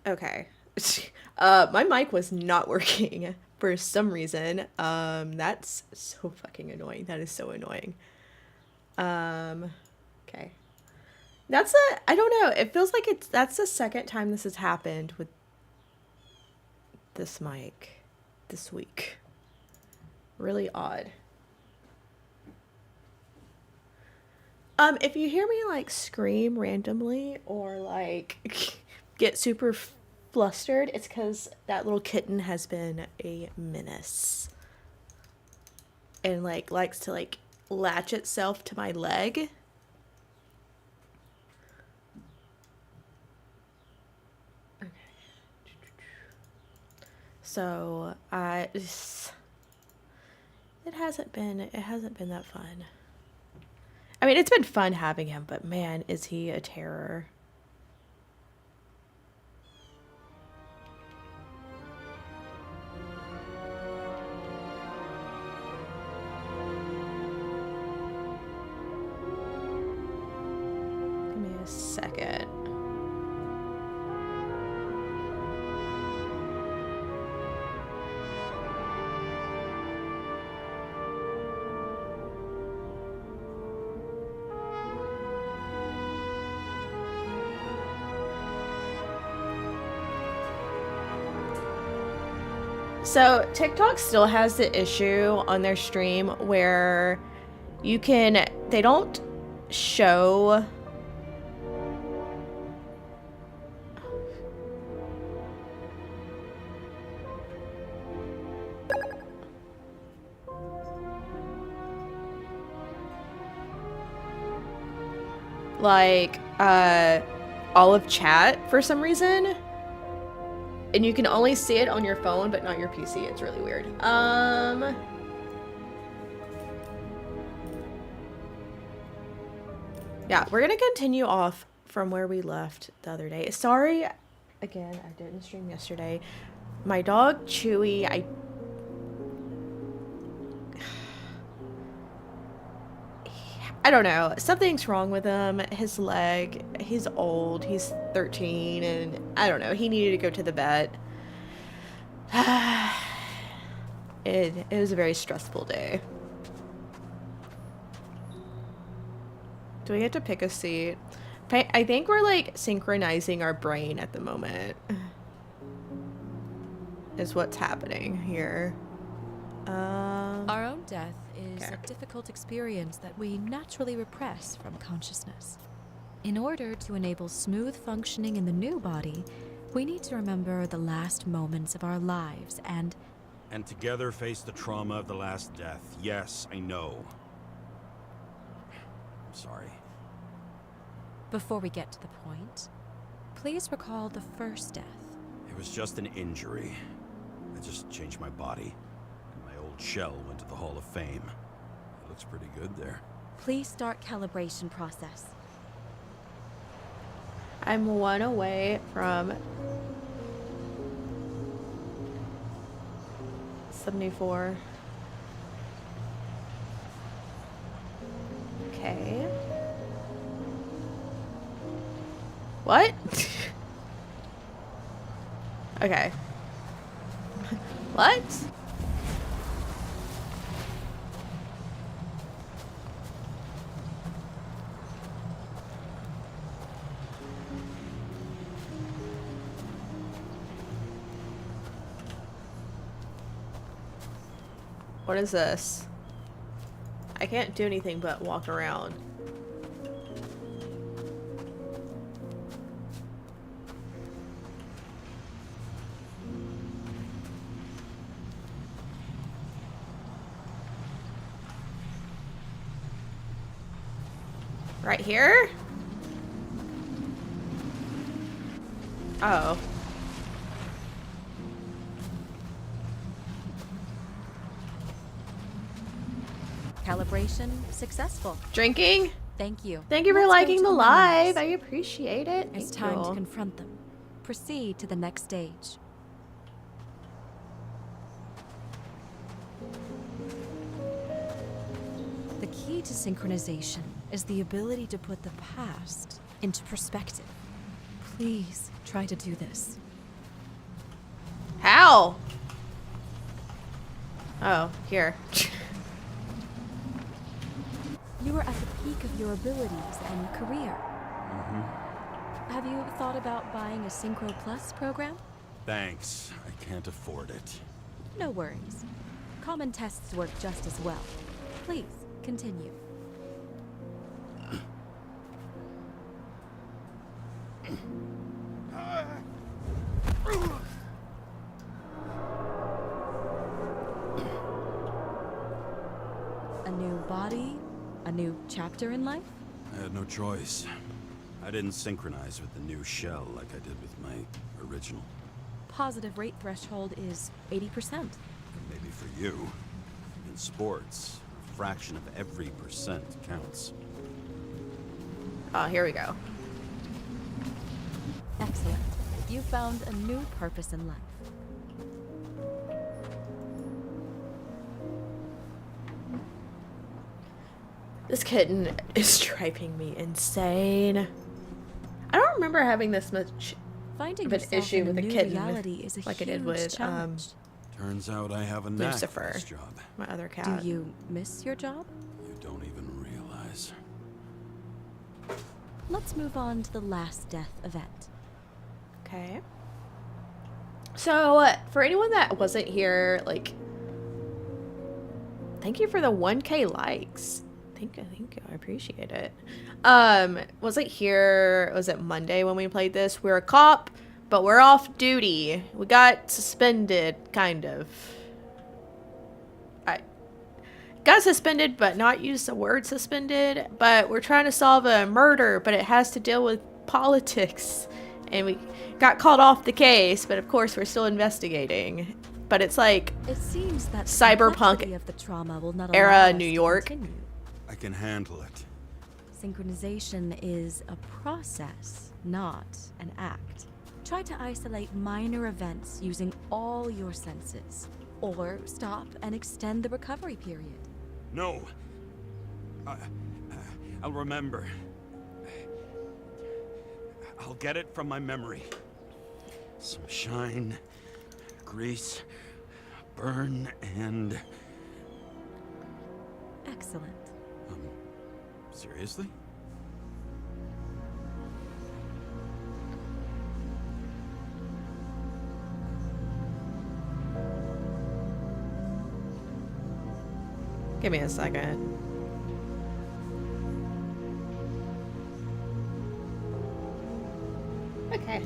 Okay. My mic was not working for some reason. That's so fucking annoying. That is so annoying. Okay. I don't know. It feels like that's the second time this has happened with this mic this week. Really odd. If you hear me like scream randomly or like get super flustered, it's because that little kitten has been a menace and like likes to like latch itself to my leg. Okay. So it hasn't been that fun. I mean, it's been fun having him, but man, is he a terror. Give me a second. So TikTok still has the issue on their stream where they don't show like all of chat for some reason. And you can only see it on your phone, but not your PC. It's really weird. Yeah, we're gonna continue off from where we left the other day. Sorry, again, I didn't stream yesterday. My dog, Chewy, I don't know. Something's wrong with him. His leg, he's old, he's 13, and I don't know. He needed to go to the vet. It was a very stressful day. Do we get to pick a seat? I think we're like synchronizing our brain at the moment. Is what's happening here. Our own death is okay. a difficult experience that we naturally repress from consciousness. In order to enable smooth functioning in the new body, we need to remember the last moments of our lives and together face the trauma of the last death. Yes, I know. I'm sorry. Before we get to the point, please recall the first death. It was just an injury. I just changed my body. My old shell went to the Hall of Fame. It looks pretty good there. Please start calibration process. I'm one away from 74. Okay. What? Okay. What? What is this? I can't do anything but walk around. Right here? Oh. Calibration successful. Drinking? Thank you. Thank you for Let's go liking to the amendments. live. I appreciate it. It's Thank time to you. confront them. Proceed to the next stage. The key to synchronization is the ability to put the past into perspective. Please try to do this. How? Oh, here. You are at the peak of your abilities and career. Have you thought about buying a Synchro Plus program? Thanks. I can't afford it. No worries. Common tests work just as well. Please, continue. A new body? A new chapter in life? I had no choice. I didn't synchronize with the new shell like I did with my original. Positive rate threshold is 80%. And maybe for you. In sports, a fraction of every percent counts. Oh, here we go. Excellent. You found a new purpose in life. This kitten is driving me insane. I don't remember having this much Finding of an yourself issue in with a a new kitten reality is a like I huge did with challenge. Turns out I have a knack for Lucifer, this job. my other cat. Do you miss your job? You don't even realize. Let's move on to the last death event. Okay. So, for anyone that wasn't here, like, thank you for the 1K likes. Thank you, I appreciate it. Wasn't here, was it Monday when we played this? We're a cop, but we're off duty. We got suspended, kind of. I got suspended, but not use the word suspended. But we're trying to solve a murder, but it has to deal with politics. And we got called off the case, but of course we're still investigating. But it's like It seems that the Cyberpunk complexity of the trauma will not era allow us New to York. continue. I can handle it. Synchronization is a process, not an act. Try to isolate minor events using all your senses, or stop and extend the recovery period. No. I'll remember. I'll get it from my memory. Some shine, grease, burn, and... Excellent. Seriously? Give me a second. Okay.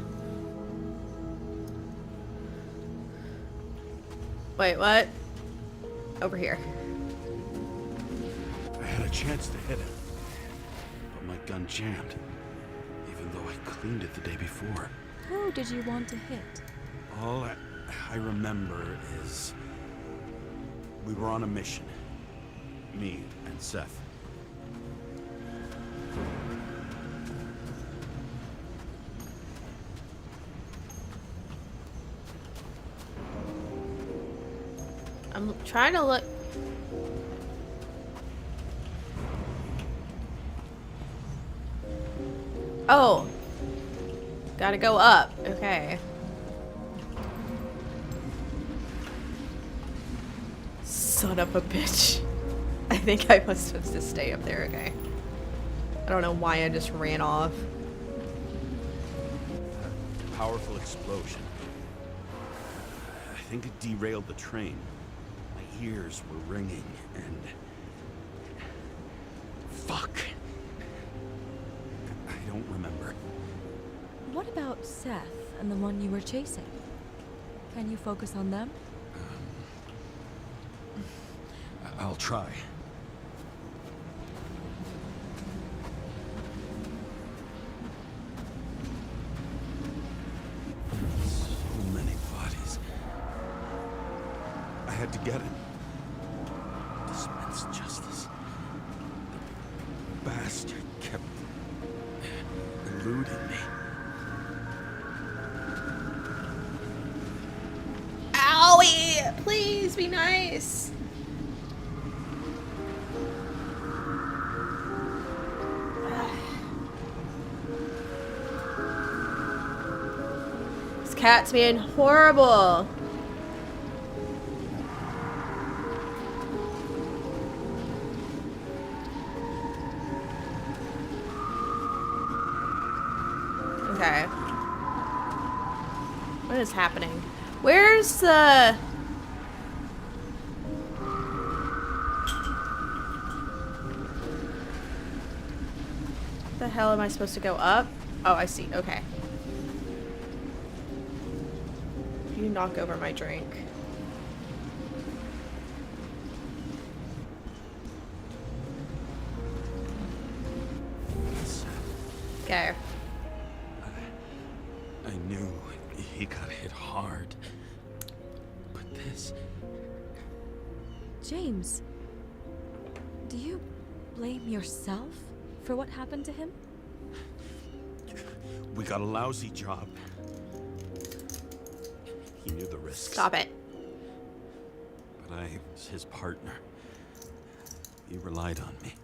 Wait, what? Over here. I had a chance to hit him, but my gun jammed, even though I cleaned it the day before. Who did you want to hit? All I remember is we were on a mission. Me and Seth. I'm trying to look. Oh. Gotta go up. Okay. Son of a bitch. I think I was supposed to stay up there. Okay. I don't know why I just ran off. Powerful explosion. I think it derailed the train. My ears were ringing and... Fuck. I don't remember. What about Seth and the one you were chasing? Can you focus on them? I'll try. So many bodies. I had to get him. Dispense justice. The bastard kept eluding me. Owie! Please be nice. This cat's being horrible. Okay. What is happening? Where's the... The hell am I supposed to go up? Oh, I see. Okay. You knock over my drink. Okay. I knew he got hit hard. But this... James, do you blame yourself for what happened to him? We got a lousy job. He knew the risks. Stop it. But I was his partner. He relied on me.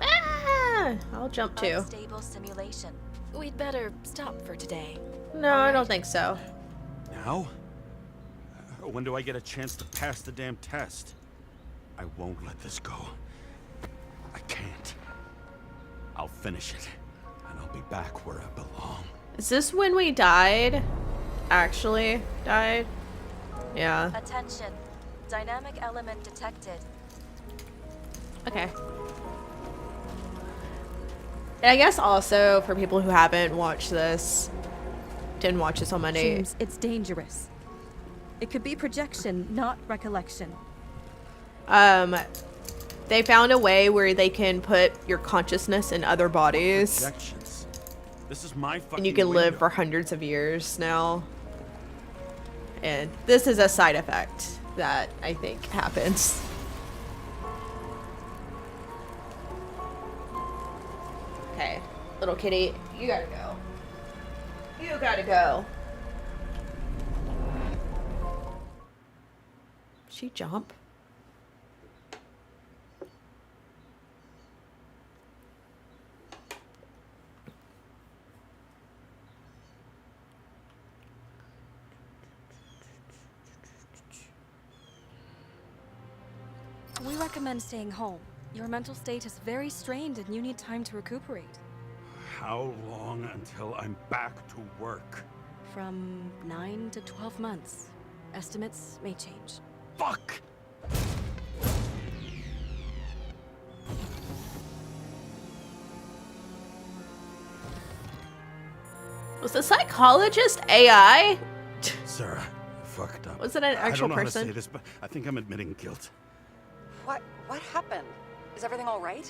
Ah! I'll jump too. Unstable simulation. We'd better stop for today. No, I don't think so. Now? When do I get a chance to pass the damn test? I won't let this go. I can't. I'll finish it, and I'll be back where I belong. Is this when we died? Actually died? Yeah. Attention. Dynamic element detected. Okay. And I guess also for people who haven't watched this, didn't watch this on Monday. James, it's dangerous. It could be projection, not recollection. They found a way where they can put your consciousness in other bodies, Projections. This is my fucking and you can live window. for hundreds of years now. And this is a side effect that I think happens. Okay, little kitty, you gotta go. You gotta go. She jump? We recommend staying home. Your mental state is very strained and you need time to recuperate. How long until I'm back to work? From 9 to 12 months. Estimates may change. Fuck! Was the psychologist AI? Sarah, I fucked up. Was it an actual I don't know person? how to say this, but I think I'm admitting guilt. What happened? Is everything all right?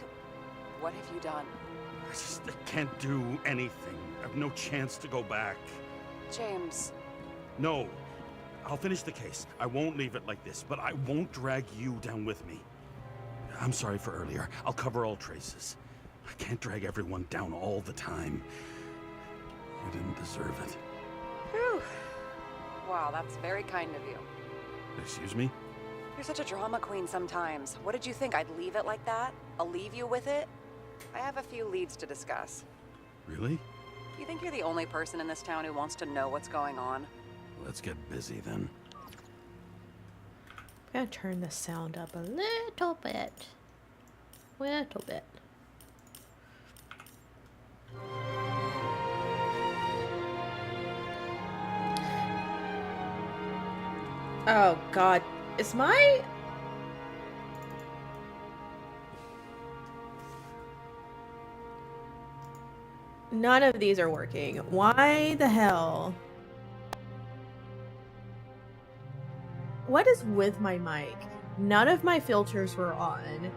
What have you done? I can't do anything. I have no chance to go back. James, No. I'll finish the case. I won't leave it like this, but I won't drag you down with me. I'm sorry for earlier. I'll cover all traces. I can't drag everyone down all the time. You didn't deserve it. whew. Wow, that's very kind of you. Excuse me? You're such a drama queen sometimes. What did you think? I'd leave it like that? I'll leave you with it? I have a few leads to discuss. Really? You think you're the only person in this town who wants to know what's going on? Let's get busy then. I'm gonna turn the sound up a little bit. Little bit. Oh god. Is my... None of these are working. Why the hell? What is with my mic? None of my filters were on.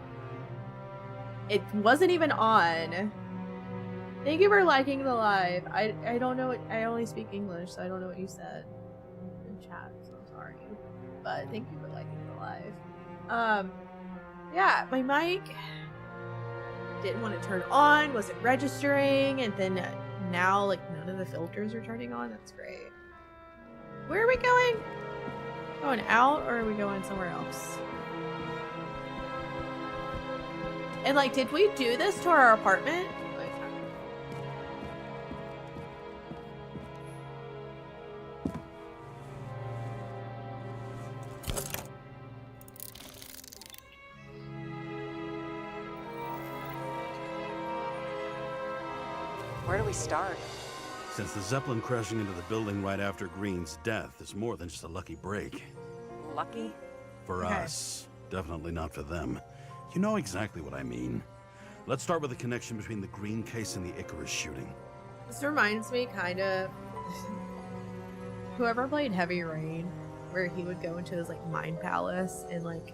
It wasn't even on. Thank you for liking the live. I don't know. I only speak English, so I don't know what you said in chat. So I'm sorry, but thank you for liking the live. Yeah, my mic didn't want to turn on, wasn't registering, and then now like none of the filters are turning on. That's great. Where are we going? Going out, or are we going somewhere else? And like, did we do this to our apartment? Like, Where do we start? Since the Zeppelin crashing into the building right after Green's death is more than just a lucky break. Lucky? For Okay. us. Definitely not for them. You know exactly what I mean. Let's start with the connection between the Green case and the Icarus shooting. this reminds me kind of whoever played Heavy Rain, where he would go into his like mind palace and like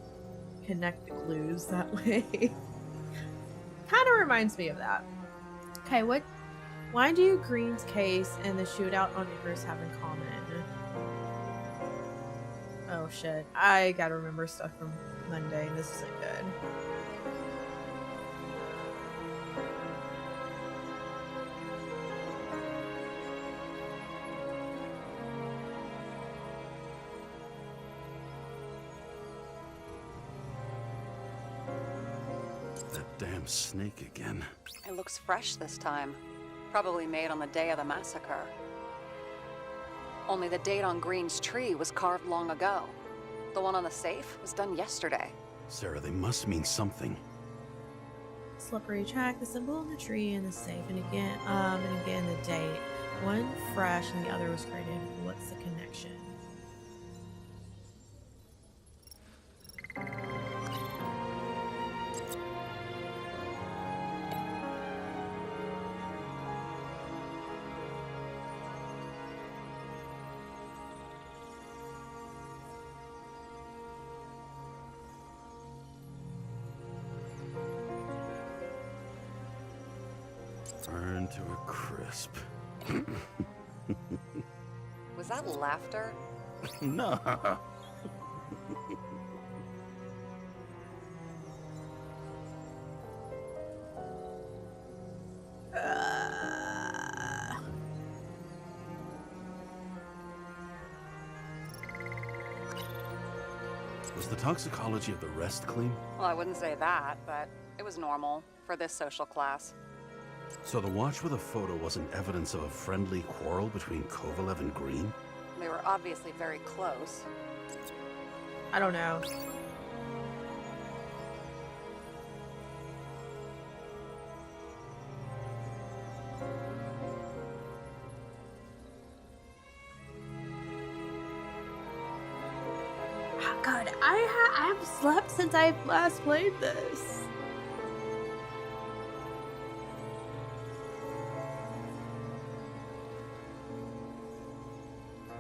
connect the clues that way. Kind of reminds me of that. Okay, why do Green's case and the shootout on Icarus have in common? Oh shit, I gotta remember stuff from Monday, and this isn't good. That damn snake again. It looks fresh this time. Probably made on the day of the massacre. Only the date on Green's tree was carved long ago. The one on the safe was done yesterday. Sarah, they must mean something. Slippery track, the symbol on the tree, and the safe, and again the date. One fresh and the other was created. What's the connection? Burn to a crisp. Was that laughter? No. Was the toxicology of the rest clean? Well, I wouldn't say that, but it was normal for this social class. So the watch with a photo wasn't evidence of a friendly quarrel between Kovalev and Green? They were obviously very close. I don't know. Oh, God, I haven't slept since I last played this.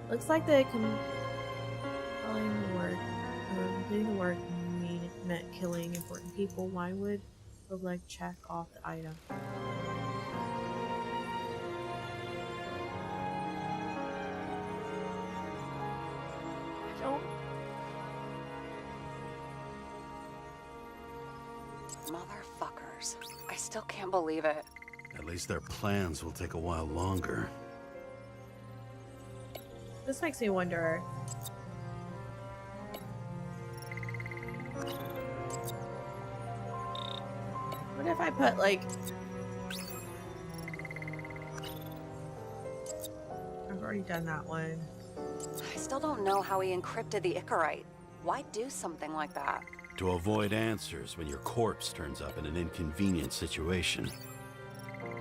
Looks like the compelling work, completing the work meant killing important people. Why would the leg check off the item? I don't. Motherfuckers. I still can't believe it. At least their plans will take a while longer. This makes me wonder. What if I put like? I've already done that one. I still don't know how he encrypted the Icarite. Why do something like that? To avoid answers when your corpse turns up in an inconvenient situation.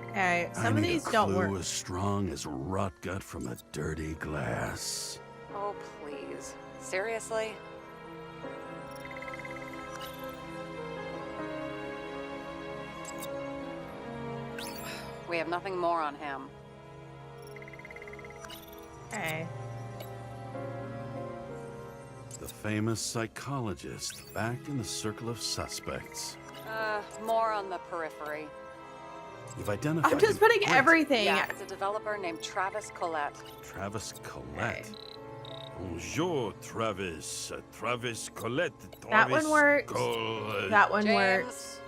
Okay, I some of need these a don't clue work. as strong as rot gut from a dirty glass. Oh, please. Seriously? We have nothing more on him. Okay. The famous psychologist back in the circle of suspects. More on the periphery. You've identified I'm just him. putting Great. everything. Yeah, it's a developer named Travis Collette. Travis Collette. Bonjour, Travis. Travis Collette. That one works. That one James. works.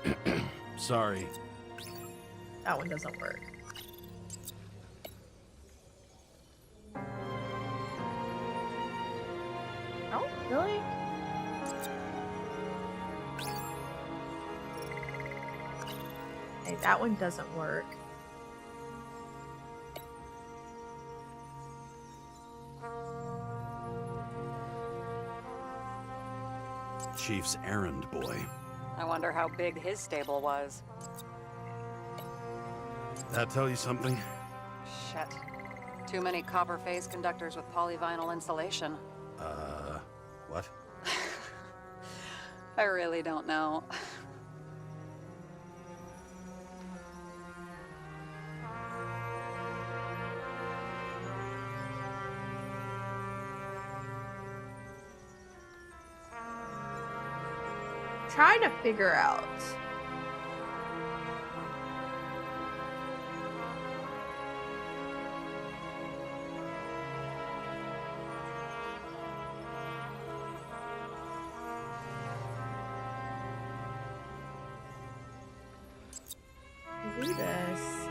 Sorry. That one doesn't work. Oh, really? Okay, that one doesn't work. Chief's errand boy. I wonder how big his stable was. That tell you something? Shit. Too many copper phase conductors with polyvinyl insulation. What? I really don't know. Trying to figure out. Do this.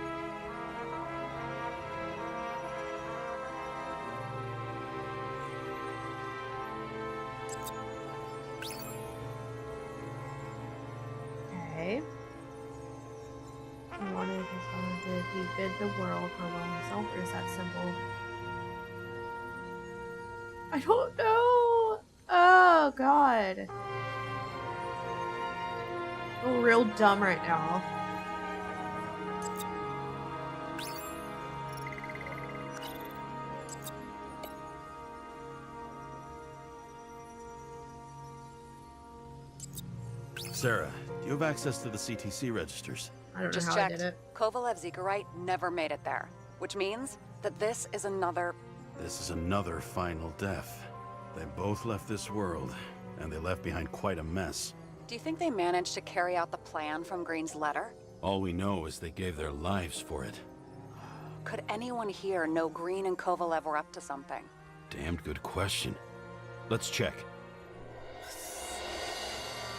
Okay. He wanted his own good. He bid the world for one himself, or is that symbol? I don't know. Oh God. I'm real dumb right now. Sarah, do you have access to the CTC registers? I don't Just know how I checked. did it. Kovalev Zekarite never made it there, which means that this is another. This is another final death. They both left this world, and they left behind quite a mess. Do you think they managed to carry out the plan from Green's letter? All we know is they gave their lives for it. Could anyone here know Green and Kovalev were up to something? Damned good question. Let's check.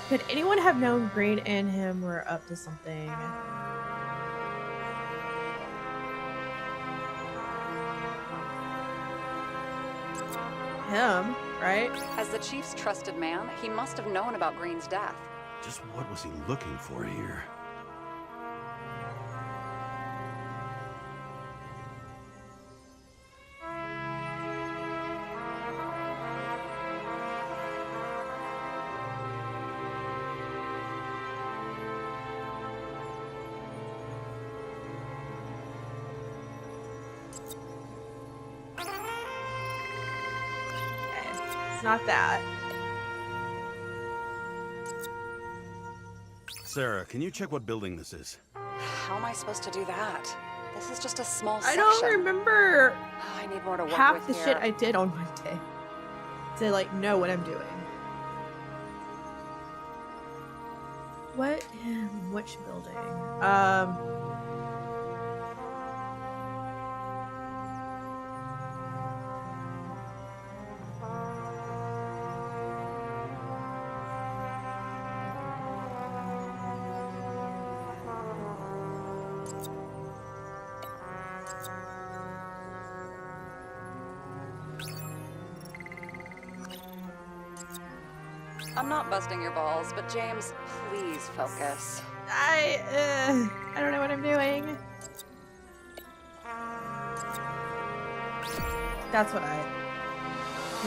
Could anyone have known Green and him were up to something? Him, right? As the chief's trusted man, he must have known about Green's death. Just what was he looking for here? It's not that. Sarah, can you check what building this is? How am I supposed to do that? This is just a small I section. don't remember Oh, I need more to work half with the here. shit I did on Monday to like know what I'm doing. What? Which building? I'm not busting your balls, but James, please focus. I don't know what I'm doing. That's what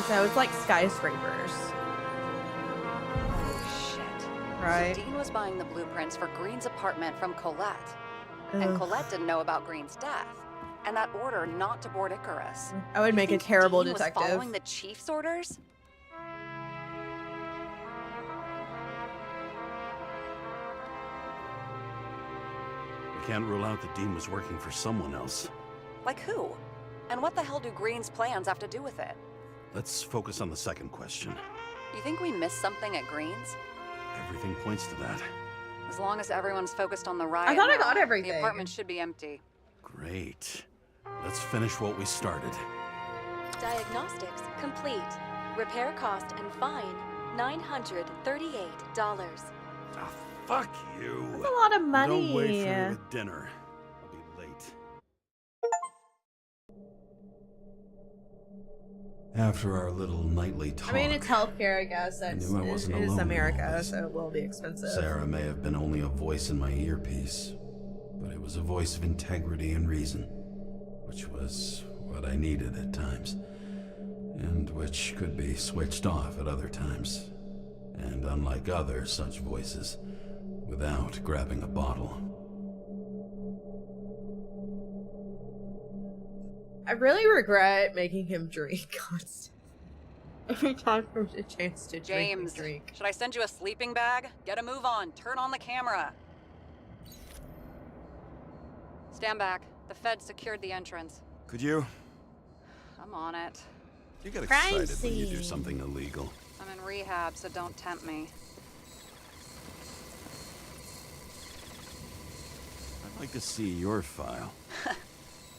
so it's like skyscrapers, Shit. right? So Dean was buying the blueprints for Green's apartment from Colette. And Ugh. Colette didn't know about Green's death. And that order not to board Icarus. I would You make a think terrible Dean detective. was following the chief's orders? We can't rule out that Dean was working for someone else. Like who? And what the hell do Green's plans have to do with it? Let's focus on the second question. You think we missed something at Green's? Everything points to that. As long as everyone's focused on the riot, thought I now, got everything. The apartment should be empty. Great. Let's finish what we started. Diagnostics complete. Repair cost and fine $938. Ah, fuck you. That's a lot of money. Don't wait for me with dinner. I'll be late. After our little nightly talk, I mean, it's healthcare, I guess. I That's knew I wasn't it is alone in all America, this. so it will be expensive. Sarah may have been only a voice in my earpiece, but it was a voice of integrity and reason, which was what I needed at times, and which could be switched off at other times, and unlike other such voices, without grabbing a bottle. I really regret making him drink constantly. Every time there's a chance to James, drink. should I send you a sleeping bag? Get a move on. Turn on the camera. Stand back. The Fed secured the entrance. Could you? I'm on it. You get Crime excited when you do scene. something illegal. I'm in rehab, so don't tempt me. I'd like to see your file.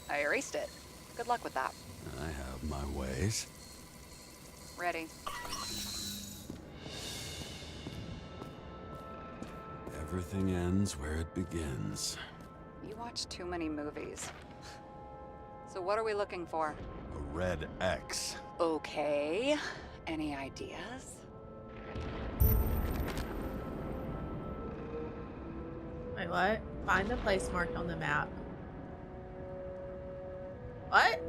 I erased it. Good luck with that. I have my ways. Ready. Everything ends where it begins. You watch too many movies. So what are we looking for? A red X. Okay. Any ideas? Wait, what? Find the place marked on the map. What?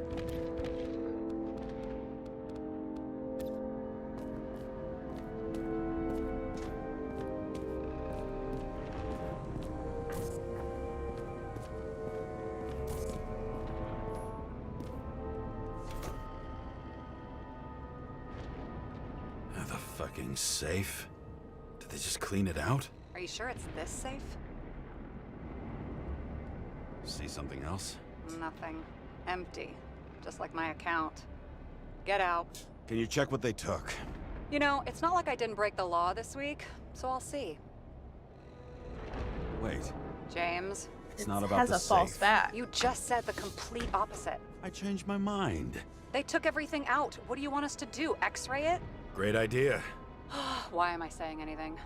The fucking safe? Did they just clean it out? Are you sure it's this safe? See something else? Nothing. Empty. Just like my account. Get out. Can you check what they took? You know, it's not like I didn't break the law this week, so I'll see. Wait, James, it's It not about has the a false safe. back. you just said the complete opposite. I changed my mind. They took everything out. What do you want us to do? X-ray it? Great idea. Why am I saying anything?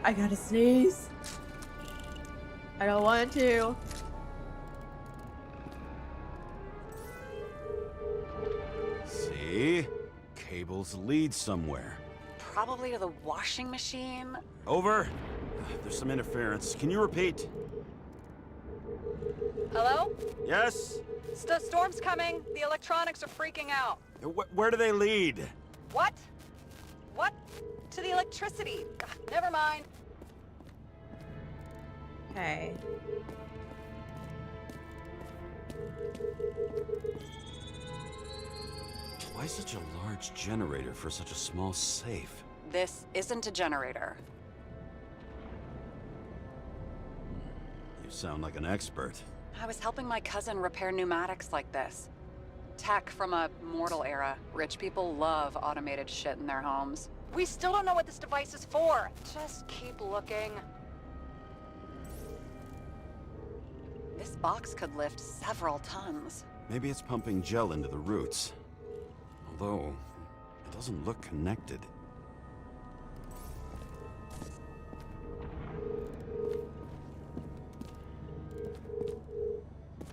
I gotta sneeze. I don't want to. See? Cables lead somewhere. Probably to the washing machine. Over. There's some interference. Can you repeat? Hello? Yes? Storm's coming. The electronics are freaking out. Where do they lead? What? What? To the electricity. Ugh, never mind. Okay. Why such a large generator for such a small safe? This isn't a generator. You sound like an expert. I was helping my cousin repair pneumatics like this. Tech from a mortal era. Rich people love automated shit in their homes. We still don't know what this device is for. Just keep looking. This box could lift several tons. Maybe it's pumping gel into the roots. Although, it doesn't look connected.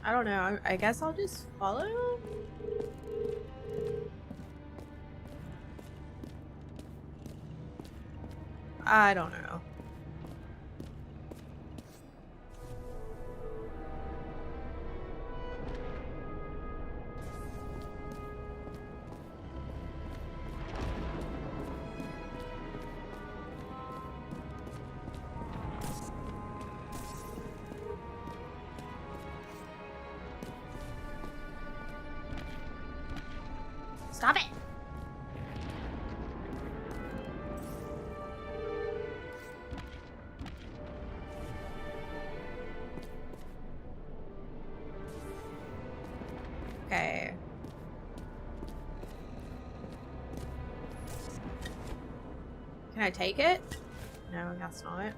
I don't know. I guess I'll just follow. I don't know. Stop it! Okay. Can I take it? No, that's not it.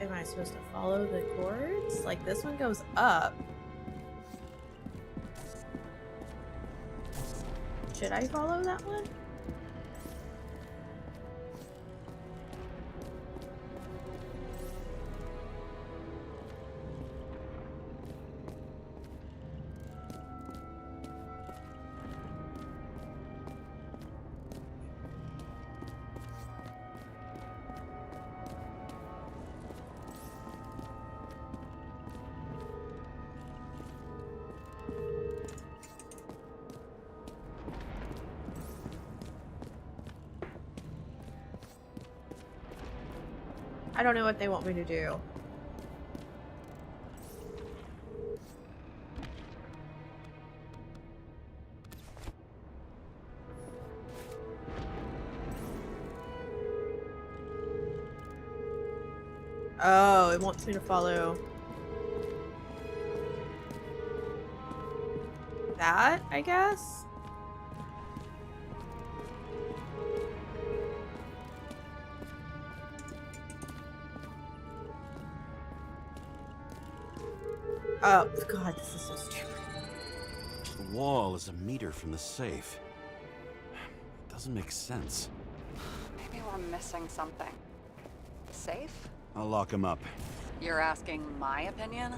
Am I supposed to follow the cords? Like, this one goes up. Should I follow that one? I don't know what they want me to do. Oh, it wants me to follow that, I guess? Oh, God, this is so stupid. The wall is a meter from the safe. It doesn't make sense. Maybe we're missing something. Safe? I'll lock him up. You're asking my opinion?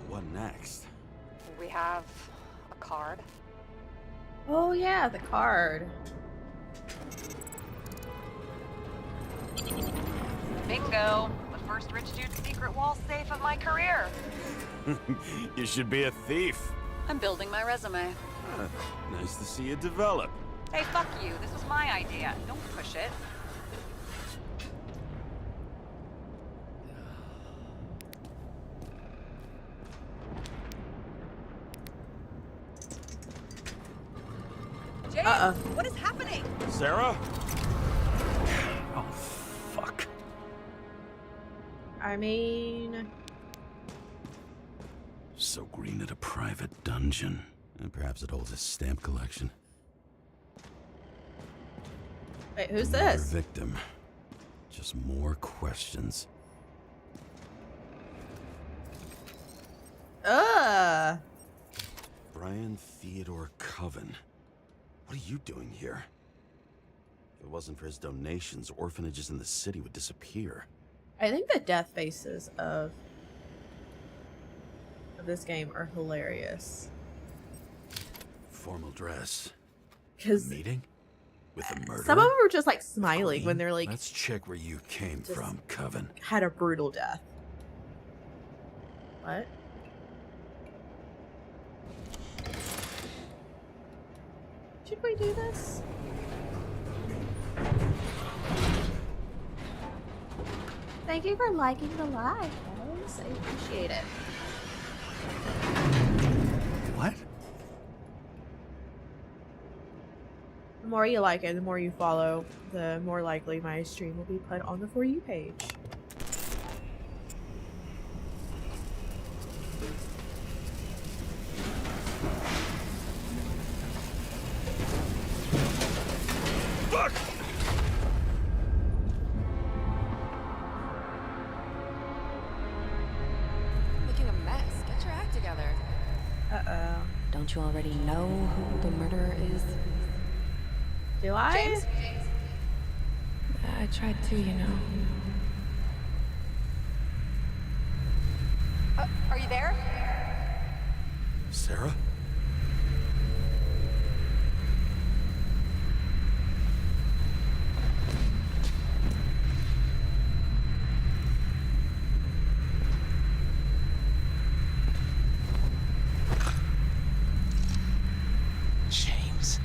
What next? We have a card. Oh, yeah, the card. Bingo! The first rich dude's secret wall safe of my career. You should be a thief. I'm building my resume. Nice to see you develop. Hey, fuck you. This was my idea. Don't push it. James, Uh-oh. what is happening? Sarah? Oh, fuck. I mean... So Green at a private dungeon. And perhaps it holds a stamp collection. Wait, who's Another this? victim. Just more questions. Brian Theodore Coven. What are you doing here? If it wasn't for his donations, orphanages in the city would disappear. I think the death faces of this game are hilarious. Formal dress. Because Meeting? With the murderer? some of them are just like smiling when Green, they're like, let's check where you came just- from, Coven. had a brutal death. What? Should we do this? Thank you for liking the live, guys. I appreciate it. What? The more you like it, the more you follow, the more likely my stream will be put on the For You page. Fuck! Making a mess. Get your act together. Uh-oh. Don't you already know who the murderer is? Do I? James? I tried to, you know. Are you there? Sarah? James,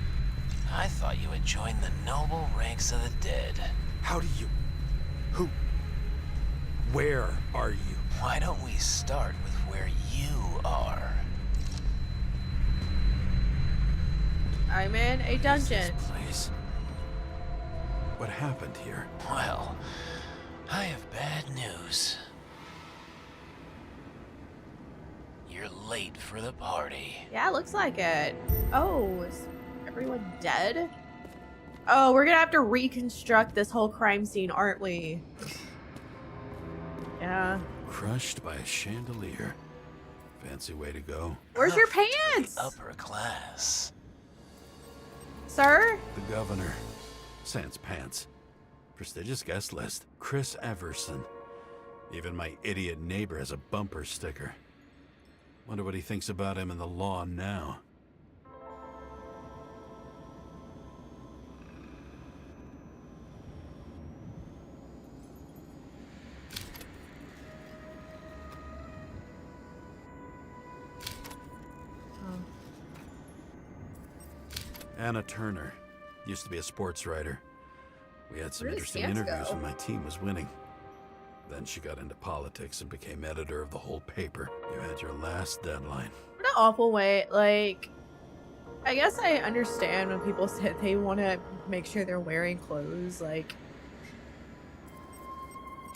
I thought you had joined the noble ranks of the dead. How do you... Who... Where are you? Why don't we start with where you are? I'm in a dungeon. This place. What happened here? Well, I have bad news. You're late for the party. Yeah, looks like it. Oh, is everyone dead? Oh, we're gonna have to reconstruct this whole crime scene, aren't we? Yeah. Crushed by a chandelier. Fancy way to go. Where's your Perfect for the pants? Upper class. Sir? The governor. Sans pants. Prestigious guest list. Chris Everson. Even my idiot neighbor has a bumper sticker. Wonder what he thinks about him and the law now. Anna Turner. Used to be a sports writer. We had some Where does interesting Stance interviews go? when my team was winning. Then she got into politics and became editor of the whole paper. You had your last deadline. What an awful way. Like, I guess I understand when people say they want to make sure they're wearing clothes, like,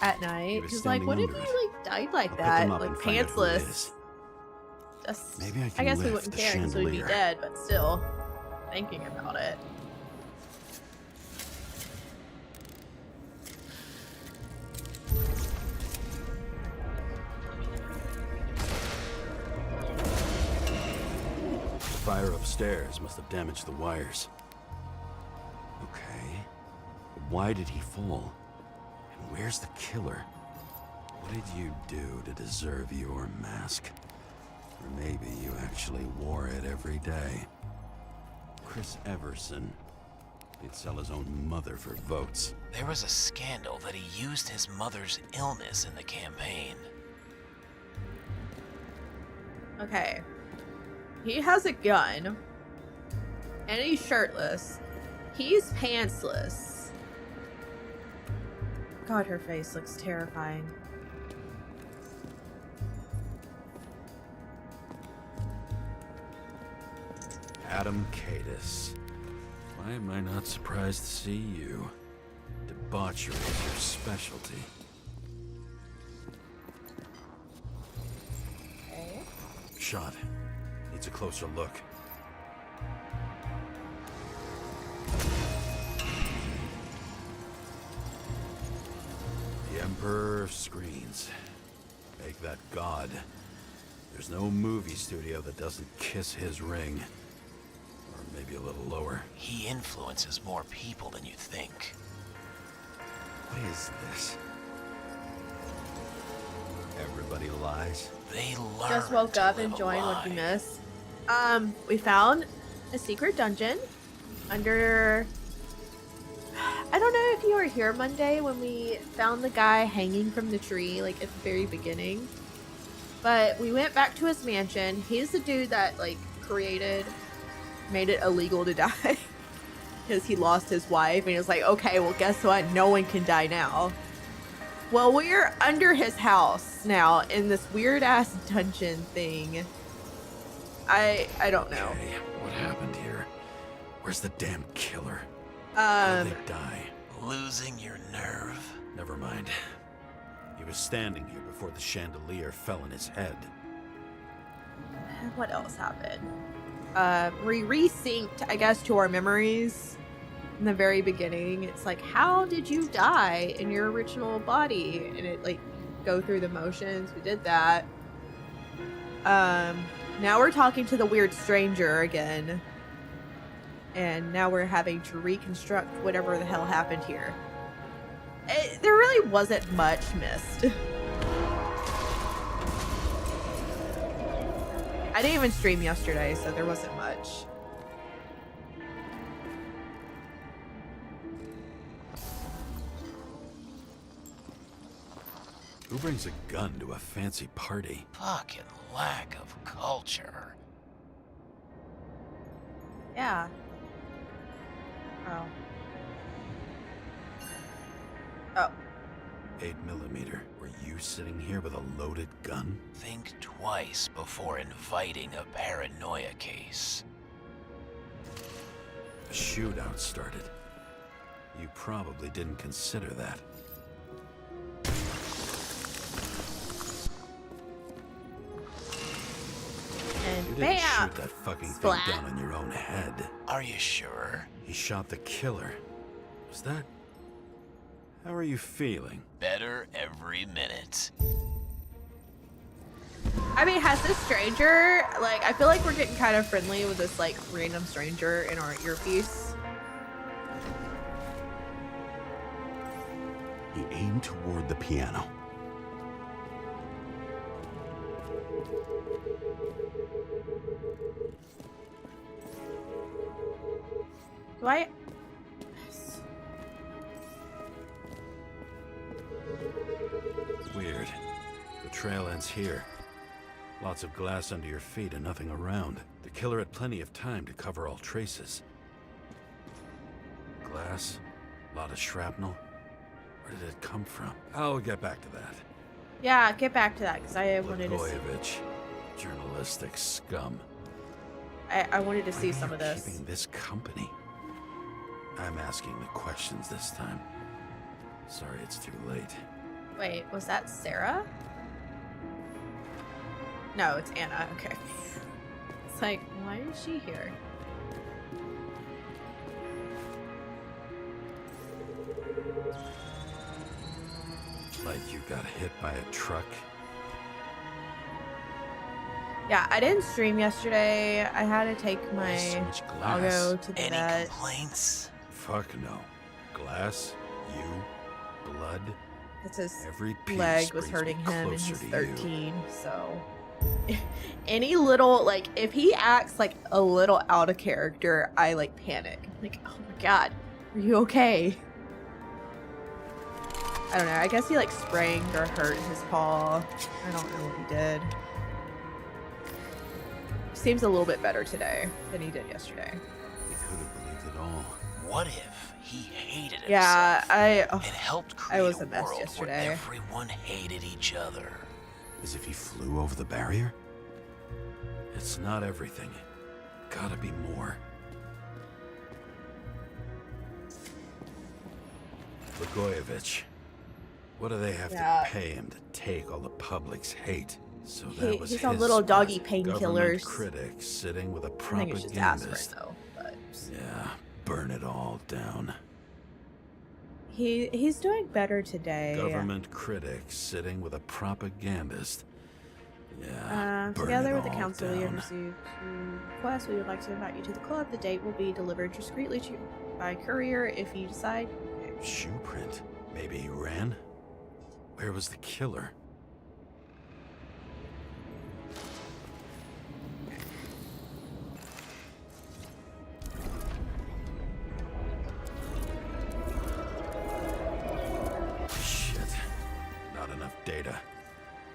at night. was Because, like, standing what if under you, it. like, died like I'll pick that? him up Like, and find out who it pantsless. is. That's, Maybe I I can guess we lift wouldn't the care because we'd be chandelier. dead, but still, thinking about it. The fire upstairs must have damaged the wires. Okay. Why did he fall? And where's the killer? What did you do to deserve your mask? Or maybe you actually wore it every day. Chris Everson. He'd sell his own mother for votes. There was a scandal that he used his mother's illness in the campaign. Okay. He has a gun. And he's shirtless. He's pantsless. God, her face looks terrifying. Adam Cadis. Why am I not surprised to see you? Debauchery is your specialty. Okay. Shot. Needs a closer look. The Emperor of Screens. Make that god. There's no movie studio that doesn't kiss his ring. Or maybe a little lower. He influences more people than you think. What is this? Everybody lies. They learn Just woke to up live and a joined what lie. you missed. We found a secret dungeon under. I don't know if you were here Monday when we found the guy hanging from the tree, like at the very beginning. But we went back to his mansion. He's the dude that like made it illegal to die because he lost his wife, and he was like, okay, well, guess what? No one can die now. Well, we're under his house now in this weird ass dungeon thing. I don't know. Okay, what happened here? Where's the damn killer? How did they die? Losing your nerve. Never mind. He was standing here before the chandelier fell on his head. What else happened? We resynced, I guess, to our memories in the very beginning. It's like, how did you die in your original body? And it like go through the motions. We did that. Now we're talking to the weird stranger again. And now we're having to reconstruct whatever the hell happened here. There really wasn't much missed. I didn't even stream yesterday, so there wasn't much. Who brings a gun to a fancy party? Fucking lack of culture. Yeah. Oh. Oh. 8mm. Were you sitting here with a loaded gun? Think twice before inviting a paranoia case. A shootout started. You probably didn't consider that. And You didn't bam! shoot that fucking Splat. thing down on your own head. Are you sure? He shot the killer. Was that... How are you feeling? Better every minute. I mean, has this stranger, like, I feel like we're getting kind of friendly with this, like, random stranger in our earpiece. He aimed toward the piano. Do I... Weird. The trail ends here. Lots of glass under your feet and nothing around. The killer had plenty of time to cover all traces. glass? A lot of shrapnel? Where did it come from? I'll get back to that. Yeah, get back to that because I wanted to see. Blagojevich, journalistic scum. I wanted to Why see are some you of this. keeping this company? I'm asking the questions this time. Sorry it's too late. Wait, was that Sarah? No, it's Anna. Okay. It's like, why is she here? Like you got hit by a truck? Yeah, I didn't stream yesterday. I had to take Why so my much I'll glass? go to the Any vet. complaints? Fuck no. Glass, you, blood, It's his every piece leg was brings me hurting him and closer he's to you. 13, so any little like if he acts like a little out of character, I like panic. I'm like, oh my god, are you okay? I don't know. I guess he like sprained or hurt his paw. I don't know what he did. Seems a little bit better today than he did yesterday. He could have believed it all. What if he hated himself? Yeah, and helped create was a a mess world yesterday. where everyone hated each other. As if he flew over the barrier? It's not everything. Gotta be more. Blagojevich. What do they have Yeah. to pay him to take all the public's hate? So that was he's on his little spot. doggy Government painkillers. critic sitting with a I think it's just aspirin propagandist. though. But Yeah, burn it all down. he's doing better today. Government critic sitting with a propagandist. Yeah, burn Together it with the all council, we have down. received two requests. We would like to invite you to the club. The date will be delivered discreetly by courier if you decide. Shoe print. Maybe he ran? Where was the killer? Shit. Not enough data.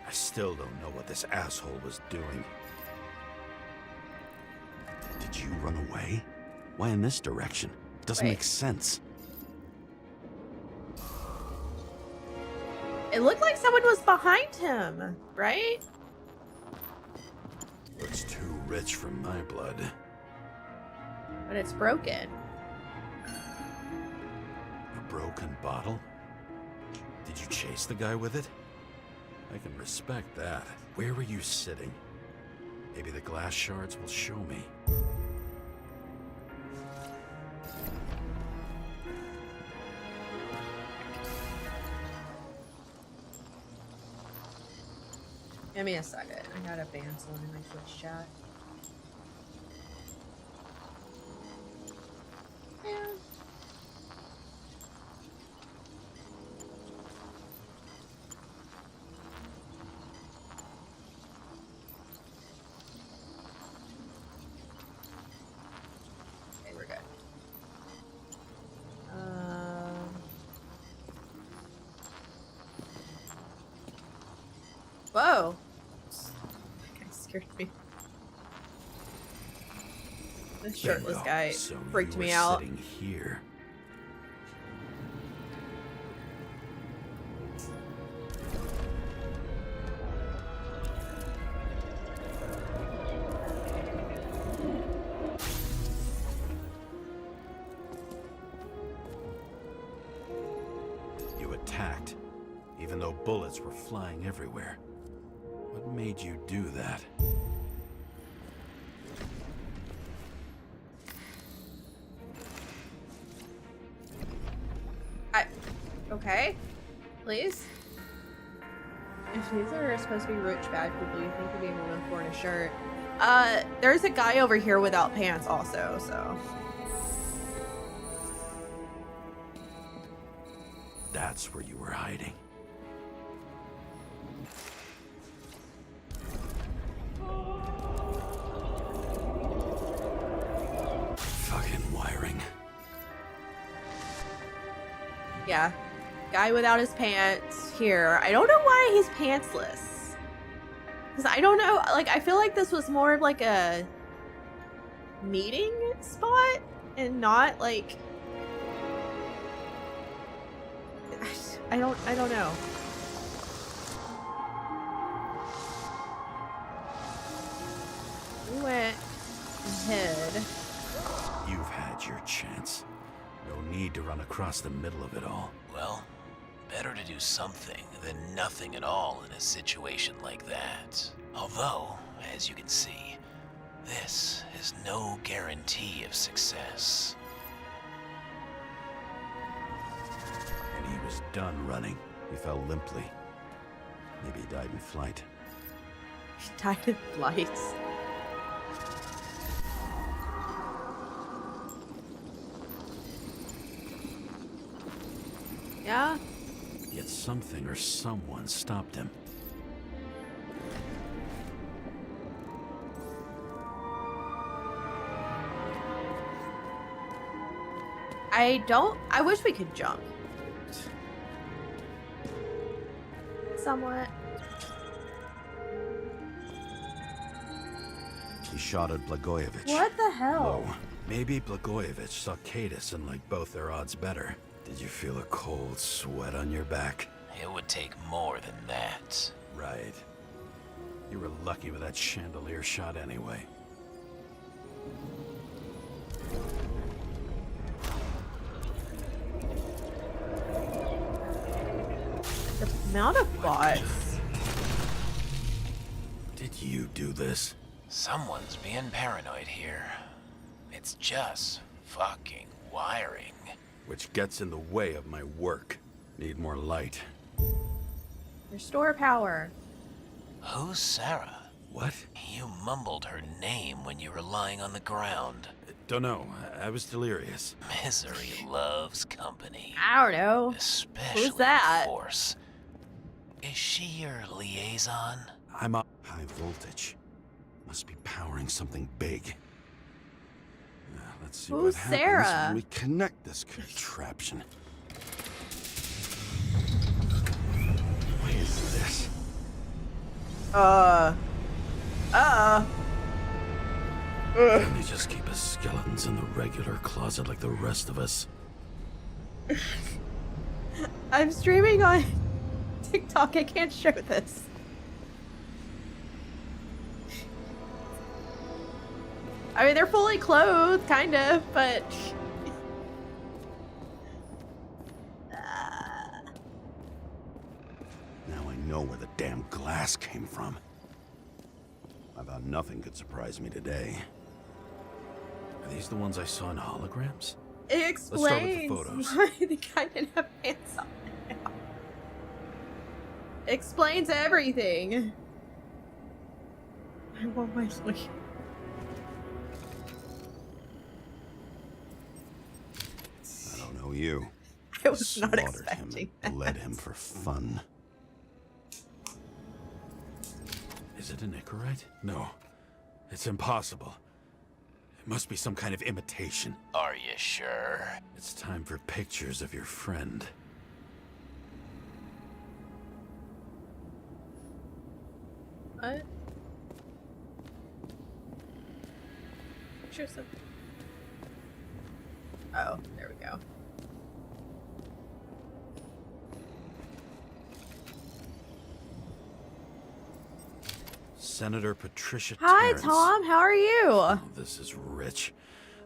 I still don't know what this asshole was doing. Did you run away? Why in this direction? Doesn't Wait. make sense. It looked like someone was behind him, right? Looks too rich for my blood. But it's broken. A broken bottle? Did you chase the guy with it? I can respect that. Where were you sitting? Maybe the glass shards will show me. Give me a second. I gotta ban someone in my Twitch chat. Yeah. Okay, we're good. Whoa. That guy scared me. This shirtless Bingo. guy So freaked you me were out. Sitting here. You attacked, even though bullets were flying everywhere. What made you do that? Okay. Please? If these are supposed to be rich bad people, you think you're being ruined for in a shirt. There's a guy over here without pants also, so. That's where you were hiding. Fucking wiring. Yeah. Guy without his pants here. I don't know why he's pantsless. Because I don't know, like, I feel like this was more of like a meeting spot and not like I don't know. We went and hid. You've had your chance. No need to run across the middle of it all. Well, better to do something than nothing at all in a situation like that. Although, as you can see, this is no guarantee of success. When he was done running, he fell limply. Maybe he died in flight. She died in flights. Yeah? Yet something or someone stopped him. I wish we could jump. Somewhat. He shot at Blagojevich. What the hell? Low. Maybe Blagojevich saw Cadis and liked both their odds better. Did you feel a cold sweat on your back? It would take more than that. Right. You were lucky with that chandelier shot anyway. The amount of bots. Did you do this? Someone's being paranoid here. It's just fucking wiring. Which gets in the way of my work. Need more light. Restore power. Who's Sarah? What? You mumbled her name when you were lying on the ground. Don't know. I was delirious. Misery loves company. I don't know. Especially Who's that? Force. Is she your liaison? I'm up high voltage. Must be powering something big. Let's see Who's what happens Sarah? when we connect this contraption. What is this? They just keep us skeletons in the regular closet like the rest of us. I'm streaming on TikTok. I can't show this. I mean, they're fully clothed, kind of, but... Now I know where the damn glass came from. I thought nothing could surprise me today. Are these the ones I saw in holograms? It start with the explains photos. why the guy didn't have pants on now. Explains everything. I want my sleep. I don't know you. I was not Slaughtered expecting him and that. bled him for fun. Is it an Icarite? No. It's impossible. It must be some kind of imitation. Are you sure? It's time for pictures of your friend. What? Pictures of... Oh, there we go. Senator Patricia Hi, Terrence. Tom. How are you? Oh, this is rich.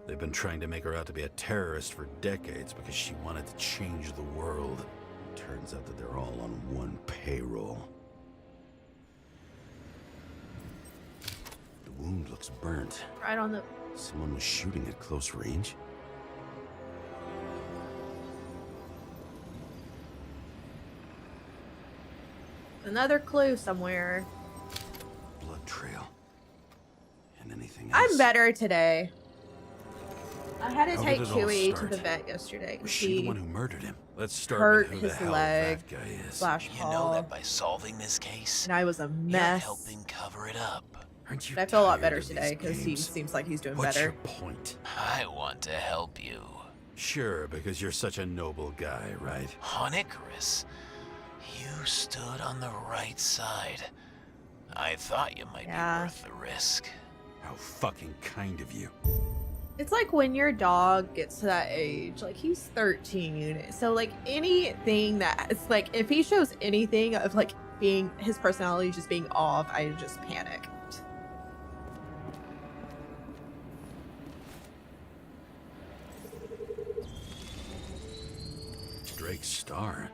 They've been trying to make her out to be a terrorist for decades because she wanted to change the world. Turns out that they're all on one payroll. The wound looks burnt. Right on the... Someone was shooting at close range. Another clue somewhere. Blood trail. And anything else? I'm better today. I had to How take did it all Chewie to start? the vet yesterday. Was she the He one who murdered him? Let's start hurt with who his the hell leg that guy is. slash You know paw, that by solving this case, and I was a you're mess. helping cover it up. Aren't you But I feel a lot tired better of these today because he games? seems like he's doing What's better. your point? I want to help you. Sure, because you're such a noble guy, right? On Icarus, you stood on the right side. I thought you might Yeah. be worth the risk. How fucking kind of you. It's like when your dog gets to that age, like he's 13. So like anything that it's like if he shows anything of like being his personality just being off, I just panic. Drake Starr?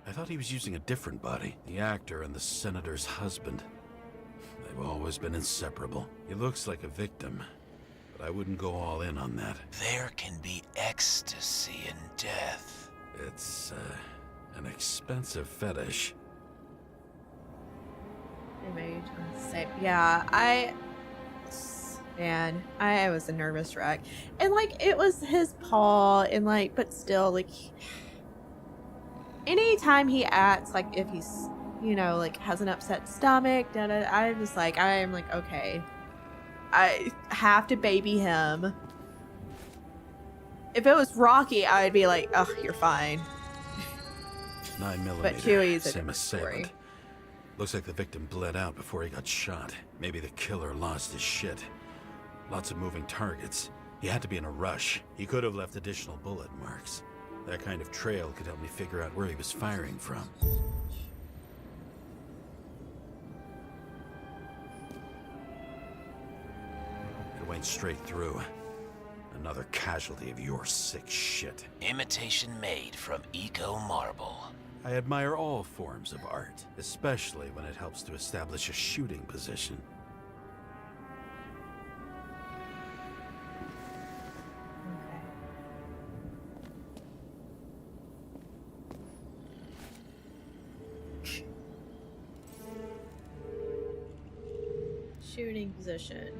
I thought he was using a different body. The actor and the senator's husband. They've always been inseparable. He looks like a victim, but I wouldn't go all in on that. There can be ecstasy in death. It's, an expensive fetish. Image unsafe. Yeah, man, I was a nervous wreck. And like it was his paw and like but still like anytime he acts like if he's like has an upset stomach, I'm just like I'm like okay. I have to baby him. If it was Rocky, I would be like, oh, you're fine. 9mm. But Chewie's a same different story. assailant. Looks like the victim bled out before he got shot. Maybe the killer lost his shit. Lots of moving targets. He had to be in a rush. He could have left additional bullet marks. That kind of trail could help me figure out where he was firing from. It went straight through. Another casualty of your sick shit. Imitation made from Eco Marble. I admire all forms of art, especially when it helps to establish a shooting position. Shooting position.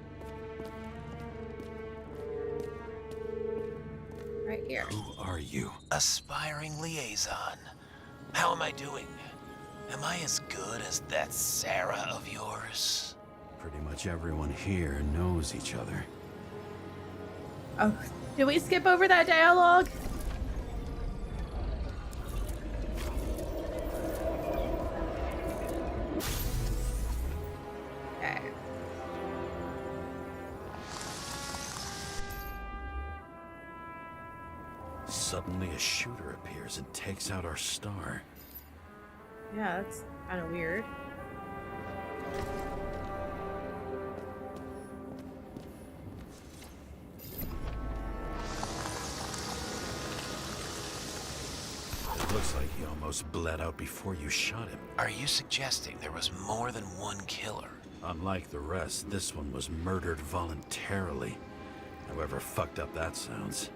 Right here. Who are you? Aspiring liaison. How am I doing? Am I as good as that Sarah of yours? Pretty much everyone here knows each other. Oh, did we skip over that dialogue? Okay. Suddenly a shooter appears and takes out our star. Yeah, that's kind of weird. It looks like he almost bled out before you shot him. Are you suggesting there was more than one killer? Unlike the rest, this one was murdered voluntarily. However fucked up that sounds.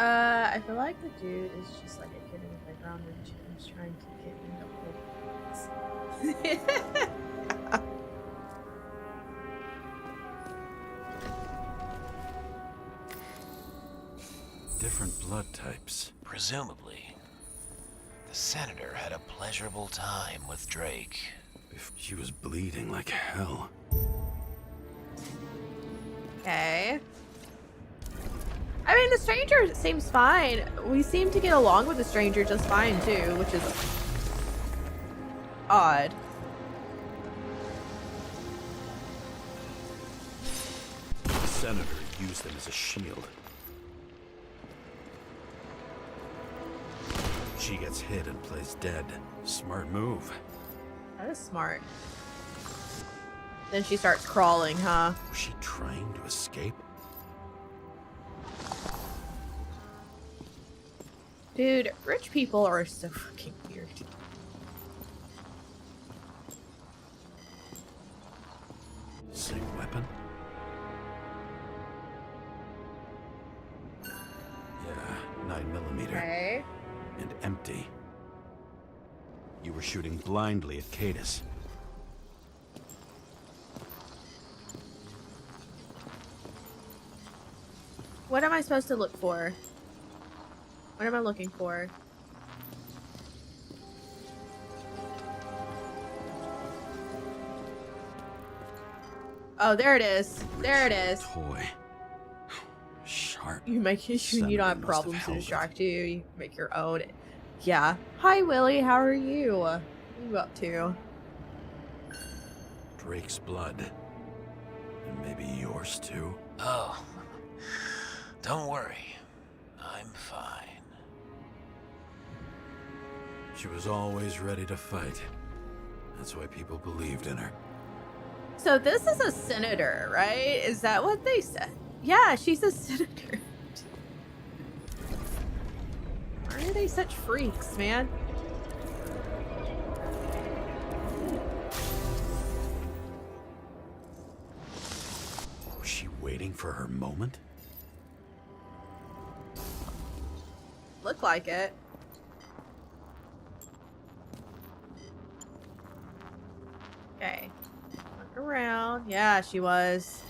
I feel like the dude is just like a kid in the playground and Chicken's trying to get into holes. Different blood types. Presumably, the senator had a pleasurable time with Drake. If she was bleeding like hell. Okay. I mean, the stranger seems fine. We seem to get along with the stranger just fine, too, which is odd. The senator used them as a shield. She gets hit and plays dead. Smart move. That is smart. Then she starts crawling, huh? Was she trying to escape? Dude, rich people are so fucking weird. Same weapon? Yeah, 9mm. Okay. And empty. You were shooting blindly at Cadus. What am I supposed to look for? What am I looking for? Oh, there it is. There it is. Toy. Sharp. You make it. You don't have Senator must have problems to held it. distract you. You make your own. Yeah. Hi, Willie. How are you? What are you up to? Drake's blood. And maybe yours too? Oh, don't worry. I'm fine. She was always ready to fight. That's why people believed in her. So this is a senator, right? Is that what they said? Yeah, she's a senator. Why are they such freaks, man? Was she waiting for her moment? Look like it. Okay. Look around. Yeah, she was.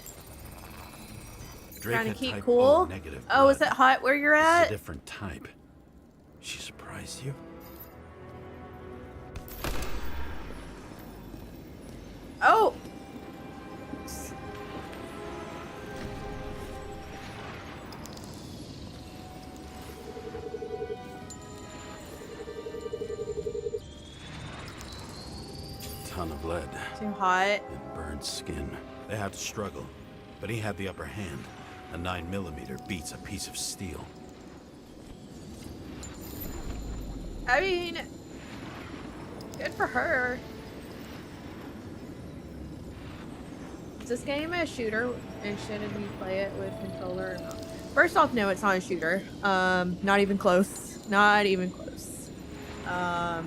Drake Trying to had keep type cool. O negative Oh, is blood. it hot where you're This is a at? different type. She surprised you? Oh! Ton of lead. Too hot. And burned skin. They had to struggle, but he had the upper hand. A 9mm beats a piece of steel. I mean, good for her. Is this game a shooter, and shouldn't we play it with controller or not? First off, no, it's not a shooter. Not even close. Not even close. Let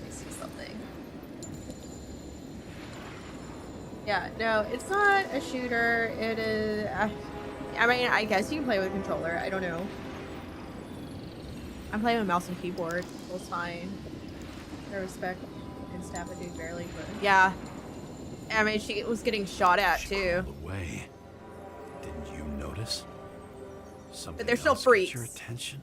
me see something. Yeah, no, it's not a shooter. It is. I mean, I guess you can play with a controller. I don't know. I'm playing with mouse and keyboard. It's fine. I respect and stab a dude barely, but yeah. I mean, she was getting shot at She too. pulled away. Didn't you notice? Something they're still else got your freaks. attention?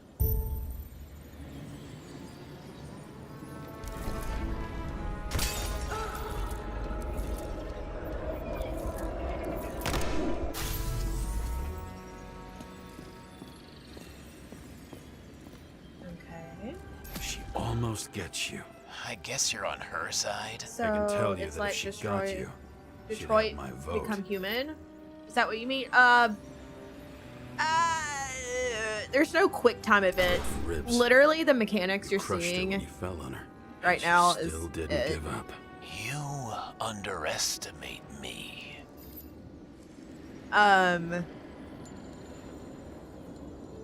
Okay. She almost gets you. I guess you're on her side. So I can tell you it's that like if she Detroit. got you, she'd have Detroit my vote. become human. Is that what you mean? There's no quick time events. Ribs. Literally, the mechanics you're Crushed her when seeing you fell on her. right And she now still is didn't it. give up. You underestimate me.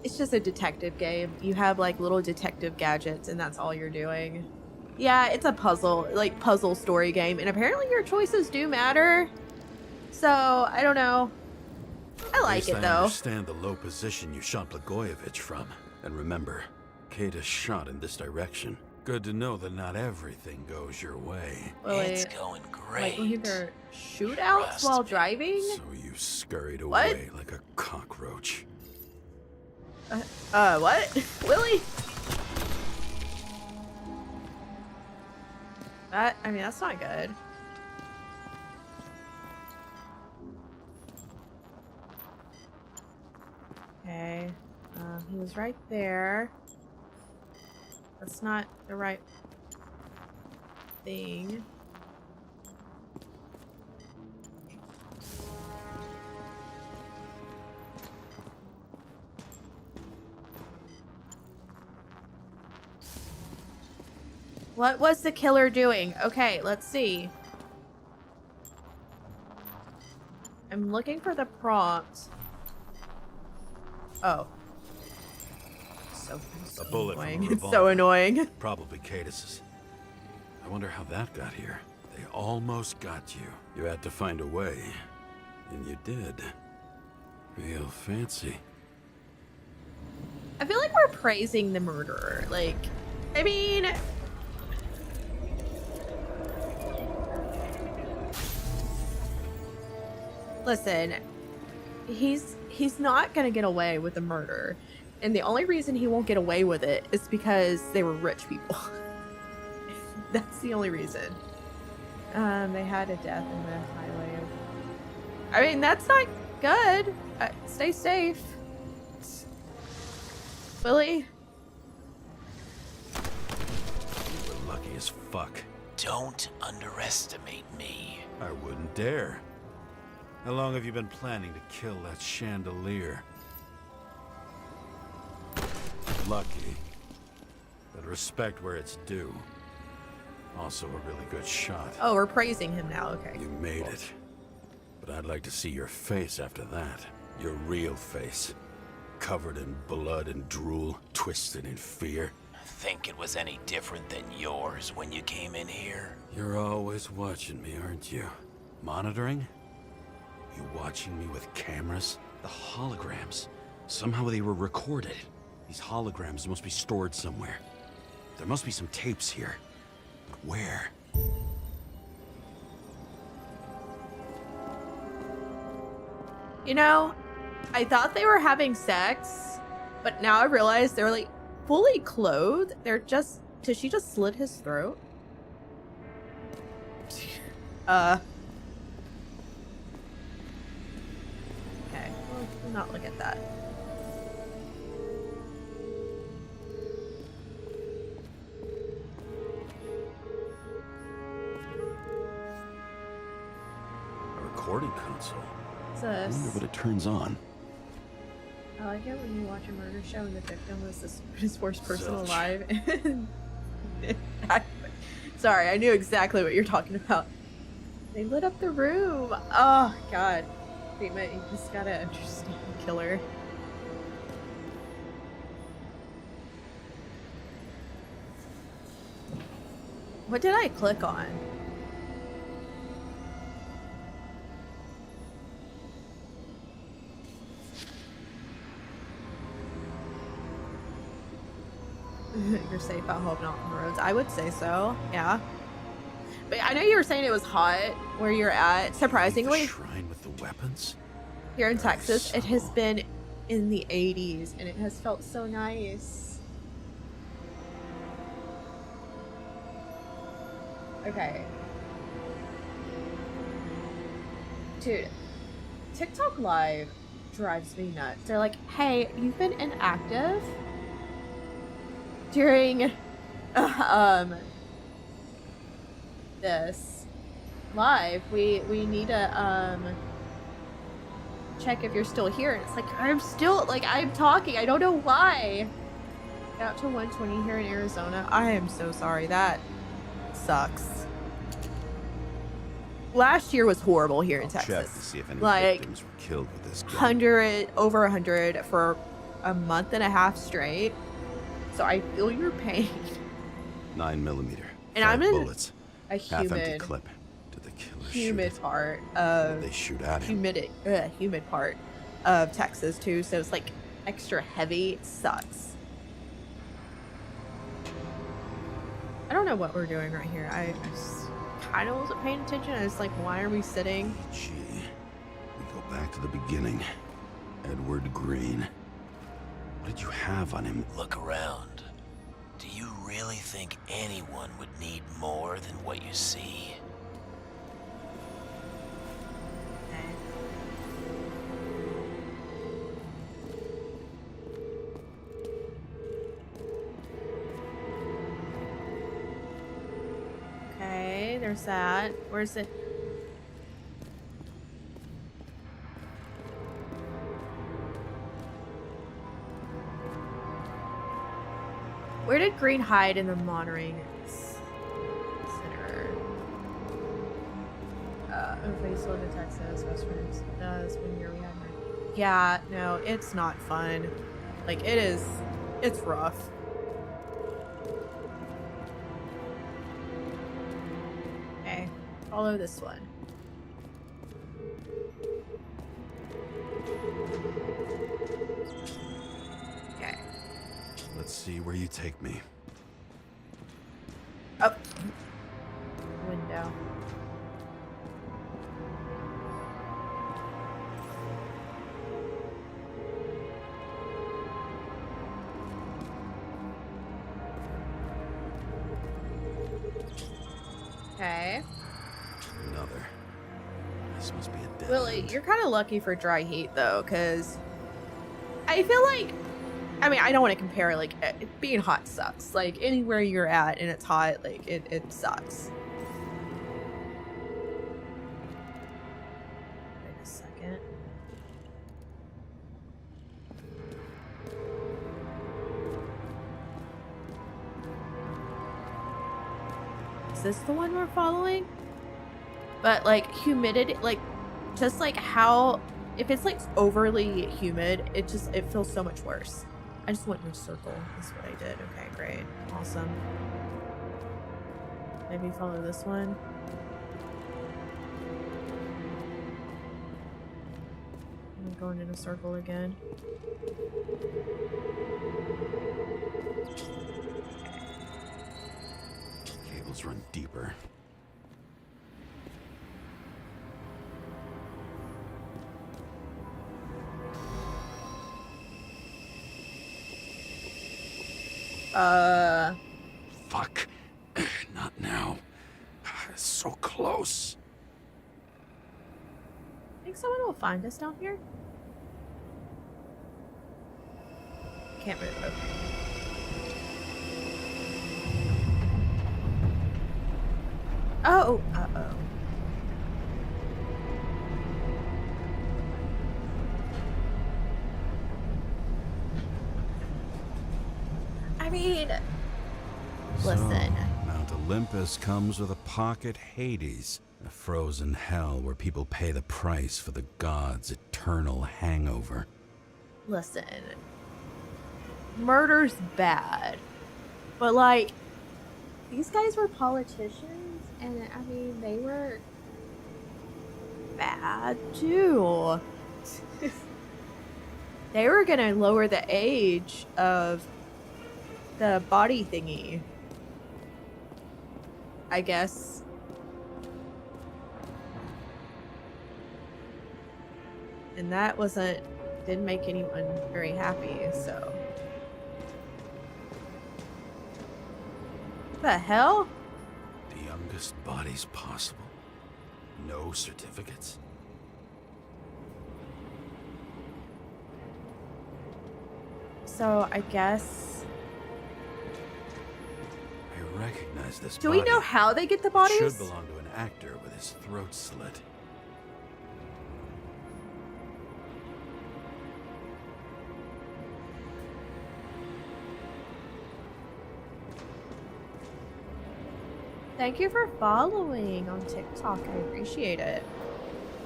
It's just a detective game. You have like little detective gadgets, and that's all you're doing. Yeah, it's a puzzle, like puzzle story game, and apparently your choices do matter. So I don't know. I At like least it I though. understand the low position you shot Blagojevich from. And remember, Kata shot in this direction. Good to know that not everything goes your way. Really, It's going like great. either shootouts Trust while me. driving. So you scurried What? away like a cockroach. What? Willie? I mean, that's not good. Okay. He was right there. That's not the right thing. What was the killer doing? Okay, let's see. I'm looking for the prompt. Oh. So A bullet from a annoying. It's so revolver. annoying. Probably Katus's. I wonder how that got here. They almost got you. You had to find a way. And you did. Real fancy. I feel like we're praising the murderer. Like, I mean... Listen, he's not gonna get away with the murder. And the only reason he won't get away with it is because they were rich people. That's the only reason. They had a death in the highway. I mean, that's not good. Stay safe. Willie? You were lucky as fuck. Don't underestimate me. I wouldn't dare. How long have you been planning to kill that chandelier? Lucky. But respect where it's due. Also a really good shot. Oh, we're praising him now. Okay. You made it. But I'd like to see your face after that. Your real face. Covered in blood and drool, twisted in fear. Think it was any different than yours when you came in here? You're always watching me, aren't you? Monitoring? You watching me with cameras? The holograms. Somehow they were recorded. These holograms must be stored somewhere. There must be some tapes here. But where? You know, I thought they were having sex, but now I realize they're like fully clothed. They're just. Did she just slit his throat? Okay, we'll not look at that. A recording console. What's I wonder this? what it turns on. I like it when you watch a murder show and the victim was the stupidest worst person Zilch. alive. Sorry, I knew exactly what you're talking about. They lit up the room. Oh, God. Prima, you just gotta understand killer. What did I click on? You're safe at home, not on the roads. I would say so, yeah. But I know you were saying it was hot where you're at. The Surprisingly, shrine with the weapons? here in Very Texas, it has subtle. been in the 80s and it has felt so nice. Okay. Dude, TikTok Live drives me nuts. They're like, hey, you've been inactive during this live. We need to check if you're still here. And it's like, I'm still, like, I'm talking. I don't know why. Out to 120 here in Arizona. I am so sorry. That sucks. Last year was horrible here in I'll check Texas. to see if any Like, victims were killed with this gun. 100, over 100 for a month and a half straight. So I feel your pain. 9mm. And 5 I'm in bullets. A Half-empty humid, clip. Did the killer humid shoot it? part Or of did they shoot at him? humid part of Texas too. So it's like extra heavy. It sucks. I don't know what we're doing right here. I just kind of wasn't paying attention. I was like, why are we sitting? Gee, we go back to the beginning. Edward Green. What did you have on him? Look around. Do you really think anyone would need more than what you see? Okay, there's that. Where's it? Where did Green hide in the monitoring center? Okay, still in Texas. Western does 1 year we had her. Yeah, no, it's not fun. Like, it is, it's rough. Okay, follow this one. Okay. Let's see where you take me. Up. Window. Okay. Another. This must be a dead Willie, end. you're kind of lucky for dry heat though, because I feel like I mean, I don't want to compare, like, being hot sucks. Like, anywhere you're at and it's hot, like, it sucks. Wait a second. Is this the one we're following? But, like, humidity, like, just, like, how... If it's, like, overly humid, it feels so much worse. I just went in a circle. That's what I did. Okay, great. Awesome. Maybe follow this one. I'm going in a circle again. Cables run deeper. Fuck. Not now. So close. Think someone will find us down here? Can't move. Okay. Oh, uh-oh. I mean, listen. Mount Olympus comes with a pocket Hades, a frozen hell where people pay the price for the gods' eternal hangover. Listen. Murder's bad. But, like, these guys were politicians, and, I mean, they were bad, too. They were gonna lower the age of the body thingy, I guess. And that didn't make anyone very happy, so. What the hell? The youngest bodies possible. No certificates. So, I guess... I recognize this Do we know how they get the bodies? Should belong to an actor with his throat slit. Thank you for following on TikTok. I appreciate it.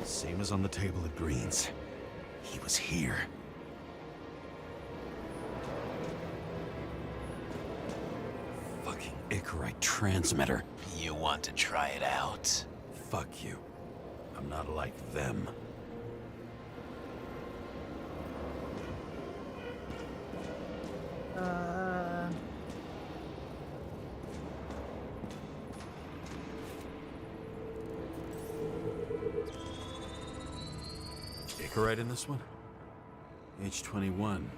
Same as on the table at Green's. He was here. Fucking Icarite transmitter. You want to try it out? Fuck you. I'm not like them. Icarite in this one? Age 21.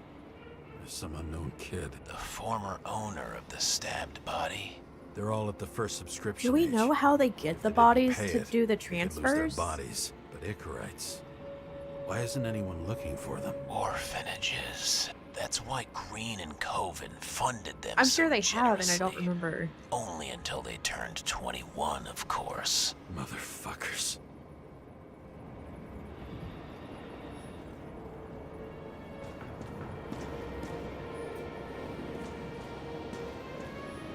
There's some unknown kid. The former owner of the stabbed body? They're all at the first subscription. Do we age. know how they get If the they didn't bodies pay to it, do the they could lose their transfers? bodies, but Icarites. Why isn't anyone looking for them? Orphanages. That's why Green and Coven funded them. I'm so sure they have, and I don't generously. remember. Only until they turned 21, of course. Motherfuckers.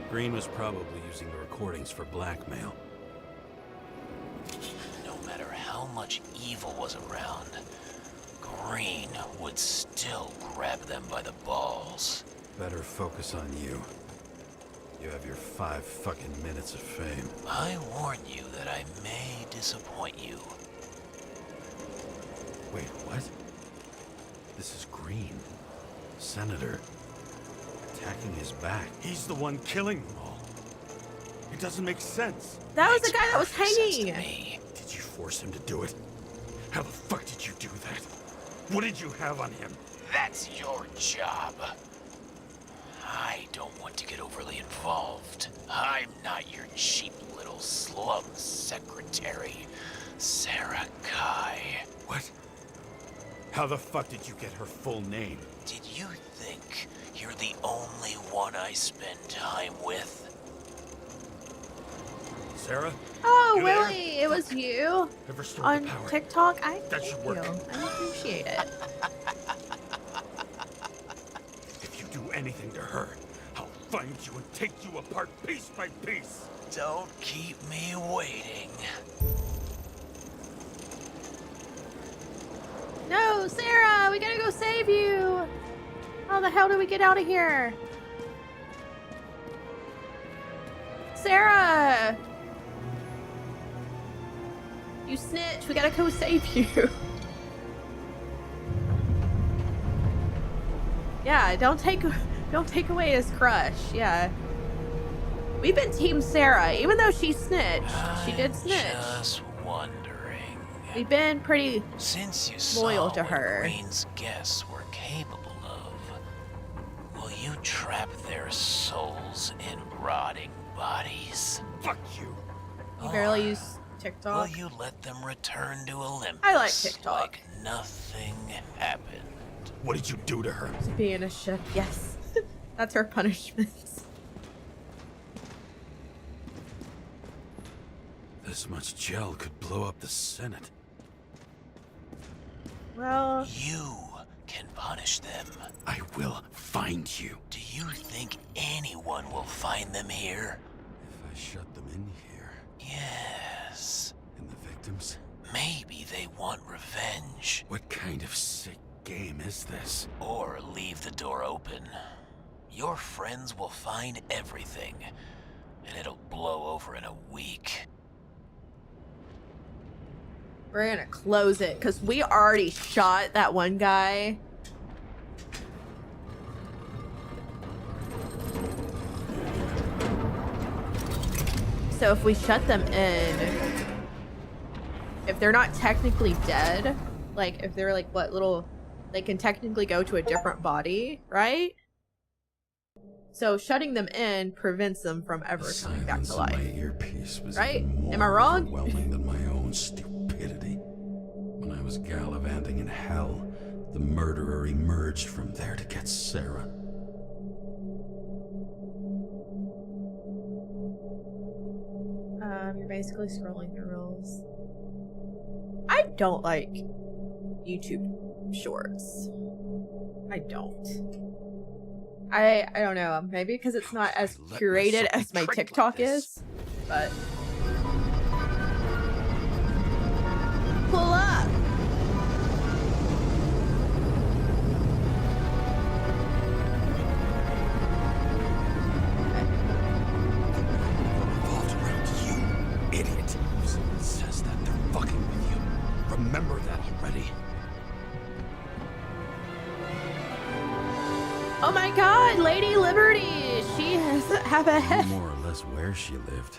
Green was probably using the recordings for blackmail. No matter how much evil was around, Green would still grab them by the balls. Better focus on you. You have your 5 fucking minutes of fame. I warn you that I may disappoint you. Wait, what? This is Green. Senator. Attacking his back. He's the one killing them all. It doesn't make sense. That was the Makes guy that was perfect sense to hanging. me. Did you force him to do it? How the fuck did you do that? What did you have on him? That's your job. I don't want to get overly involved. I'm not your cheap little slum secretary, Sarah Kai. What? How the fuck did you get her full name? Did you think you're the only one I spend time with? Sarah? Oh, You there? Willie, it was you Have restored on the power. TikTok. That should Thank work. you. I appreciate it. If you do anything to her, I'll find you and take you apart piece by piece. Don't keep me waiting. No, Sarah, we gotta go save you. How the hell do we get out of here? Sarah! You snitch, we gotta go save you. Yeah, don't take away his crush. Yeah. We've been Team Sarah, even though she snitched. She did snitch. Just wondering. We've been pretty Since you loyal saw to what her. Green's guests were capable of, will you trap their souls in rotting bodies? Fuck you. You barely Or use TikTok. will you let them return to Olympus I like TikTok. like nothing happened? What did you do to her? Being a ship, yes. That's her punishment. This much gel could blow up the Senate. Well, You can punish them. I will find you. Do you think anyone will find them here? If I shut them in here, Yes. and the victims, Maybe they want revenge. what kind of sick game is this? Or leave the door open. Your friends will find everything, and it'll blow over in a week. we're gonna close it because we already shot that one guy. So if we shut them in, if they're not technically dead, like if they're like they can technically go to a different body, right? So shutting them in prevents them from ever The coming back to silence in life. my earpiece was Right? even more Am I wrong? overwhelming than my own stupidity. When I was gallivanting in hell, the murderer emerged from there to get Sarah. You're basically scrolling through reels. I don't like YouTube shorts. I don't. I don't know. Maybe because it's not as Let curated myself as my trick like TikTok this. is. But pull up. Revolved around you, idiot. If someone says that, they're fucking with you. Remember that already. Oh my God, Lady Liberty! She has have a I head. knew more or less where she lived,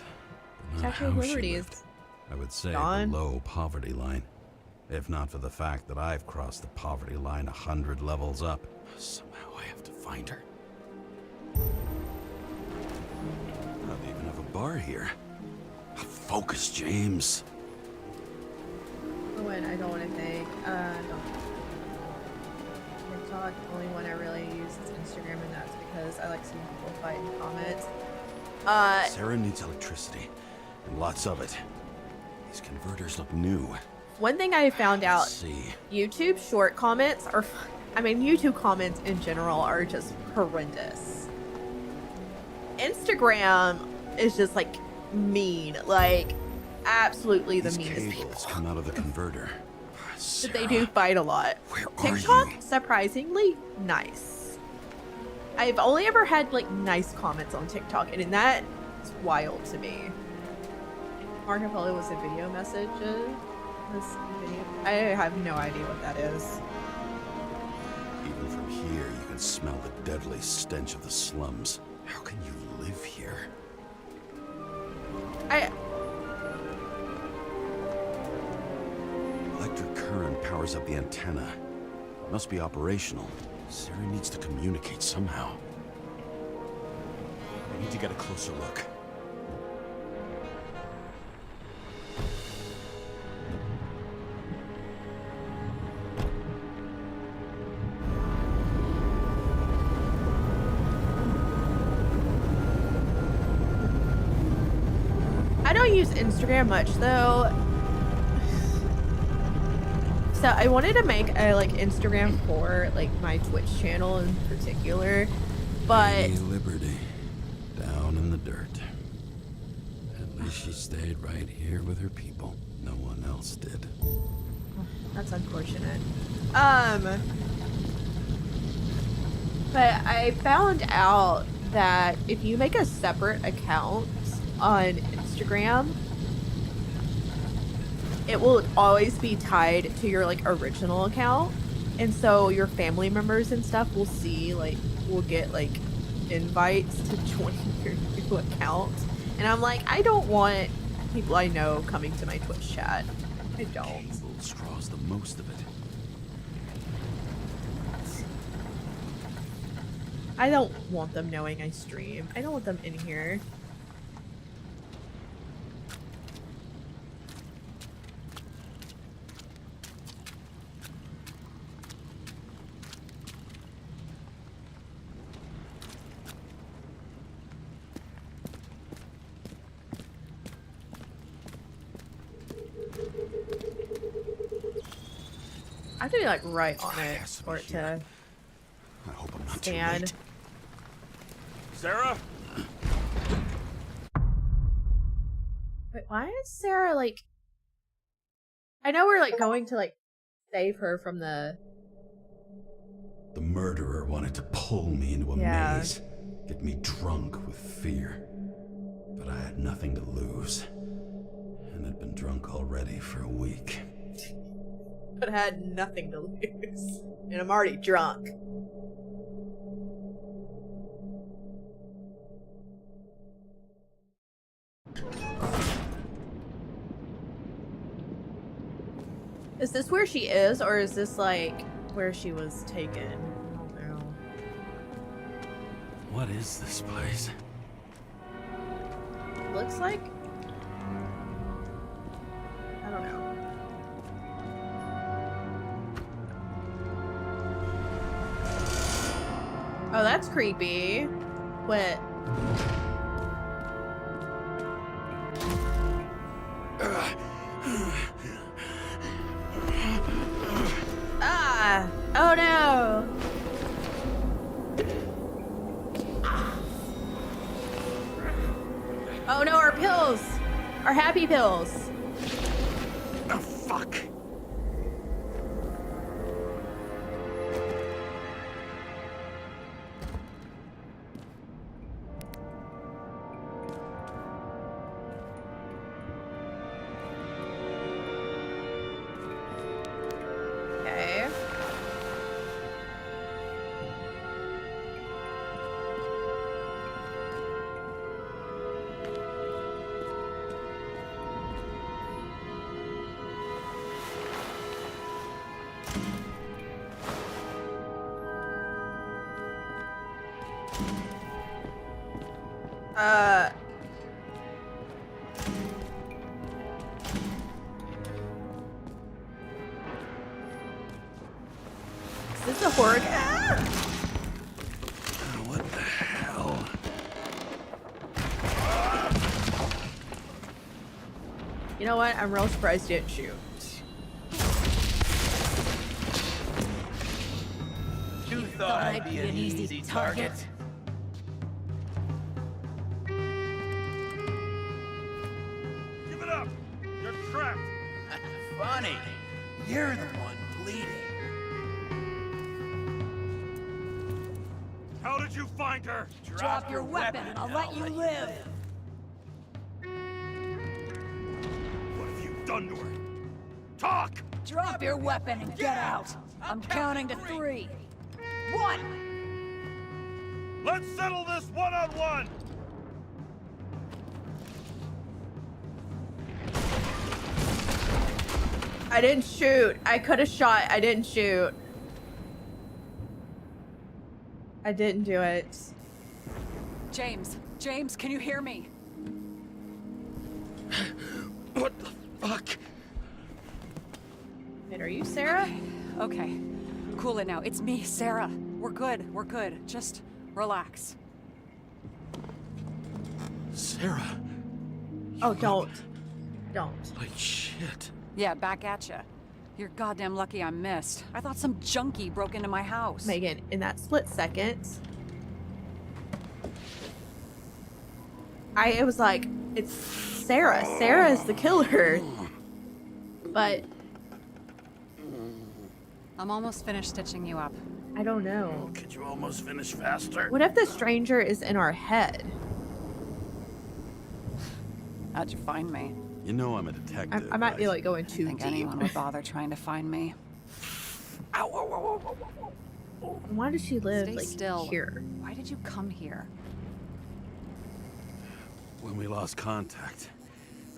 but not Statue of how she Liberty is lived. I would say gone. below poverty line. If not for the fact that I've crossed the poverty line 100 levels up. Somehow I have to find her. Not even have a bar here. Focus, James. When I don't want to think. No. TikTok, the only one I really use is Instagram, and that's because I like seeing people fight in comments. Sarah needs electricity, and lots of it. These converters look new. One thing I found out, Let's see. YouTube short comments are, I mean, YouTube comments in general are just horrendous. Instagram is just like mean, like absolutely the These meanest cables people. come out of the converter. But they do fight a lot. Where are TikTok, you? surprisingly nice. I've only ever had like nice comments on TikTok, and that is wild to me. Marco Polo was a video message. This video, I have no idea what that is. Even from here, you can smell the deadly stench of the slums. How can you live here? Electric current powers up the antenna. It must be operational. Sarah needs to communicate somehow. I need to get a closer look. don't use Instagram much though. So I wanted to make a like Instagram for like my Twitch channel in particular, but Lady Liberty, down in the dirt. At least she stayed right here with her people. No one else did. that's unfortunate. But I found out that if you make a separate account on Instagram, it will always be tied to your like original account, and so your family members and stuff will see like will get like invites to join your new account, and I'm like, I don't want people I know coming to my Twitch chat. I don't. These little straws the most of it. I don't want them knowing I stream. I don't want them in here. I have to be like right on it Yes, for it here. to I hope I'm not too stand. late. Sarah? Wait, why is Sarah like? I know we're like going to like save her from the. The murderer wanted to pull me into a maze, get me drunk with fear. But I had nothing to lose, and had been drunk already for a week. But I had nothing to lose, and I'm already drunk. Is this where she is, or is this like where she was taken? I don't know. What is this place? Looks like. I don't know. Oh, that's creepy. What? Ah! Oh no! Oh no, our pills! Our happy pills! Oh, fuck! Okay. Is this a horror? Ah! What the hell? You know what? I'm real surprised you didn't shoot. You thought I'd be an easy target? Give it up! You're trapped! Funny. You're the one bleeding. How did you find her? Drop your weapon and I'll let you live. What have you done to her? Talk! Drop your weapon and get out. I'm counting to 3. 1. Let's settle this one-on-one! I didn't shoot. I could have shot. I didn't shoot. I didn't do it. James, James, can you hear me? What the fuck? Wait, are you Sarah? Okay. Cool it now. It's me, Sarah. We're good. We're good. Just relax. Sarah, Oh, don't. Don't. Like shit. Yeah, back at ya. You're goddamn lucky I missed. I thought some junkie broke into my house. Megan, in that split second, it was like, it's Sarah. Sarah is the killer. But I'm almost finished stitching you up. I don't know. Could you almost finish faster? What if the stranger is in our head? How'd you find me? You know I'm a detective. I might be right? like going I too think deep. anyone would bother trying to find me. Ow, ow, ow, ow, ow, ow. Why does she live Stay like still. here? Why did you come here? When we lost contact,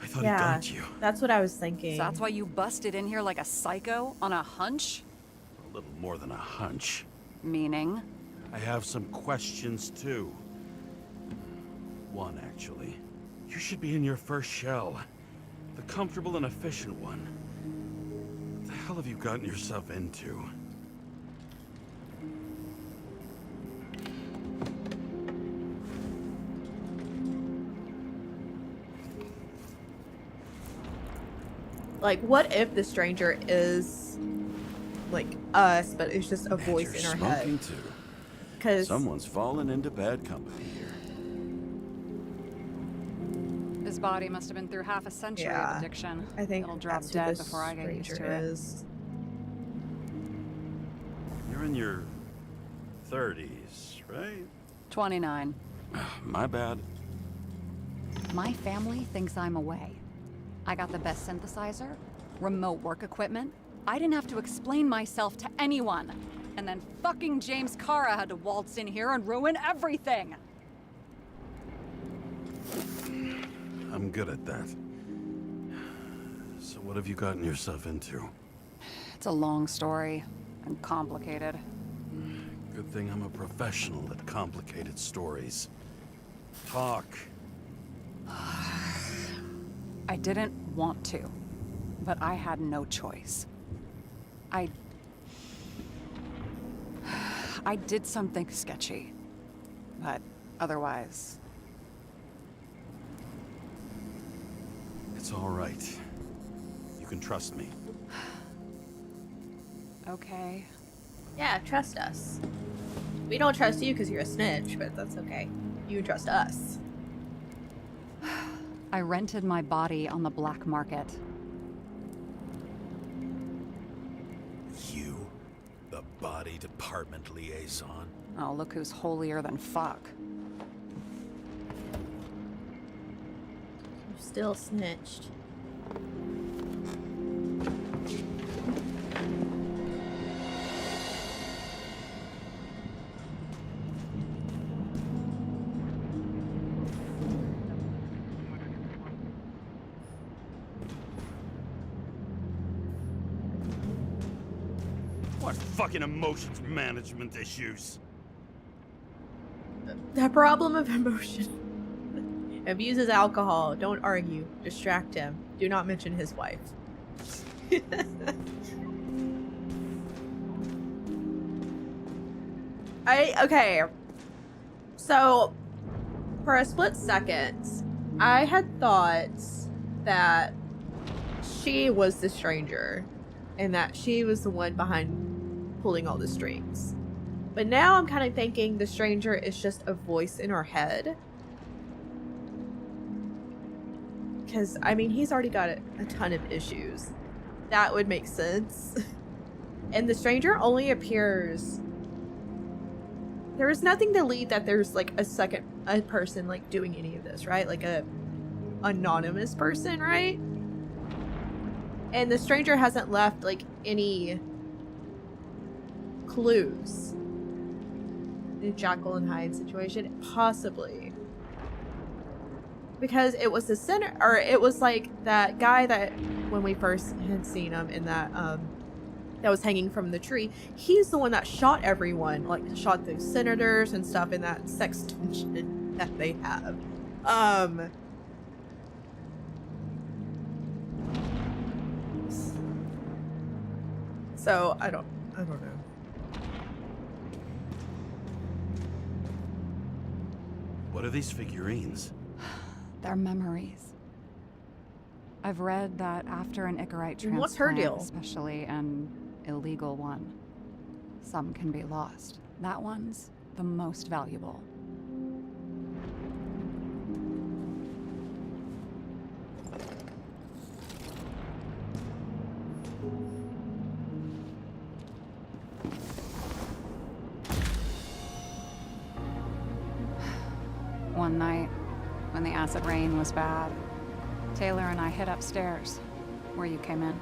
I thought he Yeah, got you. that's what I was thinking. So that's why you busted in here like a psycho on a hunch? A little more than a hunch. Meaning? I have some questions too. One, actually. You should be in your first shell. The comfortable and efficient one. What the hell have you gotten yourself into? Like, what if the stranger is like us, but it's just a voice in You're our smoking head? too. Because Someone's fallen into bad company here. His body must have been through half a century Yeah, of addiction. I think it'll drop that's who dead this before I get used stranger to it. is. You're in your 30s, right? 29. My bad. My family thinks I'm away. I got the best synthesizer, remote work equipment. I didn't have to explain myself to anyone. And then fucking James Kara had to waltz in here and ruin everything. I'm good at that. So what have you gotten yourself into? It's a long story and complicated. Good thing I'm a professional at complicated stories. Talk. I didn't want to, but I had no choice. I did something sketchy, but otherwise, It's all right. You can trust me. okay. Yeah, trust us. We don't trust you because you're a snitch, but that's okay. You trust us. I rented my body on the black market. You? The body department liaison? Oh, look who's holier than fuck. You're still snitched. What fucking emotions management issues? The problem of emotion. Abuses alcohol. Don't argue. Distract him. Do not mention his wife. Okay. So, for a split second, I had thought that she was the stranger and that she was the one behind pulling all the strings. But now I'm kind of thinking the stranger is just a voice in our head. Because, I mean, he's already got a ton of issues. That would make sense. And the stranger only appears... There is nothing to lead that there's, like, a person, like, doing any of this, right? Like, a anonymous person, right? And the stranger hasn't left, like, any clues. The Jekyll and Hyde situation? Possibly. Because it was the center, or it was like that guy that when we first had seen him in that that was hanging from the tree, he's the one that shot everyone, like shot those senators and stuff in that sex tension that they have. So I don't know. What are these figurines? They're memories. I've read that after an Icarite transplant, What's her deal? especially an illegal one, some can be lost. That one's the most valuable. One night, when the acid rain was bad, Taylor and I hid upstairs, where you came in.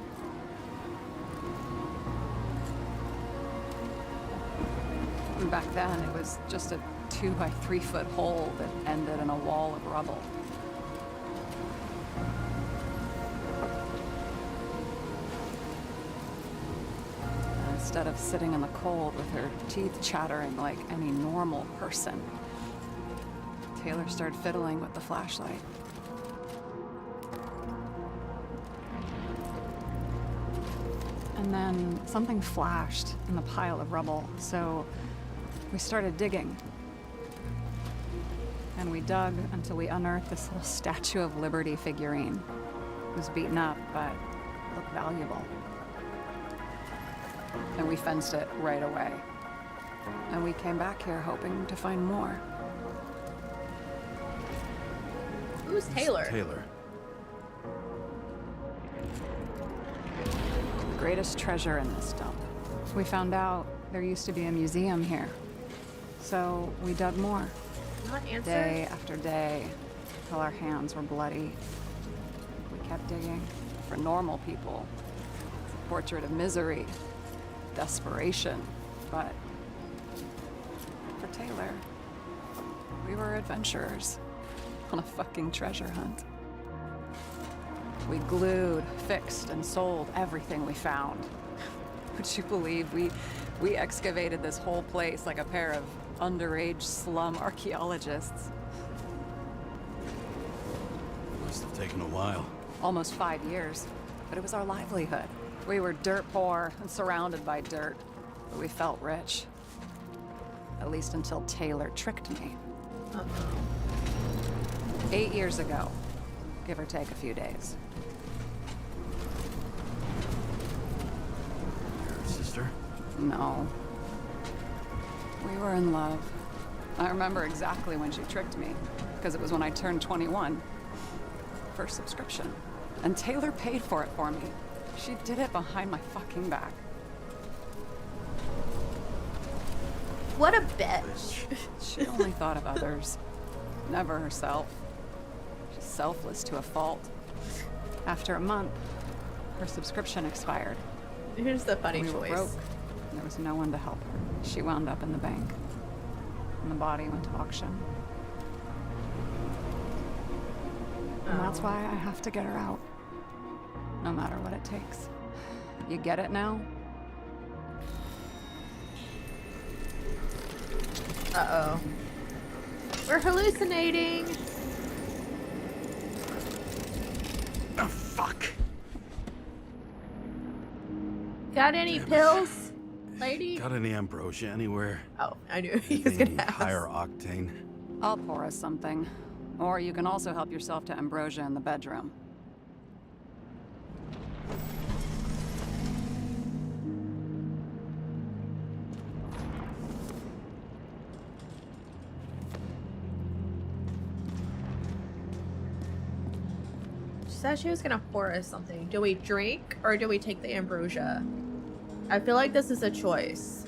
And back then, it was just a 2 by 3 foot hole that ended in a wall of rubble. And instead of sitting in the cold with her teeth chattering like any normal person, Taylor started fiddling with the flashlight. And then something flashed in the pile of rubble, so we started digging. And we dug until we unearthed this little Statue of Liberty figurine. It was beaten up, but looked valuable. And we fenced it right away. And we came back here hoping to find more. Who's Taylor? Taylor. The greatest treasure in this dump. We found out there used to be a museum here. So we dug more. Not answered. Day after day, till our hands were bloody. We kept digging. For normal people, it's a portrait of misery, desperation. But for Taylor, we were adventurers on a fucking treasure hunt. We glued, fixed, and sold everything we found. Would you believe we excavated this whole place like a pair of underage slum archaeologists? Must have taken a while. Almost 5 years, but it was our livelihood. We were dirt poor and surrounded by dirt, but we felt rich. At least until Taylor tricked me. 8 years ago, give or take a few days. Your sister? No. We were in love. I remember exactly when she tricked me, because it was when I turned 21. First subscription. And Taylor paid for it for me. She did it behind my fucking back. What a bitch. She only thought of others, never herself. She's selfless to a fault. After a month, her subscription expired. Here's the funny We were choice. broke. There was no one to help her. She wound up in the bank. And the body went to auction. And that's why I have to get her out. No matter what it takes. You get it now? Uh-oh. We're hallucinating. Oh, fuck. Got any pills, lady? Got any ambrosia anywhere? Oh, I knew he was Anything gonna ask. higher octane? I'll pour us something. Or you can also help yourself to ambrosia in the bedroom. She said she was gonna pour us something. Do we drink or do we take the ambrosia? I feel like this is a choice.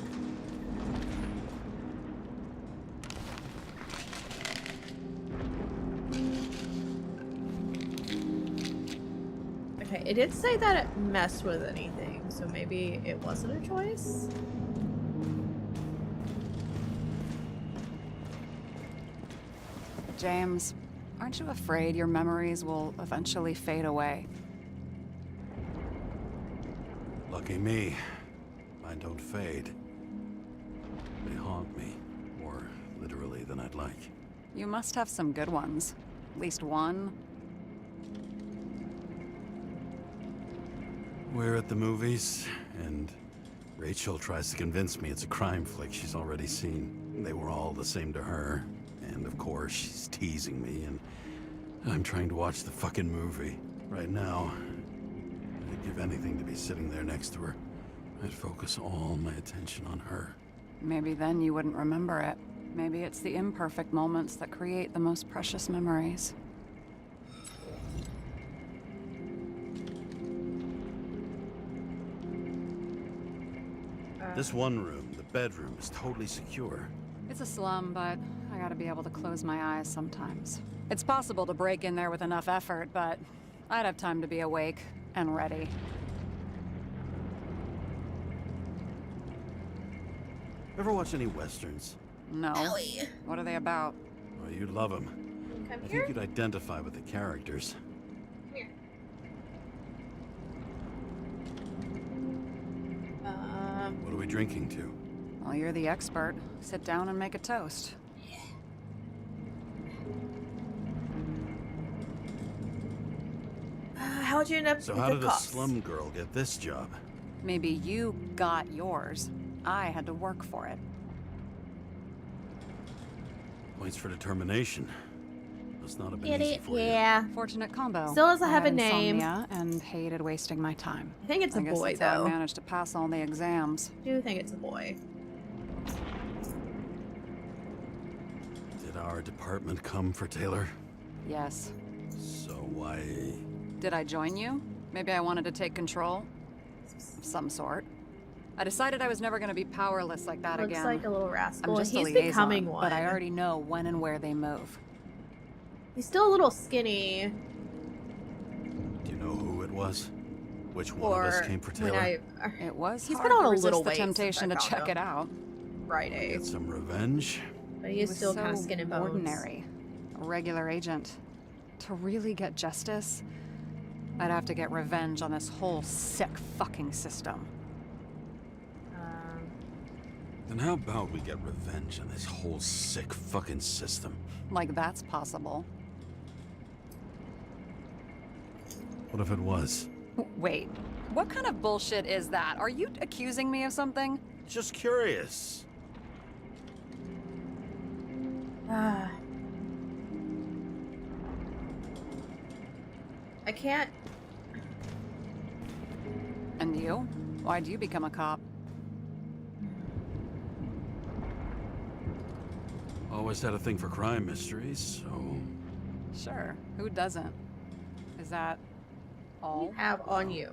Okay, it did say that it messed with anything, so maybe it wasn't a choice? James, aren't you afraid your memories will eventually fade away? Lucky me. Mine don't fade. They haunt me, more literally than I'd like. You must have some good ones. At least one. We're at the movies, and Rachel tries to convince me it's a crime flick she's already seen. They were all the same to her, and of course she's teasing me, and I'm trying to watch the fucking movie. Right now, I'd give anything to be sitting there next to her. I'd focus all my attention on her. Maybe then you wouldn't remember it. Maybe it's the imperfect moments that create the most precious memories. This one room, the bedroom, is totally secure. It's a slum, but I gotta be able to close my eyes sometimes. It's possible to break in there with enough effort, but I'd have time to be awake and ready. Ever watch any westerns? No. Ellie. What are they about? Well, you'd love them. Come I here. think you'd identify with the characters. Come here. What are we drinking to? Well, you're the expert. Sit down and make a toast. How'd you end up So with how the did a cops? slum girl get this job? Maybe you got yours. I had to work for it. Points for determination. Must not have been easy Idiot. for you. Yeah. Fortunate combo. Still doesn't I have had a name. insomnia and hated wasting my time. I think it's a I guess boy, that's how though. I managed to pass all the exams. I do think it's a boy. Did our department come for Taylor? Yes. So why... Did I join you? Maybe I wanted to take control? Of some sort. I decided I was never going to be powerless like that Looks again. like a little rascal. I'm just He's a liaison, becoming one. but I already know when and where they move. He's still a little skinny. Do you know who it was? Which one of Or us came for when Taylor? It was He's hard been on to a resist little the ways since temptation I to found check him. it out. Friday. Get some revenge? But he He is was still so kind of skin and bones. ordinary. A regular agent. To really get justice, I'd have to get revenge on this whole sick fucking system. Then how about we get revenge on this whole sick fucking system? Like that's possible. What if it was? Wait, what kind of bullshit is that? Are you accusing me of something? Just curious. I can't. And you? Why'd you become a cop? Always had a thing for crime mysteries, so... Sure, who doesn't? Is that all? You have on you.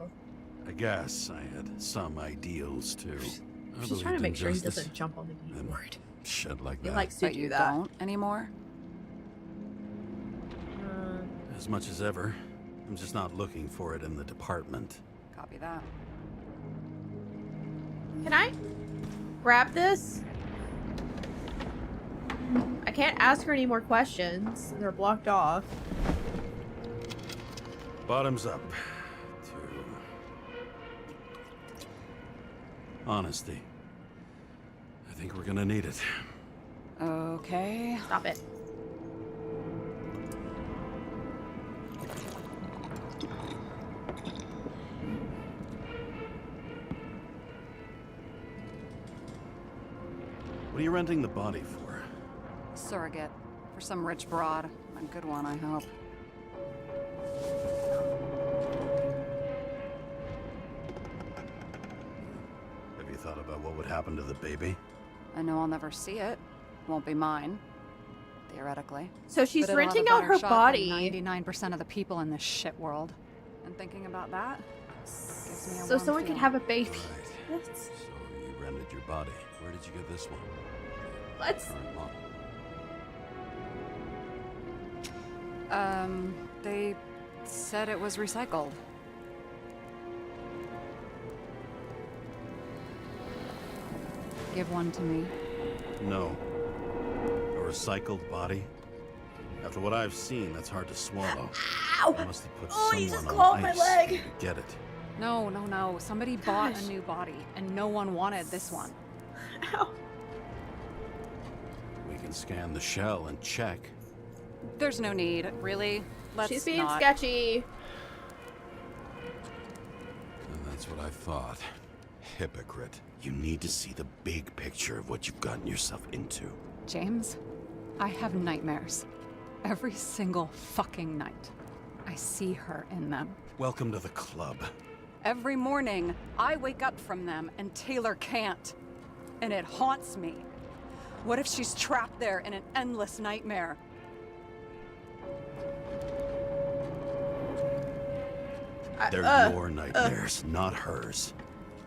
I guess I had some ideals, too. I She's trying to believed make in sure he justice doesn't jump on the and keyboard. shit like He that. likes to But do you that. don't anymore? As much as ever. I'm just not looking for it in the department. Copy that. Can I grab this? I can't ask her any more questions. They're blocked off. Bottoms up. To... honesty. I think we're gonna need it. Okay. Stop it. What are you renting the body for? Surrogate. For some rich broad. A good one, I hope. Have you thought about what would happen to the baby? I know I'll never see it. Won't be mine. Theoretically. So she's But it'll have a renting out better her shot body. than 99% of the people in this shit world. And thinking about that gives me a So warm someone could feeling. have a baby. Right. That's- So you rented your body. Where did you get this one? What? Current model. They said it was recycled. Give one to me. No. A recycled body? After what I've seen, that's hard to swallow. Ow! I must have put Oh, you someone just on clawed my ice leg. to get it. No, no, no. Somebody bought Gosh. a new body, and no one wanted this one. Ow. We can scan the shell and check. There's no need, really. Let's She's being not. sketchy. And that's what I thought. Hypocrite. You need to see the big picture of what you've gotten yourself into. James, I have nightmares. Every single fucking night. I see her in them. Welcome to the club. Every morning, I wake up from them and Taylor can't. And it haunts me. What if she's trapped there in an endless nightmare? They're your nightmares, not hers.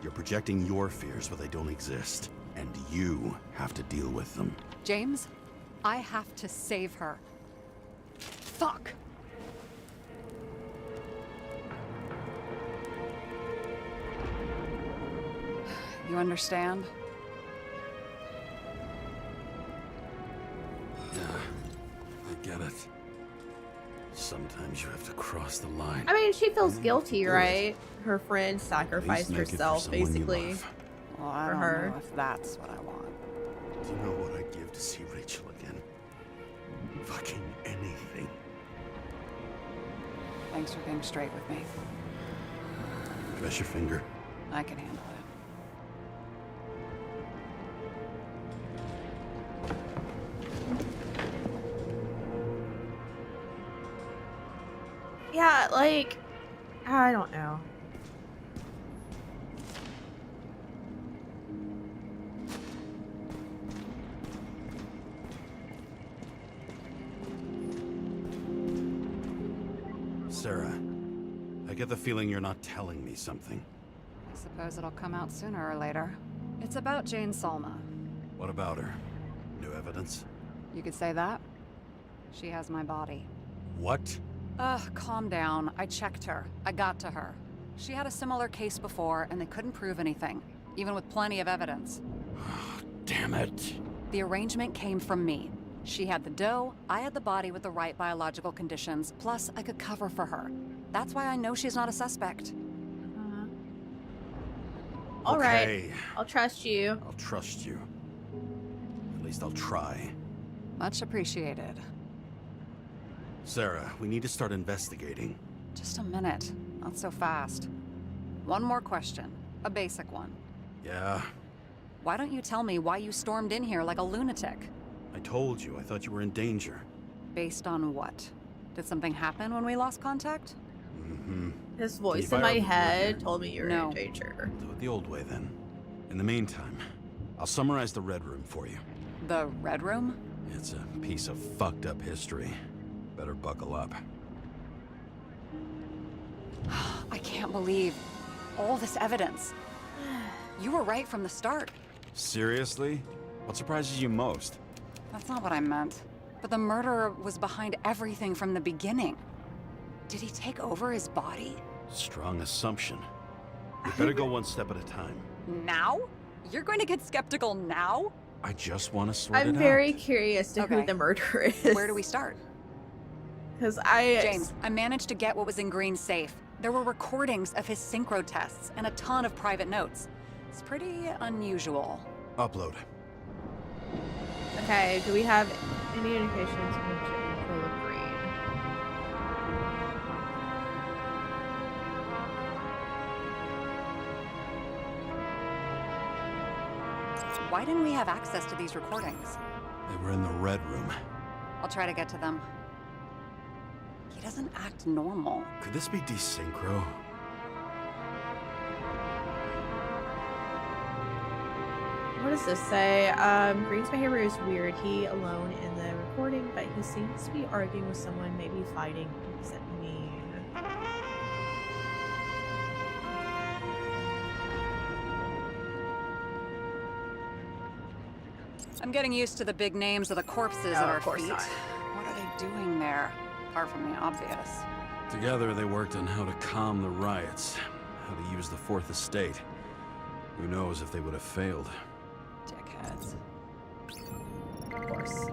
You're projecting your fears where they don't exist, and you have to deal with them. James, I have to save her. Fuck! You understand? Yeah, I get it. Sometimes you have to cross the line. I mean, she feels And guilty, do it. right? Her friend At least sacrificed make it for herself, someone you basically. love. Well, I For don't her. know if that's what I want. Do you know what I'd give to see Rachel again? Fucking anything. Thanks for being straight with me. Press your finger. I can handle it. Yeah, like, I don't know. Sarah, I get the feeling you're not telling me something. I suppose it'll come out sooner or later. It's about Jane Salma. What about her? New evidence? You could say that. She has my body. What? Calm down. I checked her. I got to her. She had a similar case before, and they couldn't prove anything, even with plenty of evidence. Damn it. The arrangement came from me. She had the dough, I had the body with the right biological conditions, plus I could cover for her. That's why I know she's not a suspect. All right, Okay, I'll trust you. I'll trust you. At least I'll try. Much appreciated. Sarah, we need to start investigating. Just a minute. Not so fast. One more question. A basic one. Yeah, Why don't you tell me why you stormed in here like a lunatic? I told you. I thought you were in danger. Based on what? Did something happen when we lost contact? Mm-hmm. His voice fire in my up the head room? told me you were No. in danger. Do it the old way then. In the meantime, I'll summarize the Red Room for you. The Red Room? It's a piece of fucked up history. Better buckle up. I can't believe all this evidence. You were right from the start. Seriously? What surprises you most? That's not what I meant. But the murderer was behind everything from the beginning. Did he take over his body? Strong assumption. We better go one step at a time. Now? You're going to get skeptical now? I just want to sort it I'm out. very curious to who Okay. the murderer is. Where do we start? Because James, I managed to get what was in Green's safe. There were recordings of his synchro tests and a ton of private notes. It's pretty unusual. Upload. Okay, do we have any indications of control of Green? Why didn't we have access to these recordings? They were in the Red Room. I'll try to get to them. He doesn't act normal. Could this be desynchro? What does this say? Green's behavior is weird. He alone in the recording, but he seems to be arguing with someone, maybe fighting. What does that mean? I'm getting used to the big names of the corpses Oh, at our of course feet. not. What are they doing there? Apart from the obvious. Together, they worked on how to calm the riots, how to use the Fourth Estate. Who knows if they would have failed. Dickheads. Of course.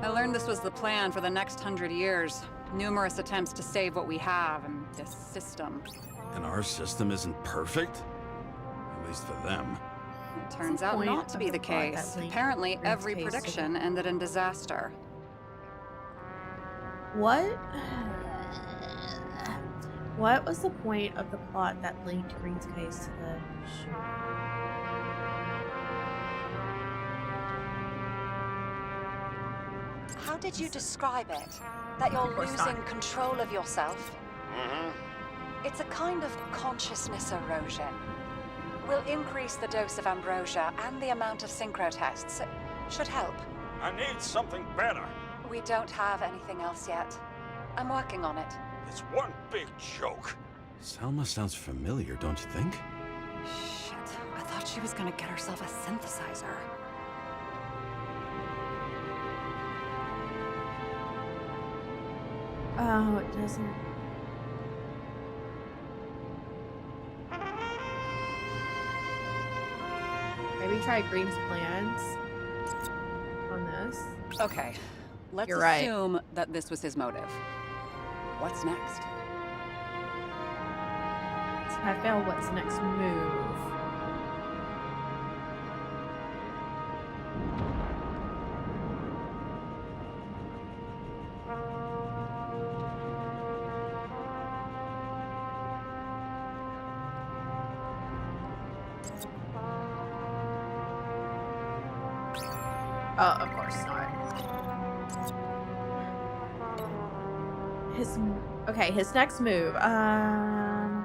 I learned this was the plan for the next 100 years. Numerous attempts to save what we have in this system. And our system isn't perfect? At least for them. It turns the out point not to of be the the plot that case. linked Apparently, Green's every case to prediction the- ended in disaster. What? What was the point of the plot that linked Green's case to the shooting? How did you describe it? That you're course losing not. control of yourself? It's a kind of consciousness erosion. We'll increase the dose of ambrosia and the amount of synchro tests. It should help. I need something better. We don't have anything else yet. I'm working on it. It's one big joke. Selma sounds familiar, don't you think? Shit, I thought she was gonna get herself a synthesizer. Oh, it doesn't. Maybe try Green's plans on this. Okay, let's You're right. assume that this was his motive. What's next? I failed. What's the next move? Oh, of course not. His next move. I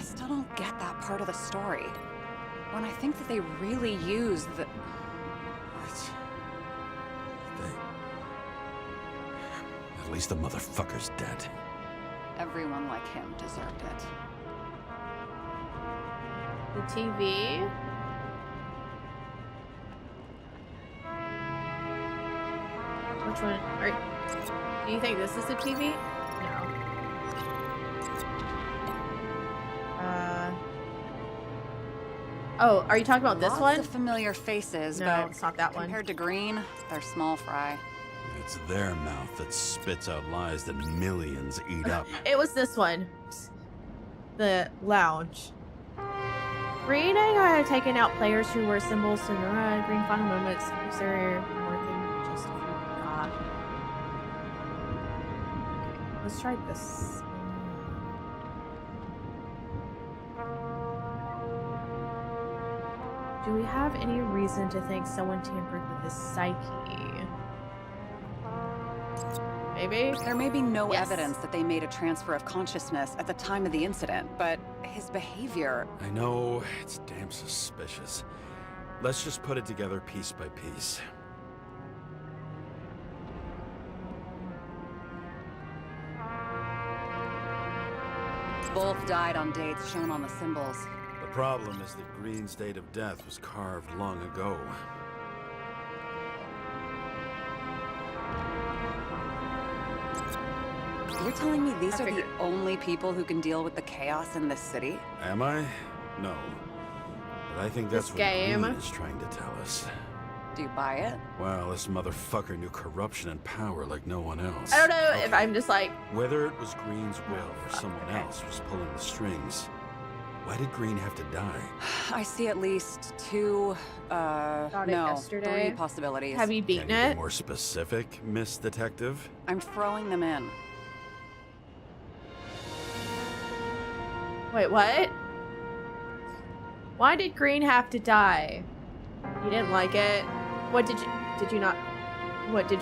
still don't get that part of the story. When I think that they really use the... At least the motherfucker's dead. Everyone like him deserved it. The TV. Which one? Do you think this is the TV? No. Oh, are you talking about this Lots one? of familiar faces, No, but it's not that one. compared to Green, they're small fry. It's their mouth that spits out lies that millions eat up. It was this one. The lounge. Green and I have taken out players who were symbols to the Green final moments. Is there more than just a few? Okay, let's try this. Do we have any reason to think someone tampered with his psyche? Maybe? There may be no Yes. evidence that they made a transfer of consciousness at the time of the incident, but his behavior... I know, it's damn suspicious. Let's just put it together piece by piece. Both died on dates shown on the symbols. The problem is that Green's date of death was carved long ago. You're telling me these I are the figured. only people who can deal with the chaos in this city? Am I? No. But I think that's This what game. Green is trying to tell us. Do you buy it? Well, this motherfucker knew corruption and power like no one else. I don't know if Okay. I'm just like, Whether it was Green's will or someone okay. else was pulling the strings, why did Green have to die? I see at least two, Got it no, yesterday. 3 possibilities. have you beaten Can you be it? more specific, Miss Detective? I'm throwing them in. Wait, what? Why did Green have to die? You didn't like it? What did you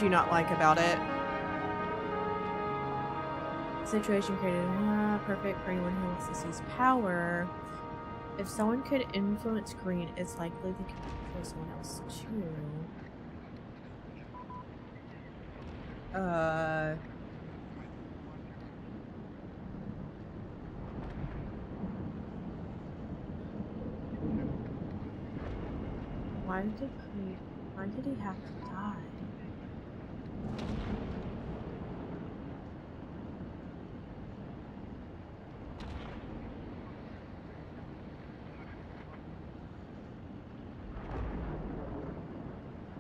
not like about it? Situation created perfect for anyone who wants to seize power. If someone could influence Green, it's likely they could control someone else too. Why did he have to die?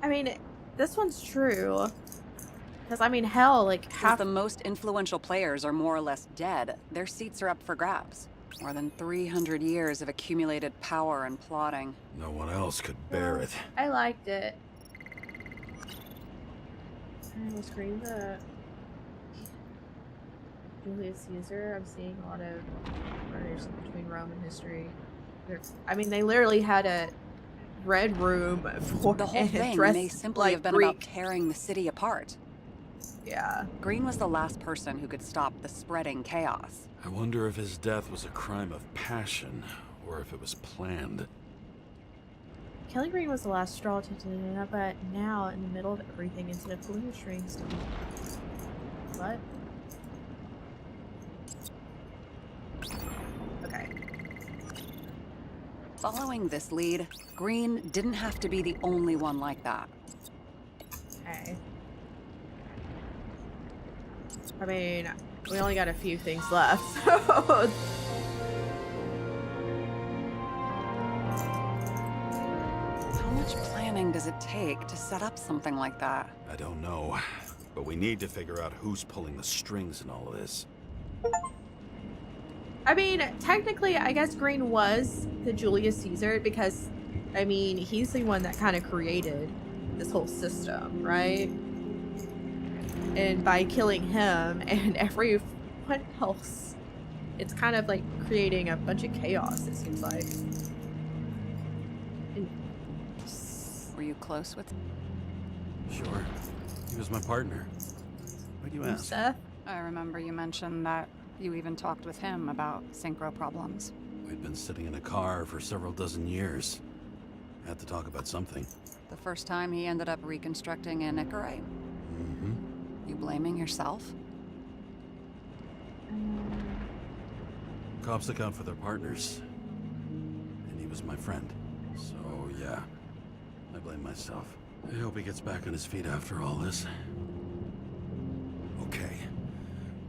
I mean, this one's true. Because, I mean, hell, like, Since half the most influential players are more or less dead, their seats are up for grabs. More than 300 years of accumulated power and plotting. No one else could bear it. I liked it. Let's screen the... Julius Caesar, I'm seeing a lot of murders between Rome and history. I mean, they literally had a red room for The whole thing may simply have been about tearing the city apart. Yeah. Green was the last person who could stop the spreading chaos. I wonder if his death was a crime of passion, or if it was planned. Killing Green was the last straw to do, but now, in the middle of everything, instead of pulling the strings to... What? Okay. Following this lead, Green didn't have to be the only one like that. Okay. I mean, we only got a few things left, so... How much planning does it take to set up something like that? I don't know, but we need to figure out who's pulling the strings in all of this. I mean, technically, I guess Green was the Julius Caesar because, I mean, he's the one that kind of created this whole system, right? And by killing him and everyone else, it's kind of like creating a bunch of chaos, it seems like. Were you close with... Sure. He was my partner. Why'd you ask? Seth? I remember you mentioned that you even talked with him about synchro problems. We'd been sitting in a car for several dozen years. Had to talk about something. The first time he ended up reconstructing an Icaray? Mm-hmm. You blaming yourself? Cops look out for their partners. And he was my friend. So, yeah. I blame myself. I hope he gets back on his feet after all this. Okay.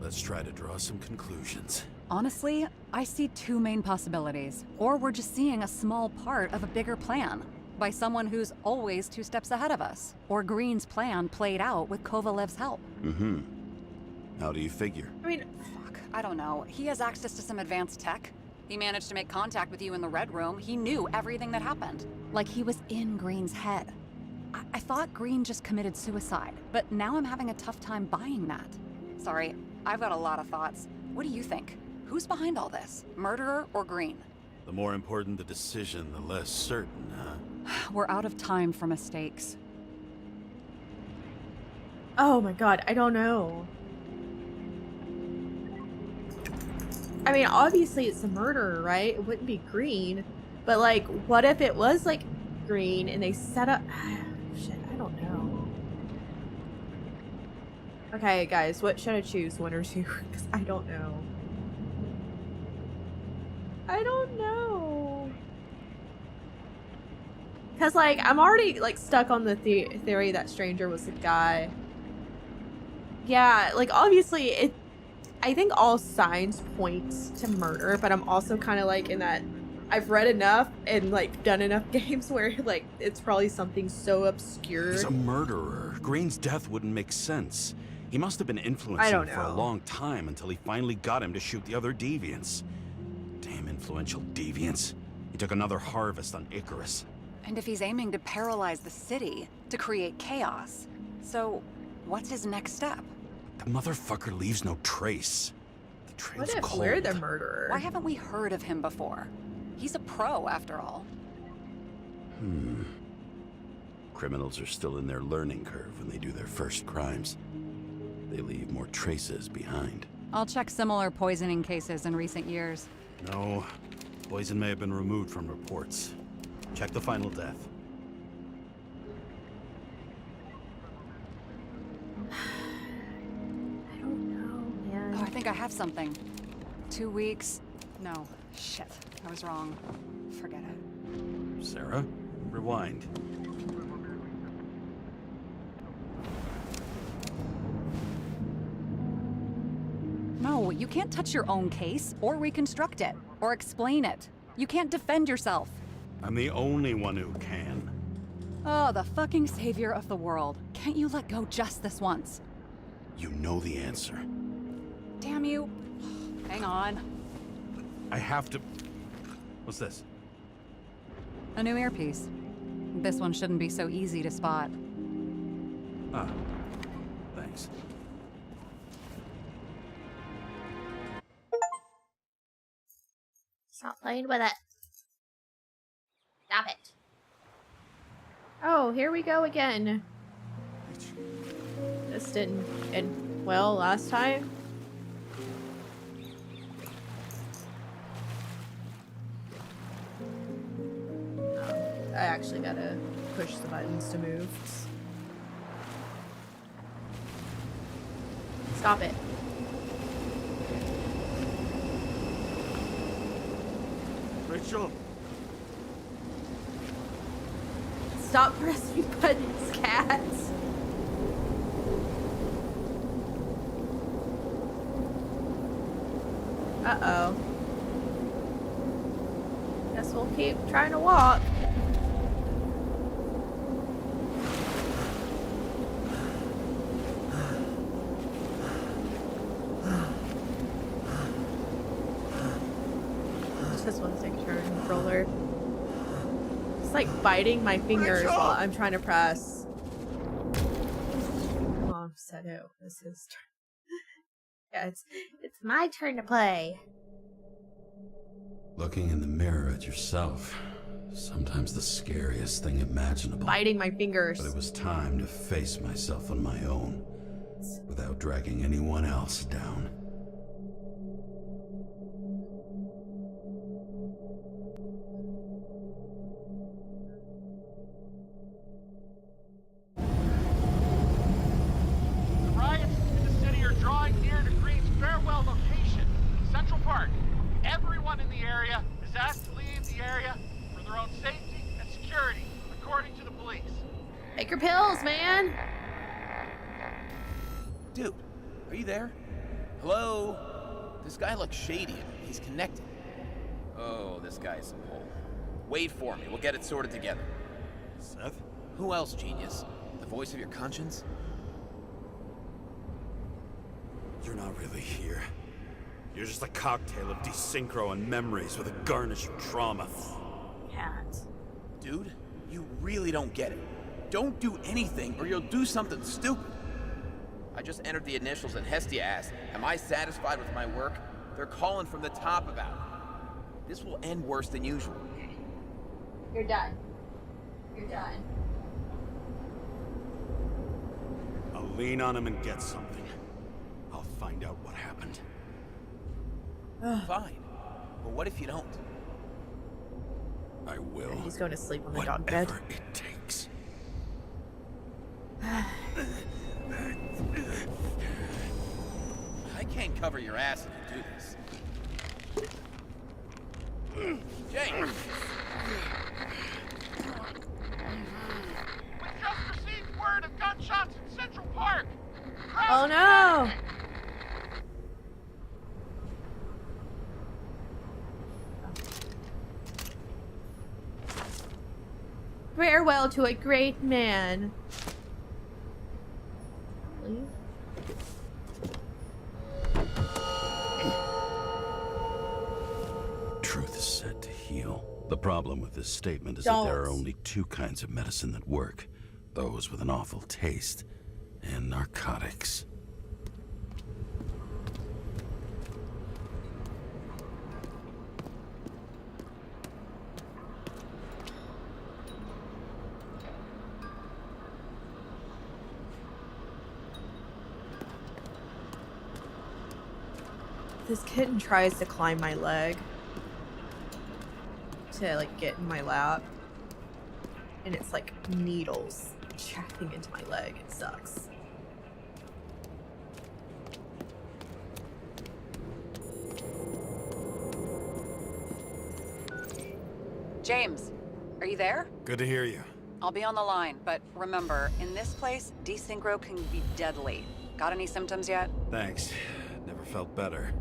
Let's try to draw some conclusions. Honestly, I see two main possibilities. Or we're just seeing a small part of a bigger plan. By someone who's always 2 steps ahead of us. Or Green's plan played out with Kovalev's help. Mm-hmm. How do you figure? I mean, Fuck, I don't know. He has access to some advanced tech. He managed to make contact with you in the Red Room. He knew everything that happened. Like he was in Green's head. I thought Green just committed suicide, but now I'm having a tough time buying that. Sorry, I've got a lot of thoughts. What do you think? Who's behind all this? Murderer or Green? The more important the decision, the less certain, huh? We're out of time for mistakes. oh my god, I don't know. I mean, obviously it's a murderer, right? It wouldn't be Green. But, like, what if it was, like, Green and they set up... Shit, I don't know. Okay, guys, what should I choose? 1 or 2? Because I don't know. I don't know. Because, like, I'm already, like, stuck on the theory that Stranger was the guy. Yeah, like, obviously, I think all signs point to murder, but I'm also kind of, like, in that... I've read enough and, like, done enough games where, like, it's probably something so obscure. He's a murderer. Green's death wouldn't make sense. He must have been influencing him for a long time until he finally got him to shoot the other deviants. Damn influential deviants. He took another harvest on Icarus. And if he's aiming to paralyze the city, to create chaos, so what's his next step? The motherfucker leaves no trace. The trail's What if cold. we're the murderer? Why haven't we heard of him before? He's a pro, after all. Criminals are still in their learning curve when they do their first crimes. They leave more traces behind. I'll check similar poisoning cases in recent years. No, poison may have been removed from reports. Check the final death. I don't know, man. Oh, I think I have something. 2 weeks. No, shit. I was wrong. Forget it. Sarah, rewind. No, you can't touch your own case, or reconstruct it, or explain it. You can't defend yourself. I'm the only one who can. Oh, the fucking savior of the world. Can't you let go just this once? You know the answer. Damn you. Hang on. I have to... What's this? A new earpiece. This one shouldn't be so easy to spot. Ah, thanks. Stop playing with it. Stop it. Oh, here we go again. This didn't end well last time. I actually gotta push the buttons to move. Stop it. Rachel! Stop pressing buttons, cats. Uh-oh. Guess we'll keep trying to walk. Just want to take a turn, controller. It's like biting my fingers while I'm trying to press. Mom said it was his turn. Yeah, it's my turn to play. Looking in the mirror at yourself, sometimes the scariest thing imaginable. Biting my fingers. But it was time to face myself on my own, without dragging anyone else down. The riots in the city are drawing near to Green's farewell location, Central Park. Everyone in the area is asked to leave the area for their own safety and security, according to the police. Take your pills, man. Dude, are you there? Hello? This guy looks shady and he's connected. Oh, this guy's a pole. Wait for me, we'll get it sorted together. Seth? Who else, genius? The voice of your conscience? You're not really here. You're just a cocktail of desynchro and memories with a garnish of trauma. Cat. Dude, you really don't get it. Don't do anything or you'll do something stupid. I just entered the initials and Hestia asked, am I satisfied with my work? They're calling from the top about it. This will end worse than usual. You're done. You're done. I'll lean on him and get something. I'll find out what happened. Fine. But what if you don't? I will. He's going to sleep on the dog bed. Whatever it takes. I can't cover your ass if you do this. Jay! We just received word of gunshots in Central Park. Oh no! Farewell to a great man. Leave. Truth is said to heal. The problem with this statement is that there are only two kinds of medicine that work. Those with an awful taste and narcotics. This kitten tries to climb my leg to like get in my lap, and it's like needles jabbing into my leg. It sucks. James, are you there? Good to hear you. I'll be on the line, but remember, in this place, desynchro can be deadly. Got any symptoms yet? Thanks. Never felt better.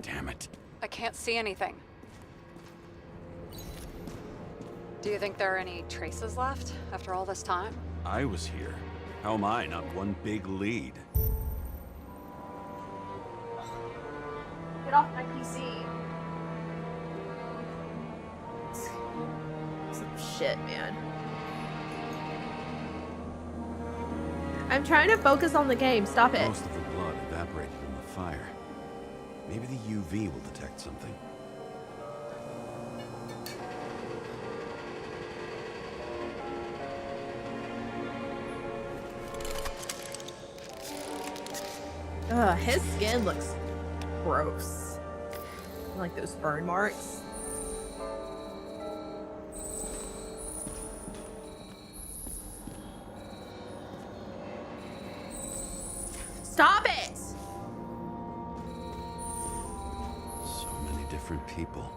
Damn it. I can't see anything. Do you think there are any traces left after all this time? I was here. How am I not one big lead? Get off my PC. shit, man. I'm trying to focus on the game. Stop it. Most of the blood evaporated in the fire. Maybe the UV will detect something. Ugh, his skin looks gross. Like those burn marks. Stop it! So many different people.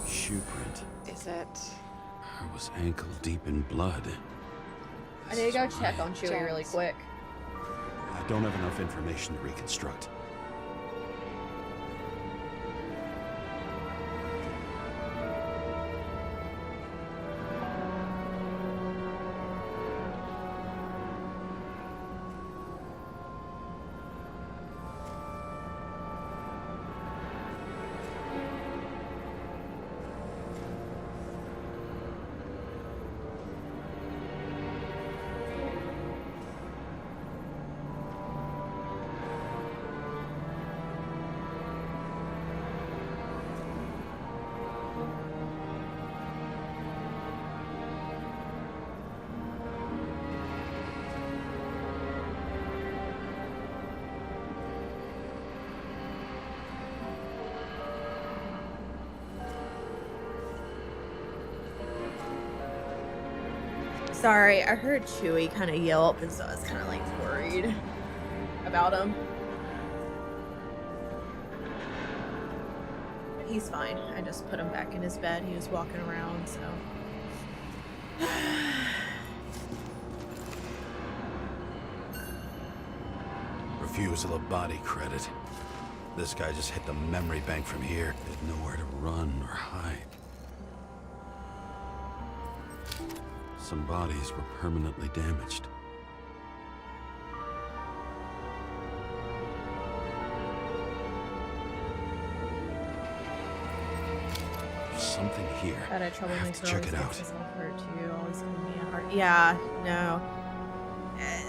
Shoe print. Is it? I was ankle deep in blood. I need to go check on Chewie James. really quick. I don't have enough information to reconstruct. Sorry, I heard Chewie kind of yelp, and so I was kind of like worried about him. But he's fine. I just put him back in his bed. He was walking around, so. Refusal of body credit. This guy just hit the memory bank from here. Had nowhere to run or hide. Some bodies were permanently damaged. There's something here. Had a trouble I have making to check it out. Hurt too. Always giving me a heart. Yeah, no.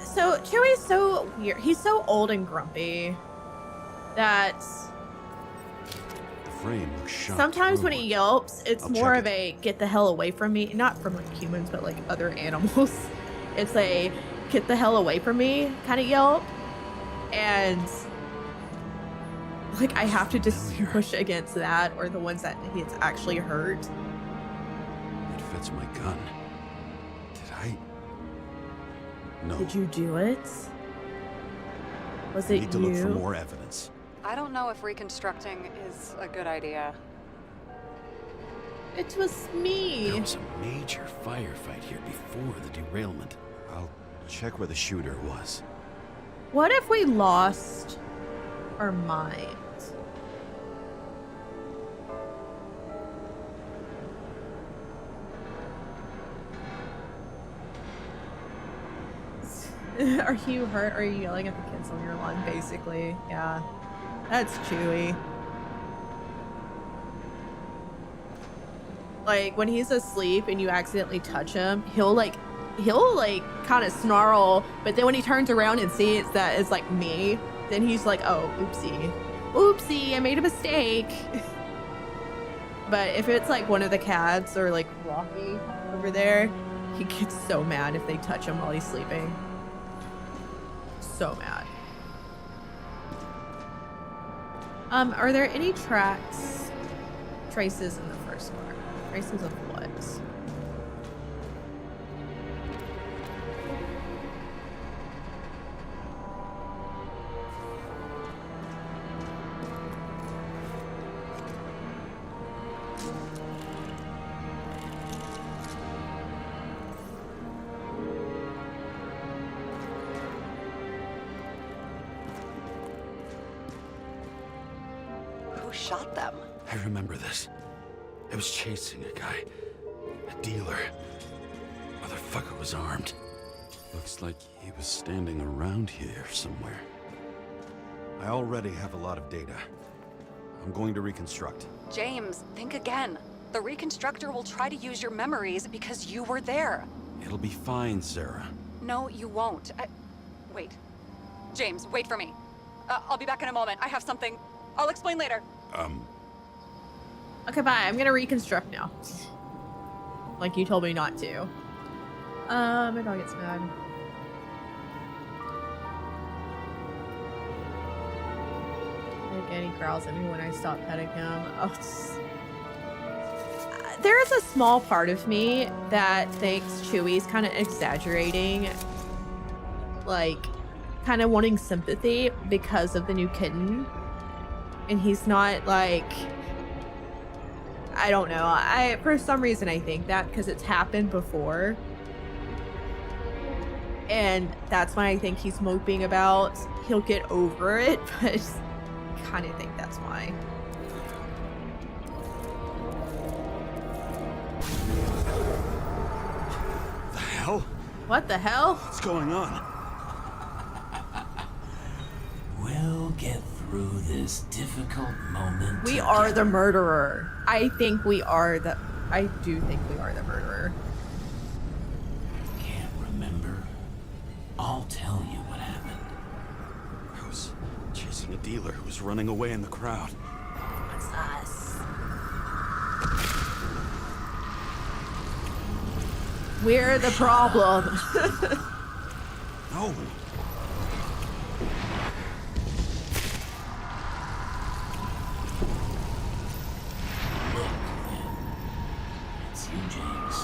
So Chewie's so weird. He's so old and grumpy that The frame looks shot sometimes through. when he yelps, it's I'll more check of a get the hell away from me. Not from like humans, but like other animals. It's a get the hell away from me kind of yelp. And like I have to distinguish against that or the ones that he's actually hurt. It fits my gun. Did I? No. Did you do it? Was I it need to you? look for more evidence. I don't know if reconstructing is a good idea. It was me. There was a major firefight here before the derailment. I'll check where the shooter was. What if we lost our mind? Are you hurt? Are you yelling at the kids on your lawn? Basically, yeah. That's Chewie. Like when he's asleep and you accidentally touch him, he'll kind of snarl, but then when he turns around and sees that it's like me, then he's like, oh, oopsie, I made a mistake. But if it's like one of the cats or like Rocky over there, he gets so mad if they touch him while he's sleeping. So mad. Are there any traces in the first car? Traces of what? Who shot them? I remember this. I was chasing a guy. A dealer. Motherfucker was armed. Looks like he was standing around here somewhere. I already have a lot of data. I'm going to reconstruct. James, think again. The Reconstructor will try to use your memories because you were there. It'll be fine, Sarah. No, you won't. Wait. James, wait for me. I'll be back in a moment. I have something. I'll explain later. Okay, bye. I'm gonna reconstruct now. Like you told me not to. My dog gets mad. And he growls at me when I stop petting him. Oh, there is a small part of me that thinks Chewie's kind of exaggerating, like, kind of wanting sympathy because of the new kitten. And he's not, like, I don't know. For some reason I think that because it's happened before. And that's why I think he's moping about he'll get over it, but I kind of think that's why. The hell? What the hell? What's going on? We'll get through this difficult moment. We are the murderer. I think we are the... I do think we are the murderer. Can't remember. I'll tell you what happened. I was chasing a dealer who was running away in the crowd. It's us. We're the problem. No. Look, then. It's you, James.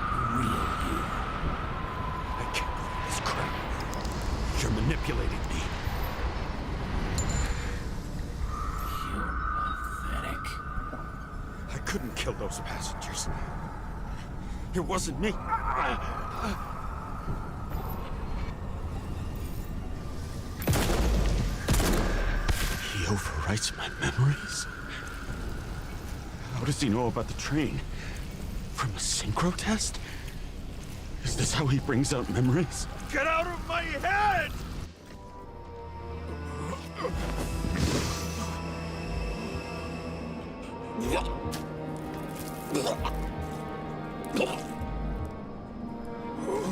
The real you. I can't believe this crap. You're manipulating me. You're pathetic. I couldn't kill those passengers. It wasn't me. He overwrites my memories? How does he know about the train? From a synchro test? Is this how he brings out memories? Get out of my head!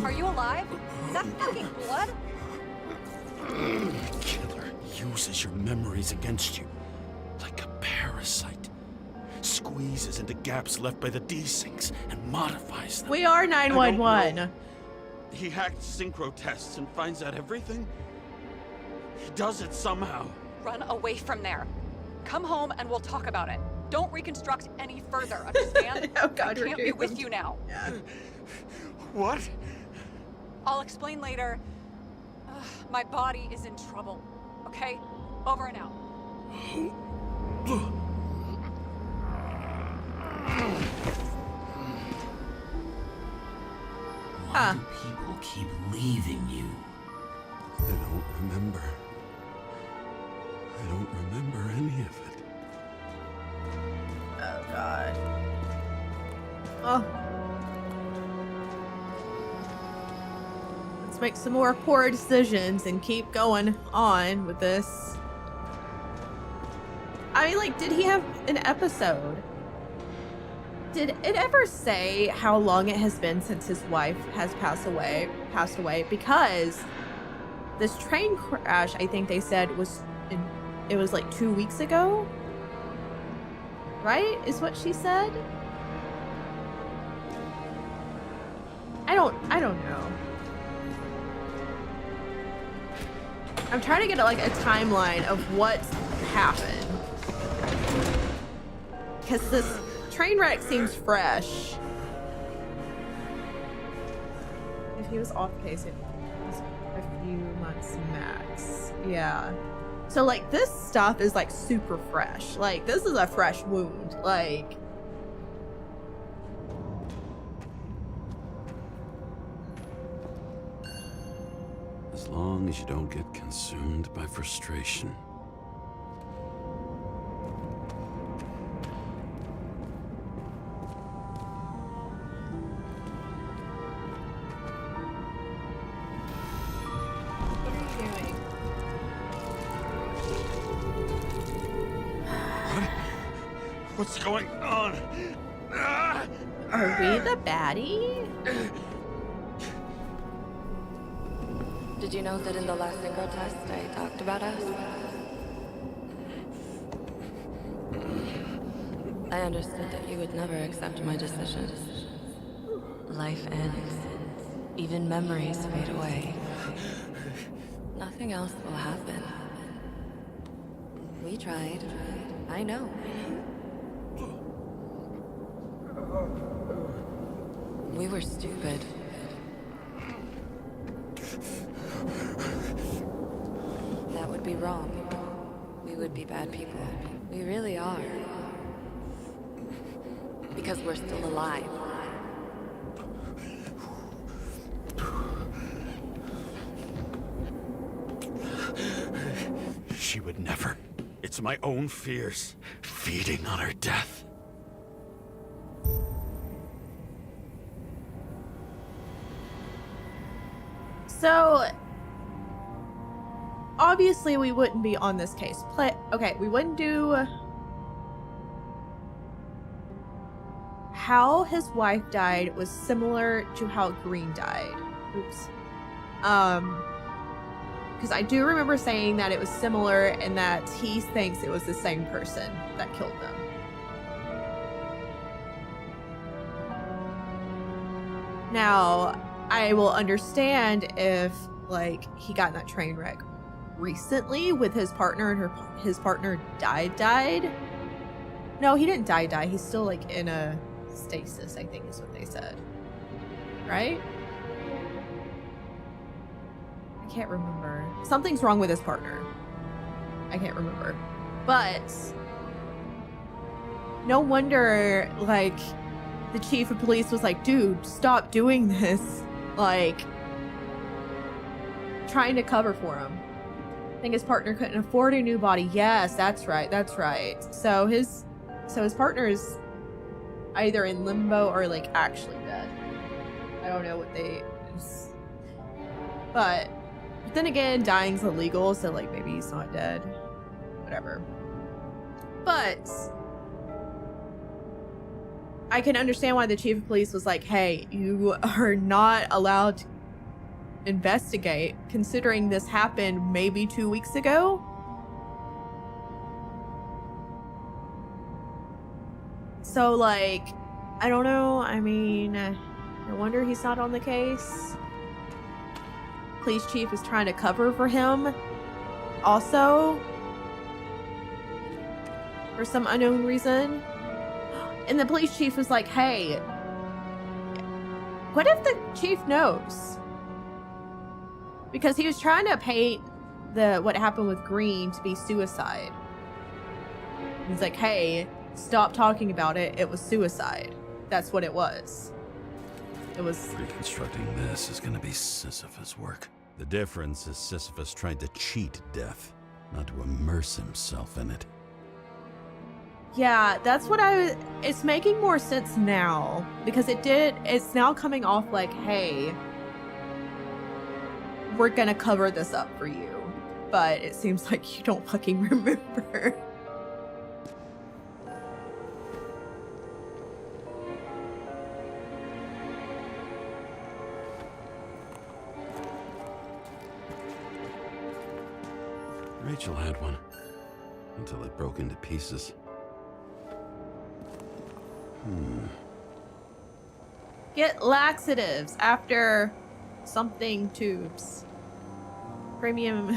Are you alive? Is that fucking blood? Killer uses your memories against you. Like a parasite. Squeezes into gaps left by the desyncs and modifies them. We are 911. He hacked synchro tests and finds out everything? He does it somehow. Run away from there. Come home and we'll talk about it. Don't reconstruct any further, understand? Oh God, I we're can't be doomed. with you now. Yeah. What? I'll explain later. Ugh, my body is in trouble. Okay? Over and out. Why do people keep leaving you? I don't remember. I don't remember any of it. Oh God. Oh. Let's make some more poor decisions and keep going on with this. I mean, like, did he have an episode? Did it ever say how long it has been since his wife has passed away? Because this train crash, I think they said it was like 2 weeks ago. Right? Is what she said? I don't know. I'm trying to get like a timeline of what happened. Because this train wreck seems fresh. If he was off pace, it was a few months max. Yeah. So like this stuff is like super fresh. Like this is a fresh wound. Like As long as you don't get consumed by frustration. what are you doing? What's going on? Are we the baddie? Did you know that in the last synchro test I talked about us? I understood that you would never accept my decisions. Life ends. Even memories fade away. Nothing else will happen. We tried. I know. We were stupid. That would be wrong. We would be bad people. We really are. Because we're still alive. She would never. It's my own fears feeding on her death. So, obviously we wouldn't be on this case. Okay, we wouldn't do how his wife died was similar to how Green died. Oops. Because I do remember saying that it was similar and that he thinks it was the same person that killed them. Now, I will understand if, like, he got in that train wreck recently with his partner and his partner died. No, he didn't die. He's still, like, in a stasis, I think is what they said. Right? I can't remember. Something's wrong with his partner. I can't remember. But no wonder, like, the chief of police was like, dude, stop doing this. Like, trying to cover for him. I think his partner couldn't afford a new body. Yes, that's right. So his partner is either in limbo or, like, actually dead. I don't know what they... But then again, dying's illegal, so, like, maybe he's not dead. Whatever. But I can understand why the chief of police was like, hey, you are not allowed to investigate, considering this happened maybe 2 weeks ago. So, like, I don't know. I mean, no wonder he's not on the case. Police chief is trying to cover for him. Also, for some unknown reason. And the police chief was like, hey, what if the chief knows? Because he was trying to paint what happened with Green to be suicide. He's like, hey, stop talking about it. It was suicide. That's what it was. It was... Reconstructing this is gonna be Sisyphus work. The difference is Sisyphus tried to cheat death, not to immerse himself in it. Yeah, that's what it's making more sense now. Because it's now coming off like, hey, we're gonna cover this up for you. But it seems like you don't fucking remember. Rachel had one, until it broke into pieces. Get laxatives after something tubes. Premium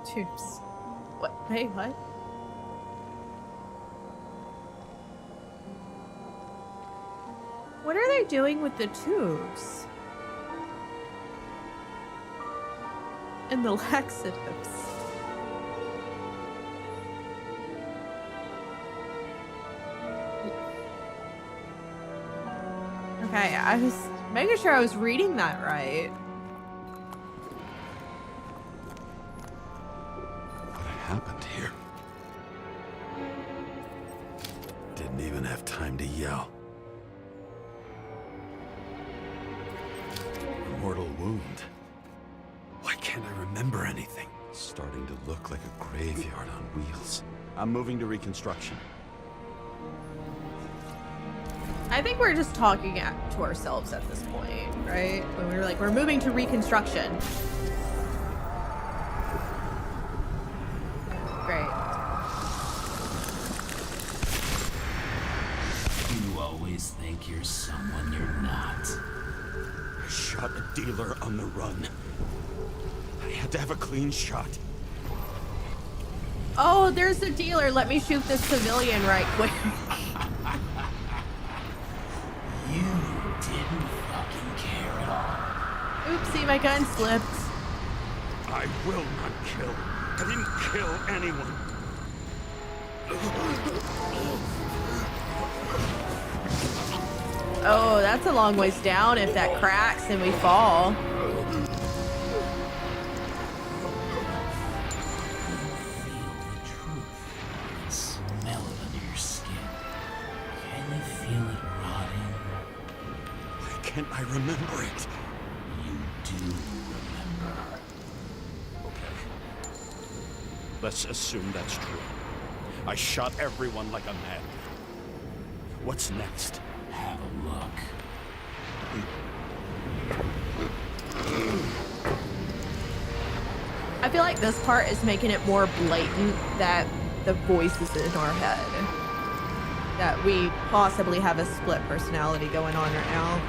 tubes. What? Hey, what? What are they doing with the tubes? And the laxatives. Okay, I was making sure I was reading that right. What happened here? Didn't even have time to yell. A mortal wound. Why can't I remember anything? It's starting to look like a graveyard on wheels. I'm moving to reconstruction. I think we're just talking to ourselves at this point, right? When we were like, we're moving to Reconstruction. Great. You always think you're someone you're not. I shot a dealer on the run. I had to have a clean shot. Oh, there's the dealer. Let me shoot this civilian right quick. You didn't fucking care at all. Oopsie, my gun slipped. I will not kill. I didn't kill anyone. Oh, that's a long ways down if that cracks and we fall. Smell it under your skin. Can you feel it rotting? Why can't I remember it? You do remember. Okay. Let's assume that's true. I shot everyone like a madman. What's next? Have a look. I feel like this part is making it more blatant that the voice is in our head. That we possibly have a split personality going on right now.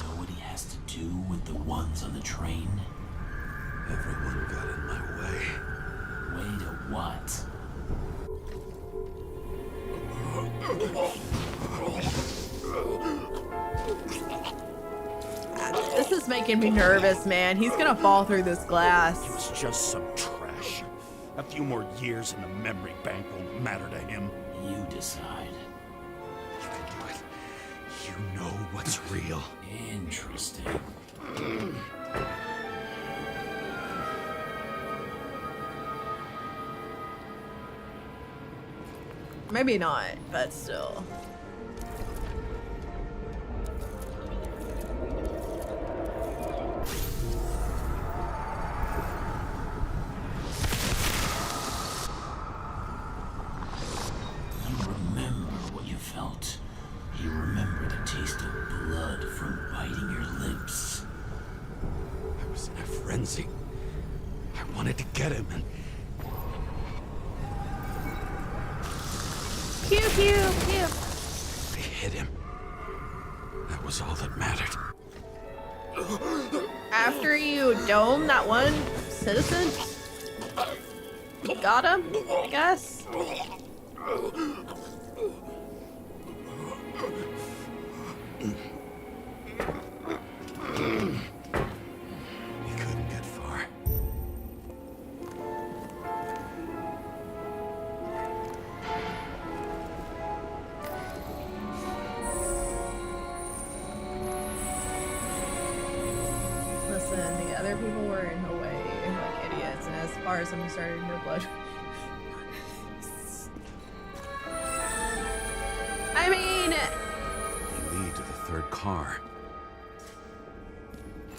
Know what he has to do with the ones on the train? Everyone got in my way. Way to what? This is making me nervous, man. He's gonna fall through this glass. It was just some trash. A few more years in the memory bank won't matter to him. You decide. You can do it. You know what's real. Interesting. Maybe not, but still. You remember what you felt. You remember the taste of blood from biting your lips. I was in a frenzy. I wanted to get him and Pew, pew, pew. I hit him. That was all that mattered. After you dome that one citizen, you got him, I guess. He couldn't get far. Listen, the other people were in the way like idiots, and as far as I'm concerned, no blood. I mean, They lead to the third car.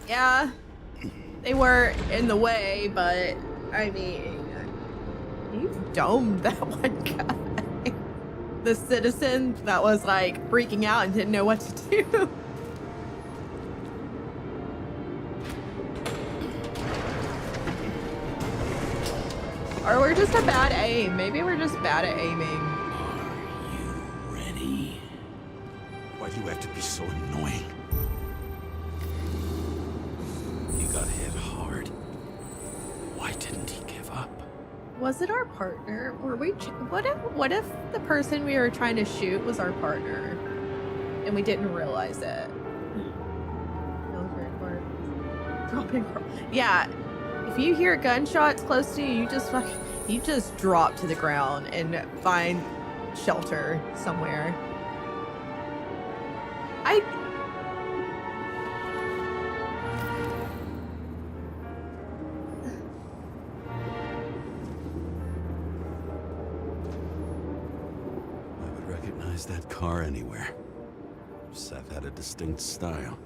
yeah, they were in the way, but I mean, you domed that one guy. The citizen that was like freaking out and didn't know what to do. Or we're just a bad aim. Maybe we're just bad at aiming. Are you ready? Why do you have to be so annoying? He got hit hard. Why didn't he give up? Was it our partner? Were we? What if the person we were trying to shoot was our partner, and we didn't realize it? Yeah. If you hear gunshots close to you, you just drop to the ground and find shelter somewhere. I would recognize recognize that car anywhere. Seth had a distinct style.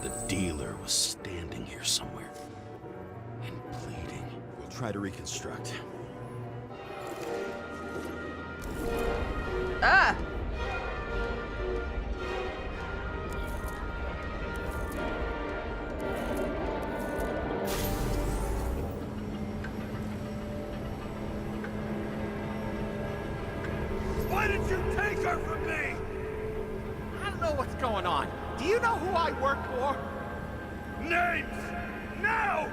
The dealer was standing here somewhere and bleeding. We'll try to reconstruct. Ah! Why did you take her from me? I don't know what's going on. Do you know who I work for? Names! Now!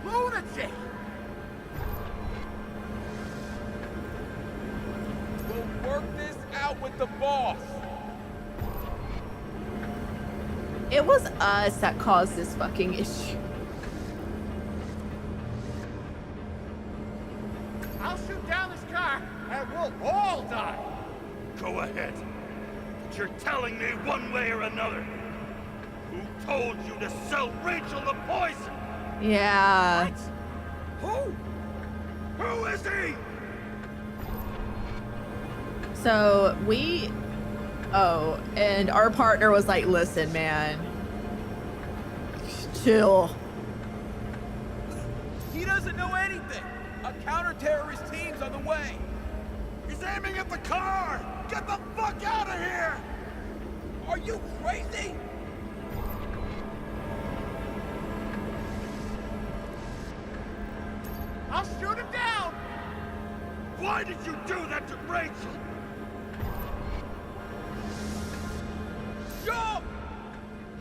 Lunatic! We'll work this out with the boss. It was us that caused this fucking issue. I'll shoot down this car and we'll all die. Go ahead. But you're telling me one way or another. Who told you to sell Rachel the poison? Yeah. Who? Who is he? So we... Oh, and our partner was like, listen, man. Chill. He doesn't know anything. A counter-terrorist team's on the way. He's aiming at the car! Get the fuck out of here! Are you crazy? I'll shoot him down! Why did you do that to Rachel? Jump!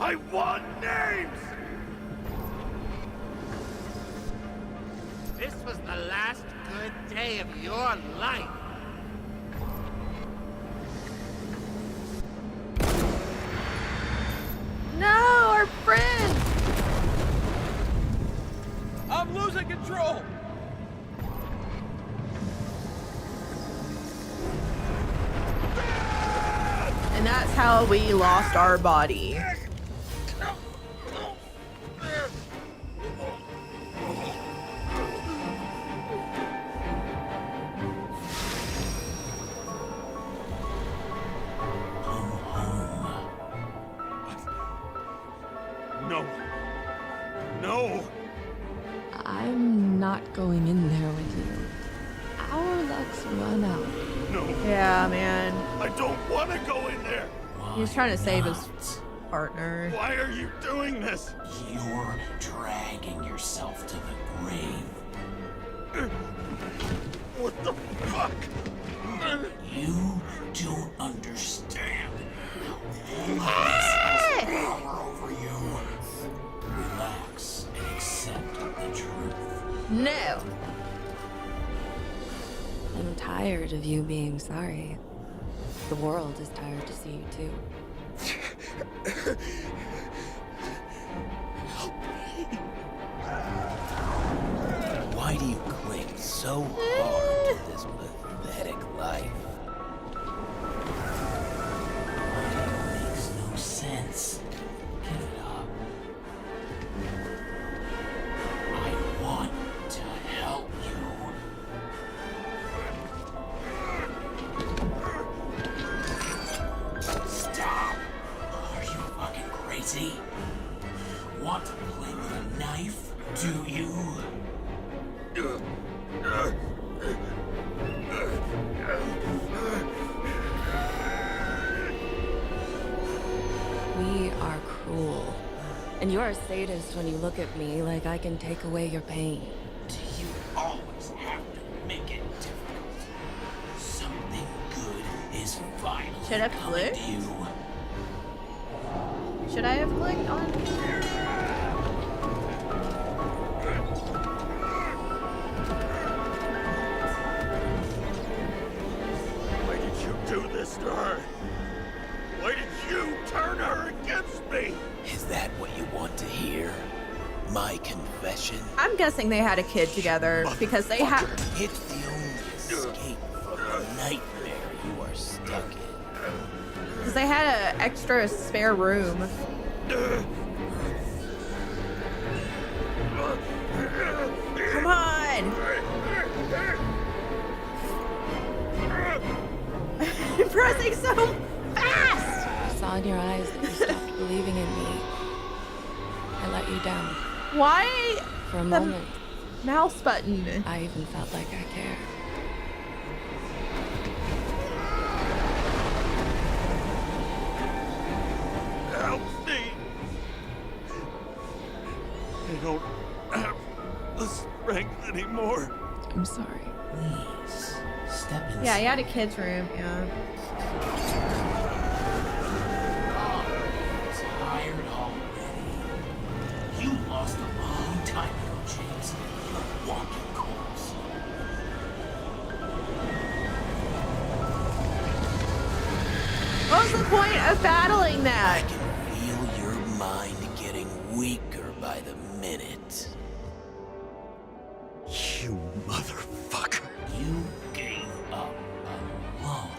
I want names! This was the last good day of your life. No, our friend! I'm losing control. And that's how we lost our body. No. No! I'm not going in there with you. Our luck's run out. No. Yeah, man. I don't want to go in there! He's trying to save his partner. Why are you doing this? You're dragging yourself to the grave. What the fuck? You don't understand how all of this has power over you. Relax and accept the truth. No. I'm tired of you being sorry. The world is tired to see you too. Why do you cling so hard to this pathetic life? It makes no sense. Give it up. I want to help you. Stop! Are you fucking crazy? Want to play with a knife? Do you? We are cruel. And you're a sadist when you look at me like I can take away your pain. Do you always have to make it difficult? Something good is finally Should I coming flick? to you. Should I have clicked on? Why did you do this to her? Why did you turn her against me? Is that what you want to hear? My confession? I'm guessing they had a kid together because they had. It's the only escape from the nightmare you are stuck in. Because they had an extra spare room. Come on! You're pressing so fast! I saw in your eyes that you stopped believing in me. I let you down. Why? For a moment. Mouse button. I even felt like I cared. Help me! I don't have the strength anymore. I'm sorry. Please, step inside. Yeah, he had a kid's room, yeah. Tired already. You lost a long time ago, James. You're a walking corpse. What was the point of battling I that? can feel your mind getting weaker by the minute. You motherfucker. You gave up a long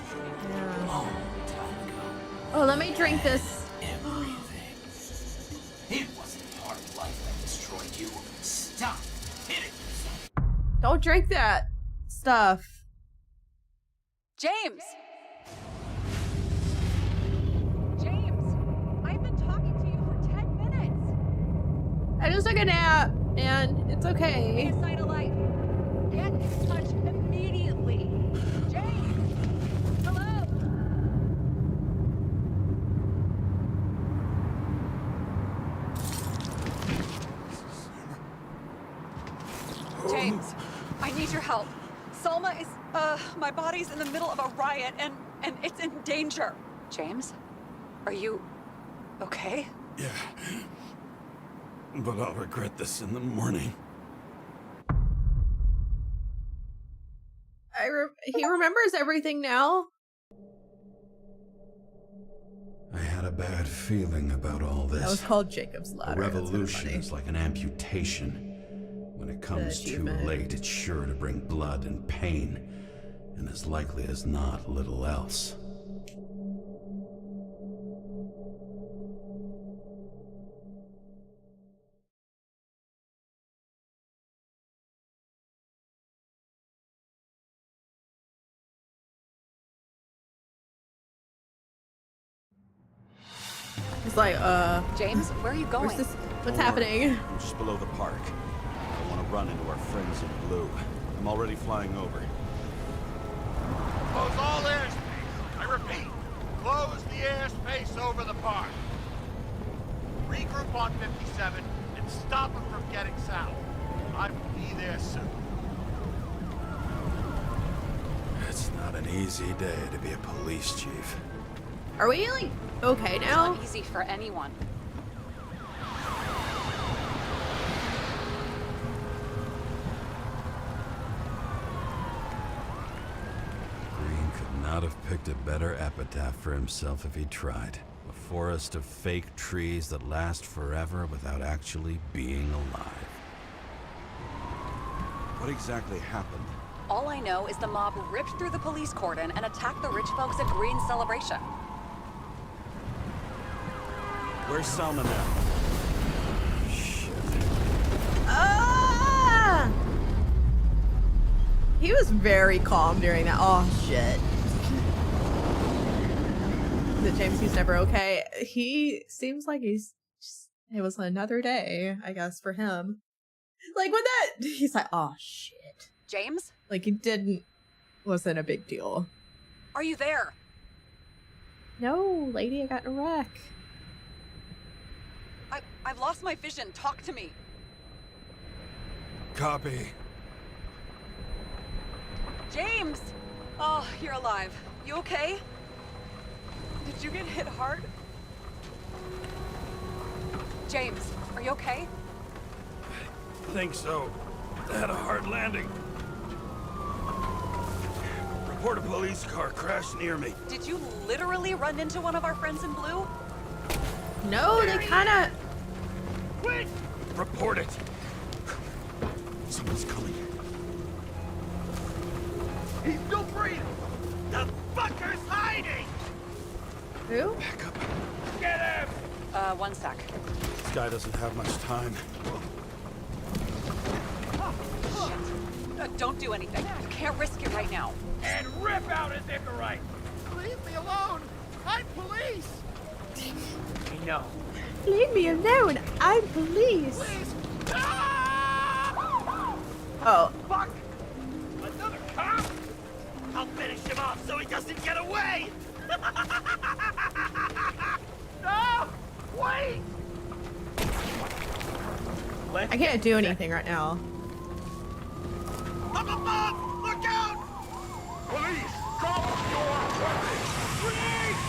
time ago. Oh, let me drink this. Everything. It wasn't hard life that destroyed you. Stop hitting yourself. Don't drink that stuff. James! James! I've been talking to you for 10 minutes! I just took a nap, and it's okay. Get a sight of life. Get in touch immediately. James! Hello? James, I need your help. Salma is, my body's in the middle of a riot and it's in danger. James? Are you okay? Yeah. But I'll regret this in the morning. He remembers everything now. I had a bad feeling about all this. That was called Jacob's A Ladder. revolution is like an amputation. When it comes too late, it's sure to bring blood and pain, and as likely as not, little else. It's like, James, where are you going? where's this? What's happening? I'm just below the park. I want to run into our friends in blue. I'm already flying over. Close all airspace. I repeat, close the airspace over the park. Regroup on 57 and stop them from getting south. I will be there soon. It's not an easy day to be a police chief. Are we like okay now? It's not easy for anyone. Green could not have picked a better epitaph for himself if he tried. A forest of fake trees that last forever without actually being alive. What exactly happened? All I know is the mob ripped through the police cordon and attacked the rich folks at Green's celebration. Where's Salma now? Shit. Ah! He was very calm during that. Oh shit. That James, he's never okay. He seems like it was another day, I guess, for him. Like when that, he's like, oh shit. James? Like wasn't a big deal. Are you there? No, lady, I got in a wreck. I've lost my vision. Talk to me. Copy. James! Oh, you're alive. You okay? Did you get hit hard? James, are you okay? I think so. I had a hard landing. Report a police car crashed near me. Did you literally run into one of our friends in blue? No, they kind of... Wait! Report it. Someone's coming. He's still breathing! The fucker's hiding! Who? Get him! One sec. This guy doesn't have much time. Don't do anything. You can't risk it right now. And rip out his Icarite! Leave me alone! I'm police! I know. Leave me alone. I'm police. Please! Oh. Fuck! Another cop? I'll finish him off so he doesn't get away! No! Wait! I can't do anything right now. Up above! Look out! Police! Call your weapons! Police!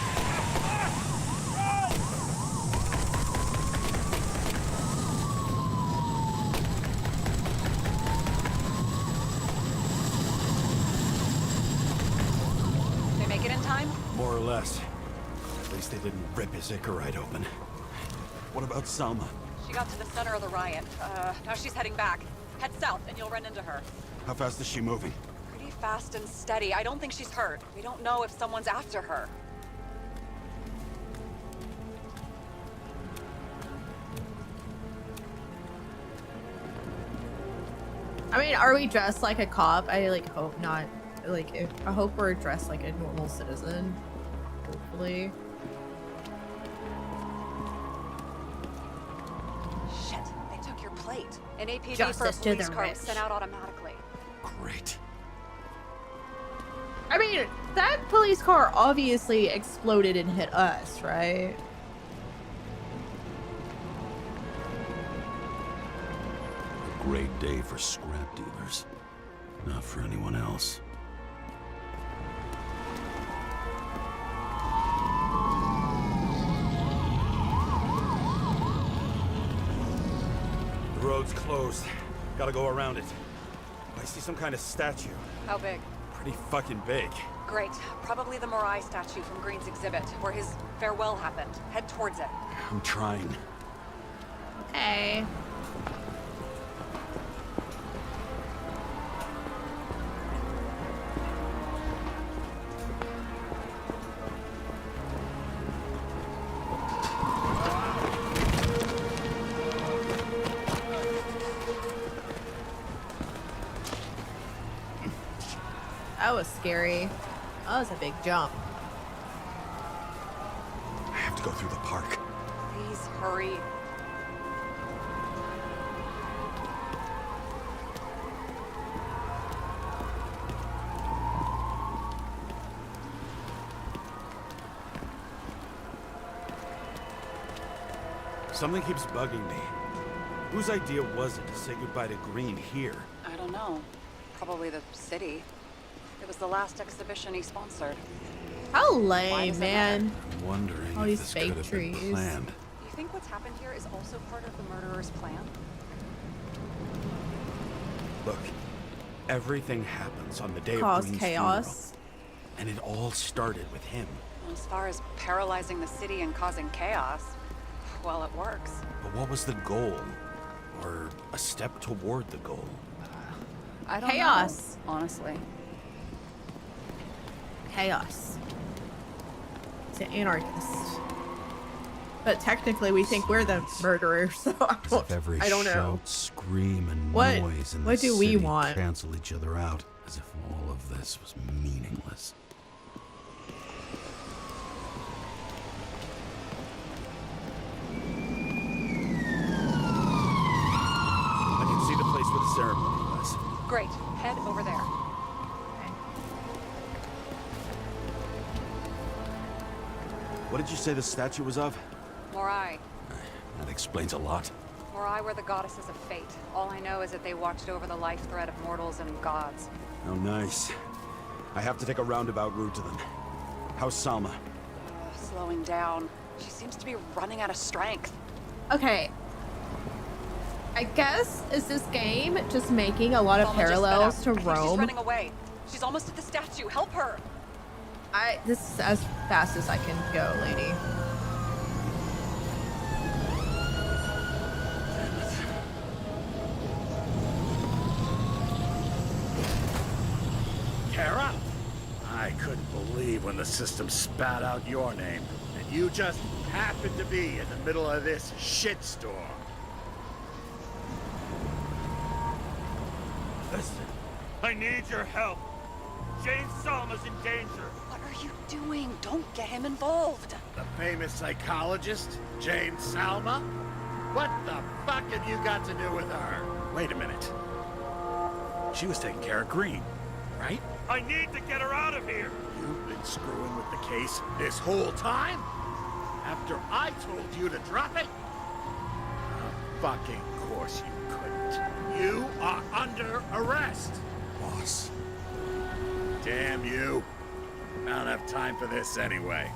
They make it in time? More or less. At least they didn't rip his Icarite open. What about Salma? She got to the center of the riot. Now she's heading back. Head south and you'll run into her. How fast is she moving? Pretty fast and steady. I don't think she's hurt. We don't know if someone's after her. I mean, are we dressed like a cop? I like hope not. Like, I hope we're dressed like a normal citizen. Hopefully. Shit, they took your plate. An APB for a Justice to police the car was rich. sent out automatically. Great. I mean, that police car obviously exploded and hit us, right? A great day for scrap dealers. Not for anyone else. The road's closed. Gotta go around it. I see some kind of statue. How big? Pretty fucking big. Great. Probably the Morai statue from Green's exhibit, where his farewell happened. Head towards it. I'm trying. Hey. That was scary. That was a big jump. I have to go through the park. Please hurry. Something keeps bugging me. Whose idea was it to say goodbye to Green here? I don't know. Probably the city. It was the last exhibition he sponsored. How Why lame, does it man. I'm wondering All if these this fake could have been trees. planned. Do you think what's happened here is also part of the murderer's plan? Look, everything happens on the day Cause of Green's chaos. funeral. And it all started with him. As far as paralyzing the city and causing chaos, well, it works. But what was the goal? Or a step toward the goal? I don't Chaos. know, honestly. Chaos. He's an anarchist. But technically we think we're the murderers, so I don't know. Shout, scream, and What- noise in what the do we city want? cancel each other out, as if all of this was meaningless. I can see the place where the ceremony was. Great. Head over there. What did you say the statue was of? Morai. That explains a lot. Morai were the goddesses of fate. All I know is that they watched over the life thread of mortals and gods. Oh, nice. I have to take a roundabout route to them. How's Salma? Slowing down. She seems to be running out of strength. Okay. I guess is this game just making a lot of Salma just sped parallels up. to I think She's Rome? running away. She's almost at the statue. Help her. This is as fast as I can go, lady. Kara? I couldn't believe when the system spat out your name. you just happen to be in the middle of this shitstorm. Listen, I need your help. James Salma's in danger. What are you doing? Don't get him involved. The famous psychologist, Jane Salma? What the fuck have you got to do with her? Wait a minute. She was taking care of Green, right? I need to get her out of here. You've been screwing with the case this whole time? After I told you to drop it? Of fucking course you couldn't. You are under arrest. Boss. Damn you. I don't have time for this anyway.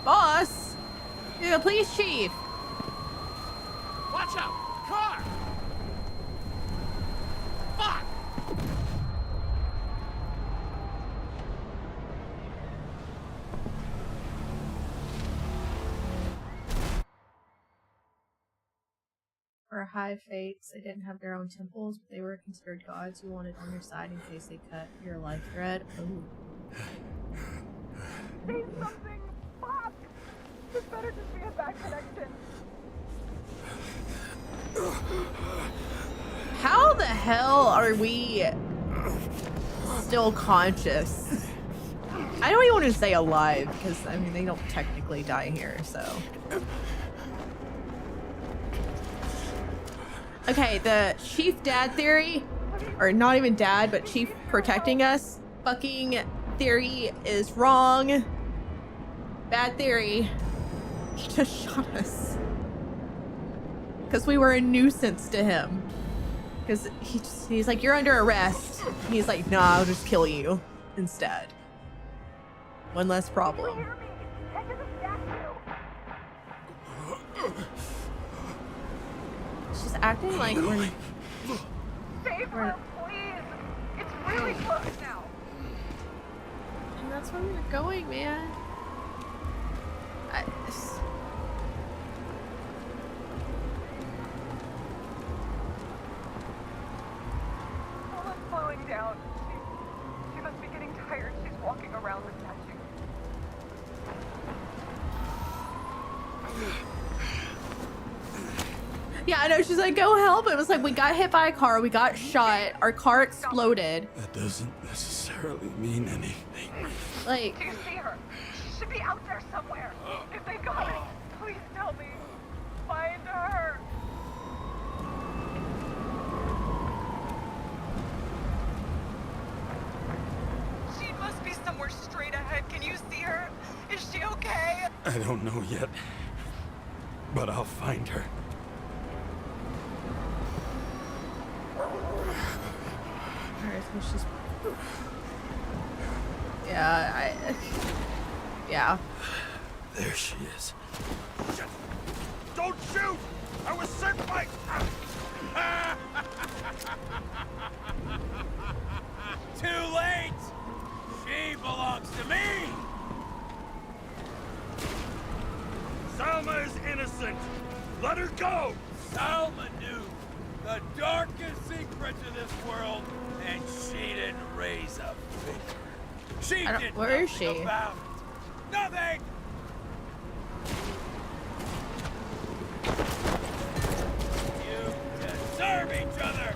Boss! You're the police chief! Watch out! Car! Fuck! Or high fates, they didn't have their own temples, but they were considered gods you wanted on your side in case they cut your life thread. Ooh. Say something! Fuck! This better just be a bad connection. How the hell are we still conscious? I don't even want to say alive, because, I mean, they don't technically die here, so... Okay, the chief dad theory, or not even dad, but chief protecting us, fucking theory is wrong. Bad theory. He just shot us. Because we were a nuisance to him. Because he's like, you're under arrest. He's like, nah, I'll just kill you instead. One less problem. She's acting like we're... Save her, please! It's really close now! And that's where we're going, man. Someone's slowing down. She must be getting tired. She's walking around the statue. Yeah, I know. She's like, go help. It was like, we got hit by a car. We got shot. Our car exploded. That doesn't necessarily mean anything. Like... Do you see her? She should be out there somewhere. If they got her, please tell me. Find her. She must be somewhere straight ahead. Can you see her? Is she okay? I don't know yet, but I'll find her. Alright, so she's... Yeah, yeah. There she is. Don't shoot! I was sent by... Too late! She belongs to me! Salma is innocent! Let her go! Salma knew the darkest secrets of this world, and she didn't raise a finger. She did where is nothing she? about it. Nothing! You deserve each other!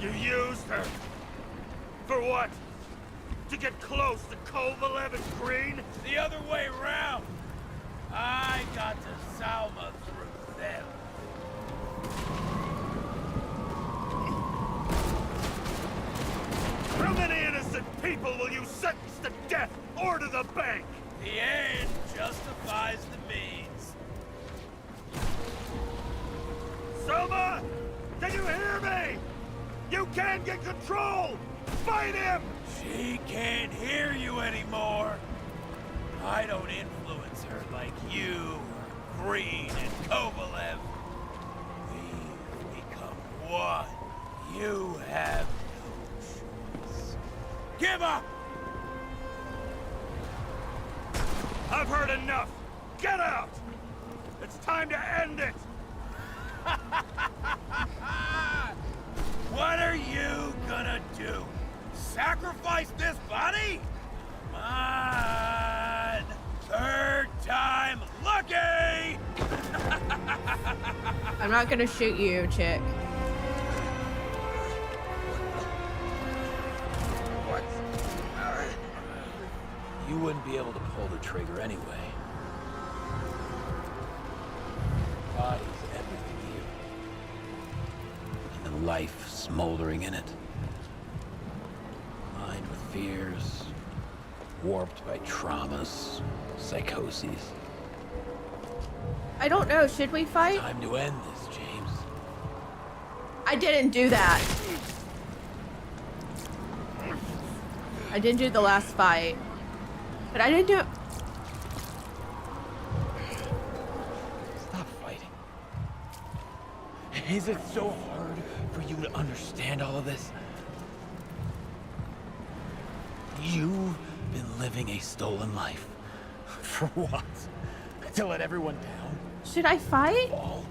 You used her! For what? To get close to Cove 11 Green? The other way around! I got to Salma through them. How many innocent people will you sentence to death or to the bank? The end justifies the means. Selma! Can you hear me? You can get control! Fight him! She can't hear you anymore. I don't influence her like you, or Green and Kovalev. We've become one. You have no choice. Give up! I've heard enough! Get out! It's time to end it! What are you gonna do? Sacrifice this body? Come on! Third time lucky! I'm not gonna shoot you, chick. You wouldn't be able to pull the trigger anyway. Body's everything to you. And the life smoldering in it. Lined with fears, warped by traumas, psychoses. I don't know, should we fight? Time to end this, James. I didn't do that. I didn't do the last fight. But I didn't do it. Stop fighting. Is it so hard for you to understand all of this? You've been living a stolen life. For what? To let everyone down? Should I fight? Fall?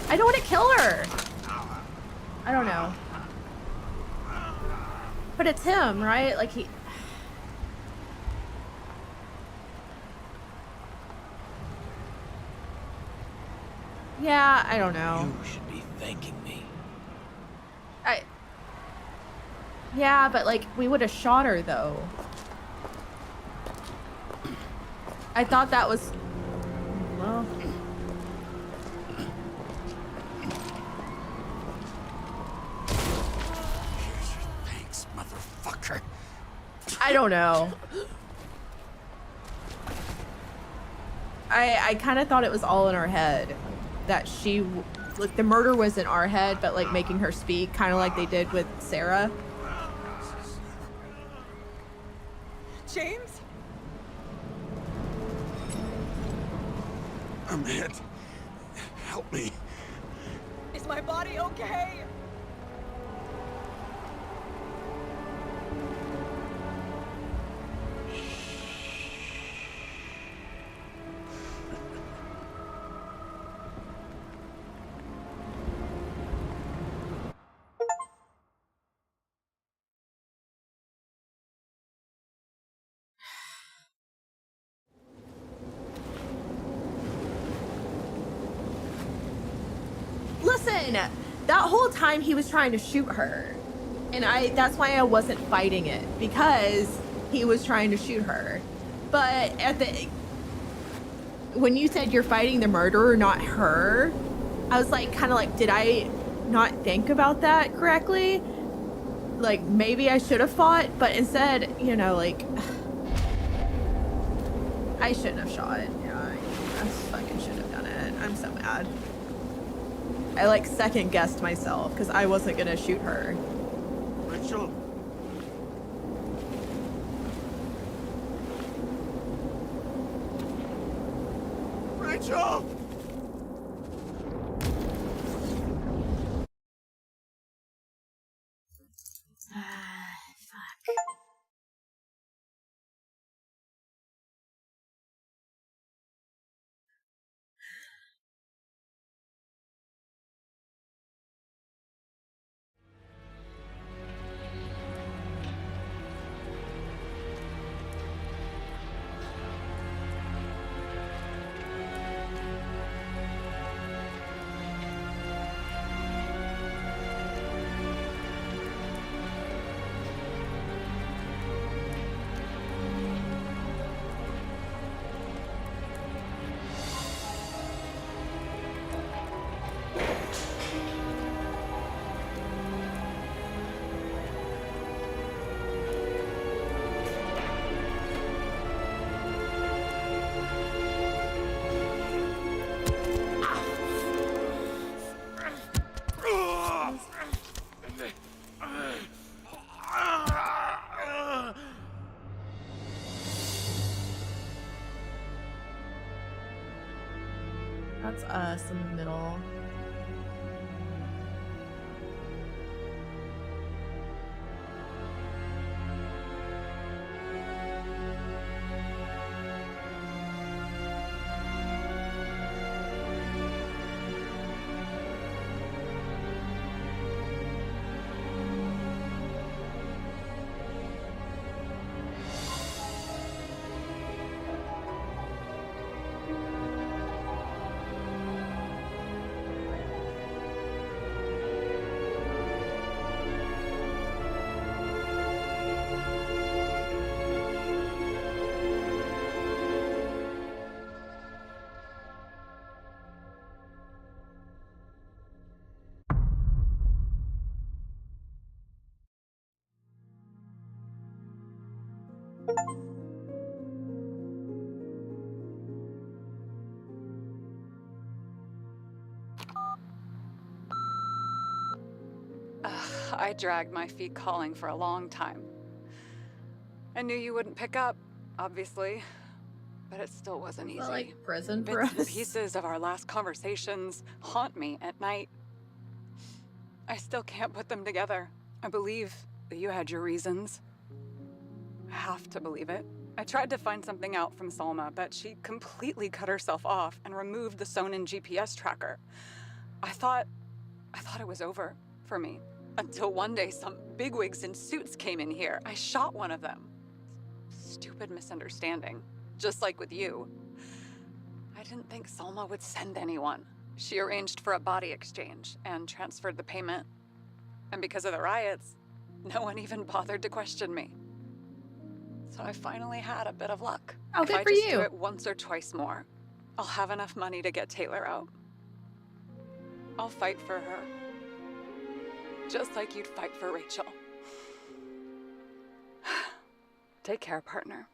I don't want to kill her. I don't know. But it's him, right? Like he... Yeah, I don't know. You should be thanking me. Yeah, but like, we would have shot her though. I thought that was... Well... Here's your thanks, motherfucker. I don't know. I kind of thought it was all in our head. That she... Like, the murder was in our head, but like making her speak, kind of like they did with Sarah. James? I'm hit. Help me. Is my body okay? Listen, that whole time he was trying to shoot her. And that's why I wasn't fighting it, because he was trying to shoot her. But when you said you're fighting the murderer, not her, I was like, kind of like, did I not think about that correctly? Like, maybe I should have fought, but instead, you know, like, I shouldn't have shot. Yeah, I fucking should have done it. I'm so mad. I like second guessed myself because I wasn't gonna shoot her. Rachel. Rachel! Fuck. That's us in the middle. I dragged my feet calling for a long time. I knew you wouldn't pick up, obviously, but it still wasn't easy. Well, like prison for Bits and us. pieces of our last conversations haunt me at night. I still can't put them together. I believe that you had your reasons. I have to believe it. I tried to find something out from Salma, but she completely cut herself off and removed the Sonin GPS tracker. I thought it was over for me. Until one day some bigwigs in suits came in here. I shot one of them. Stupid misunderstanding, just like with you. I didn't think Salma would send anyone. She arranged for a body exchange and transferred the payment. And because of the riots, no one even bothered to question me. So I finally had a bit of luck. Oh, if good I for just you. do it once or twice more, I'll have enough money to get Taylor out. I'll fight for her. Just like you'd fight for Rachel. Take care, partner.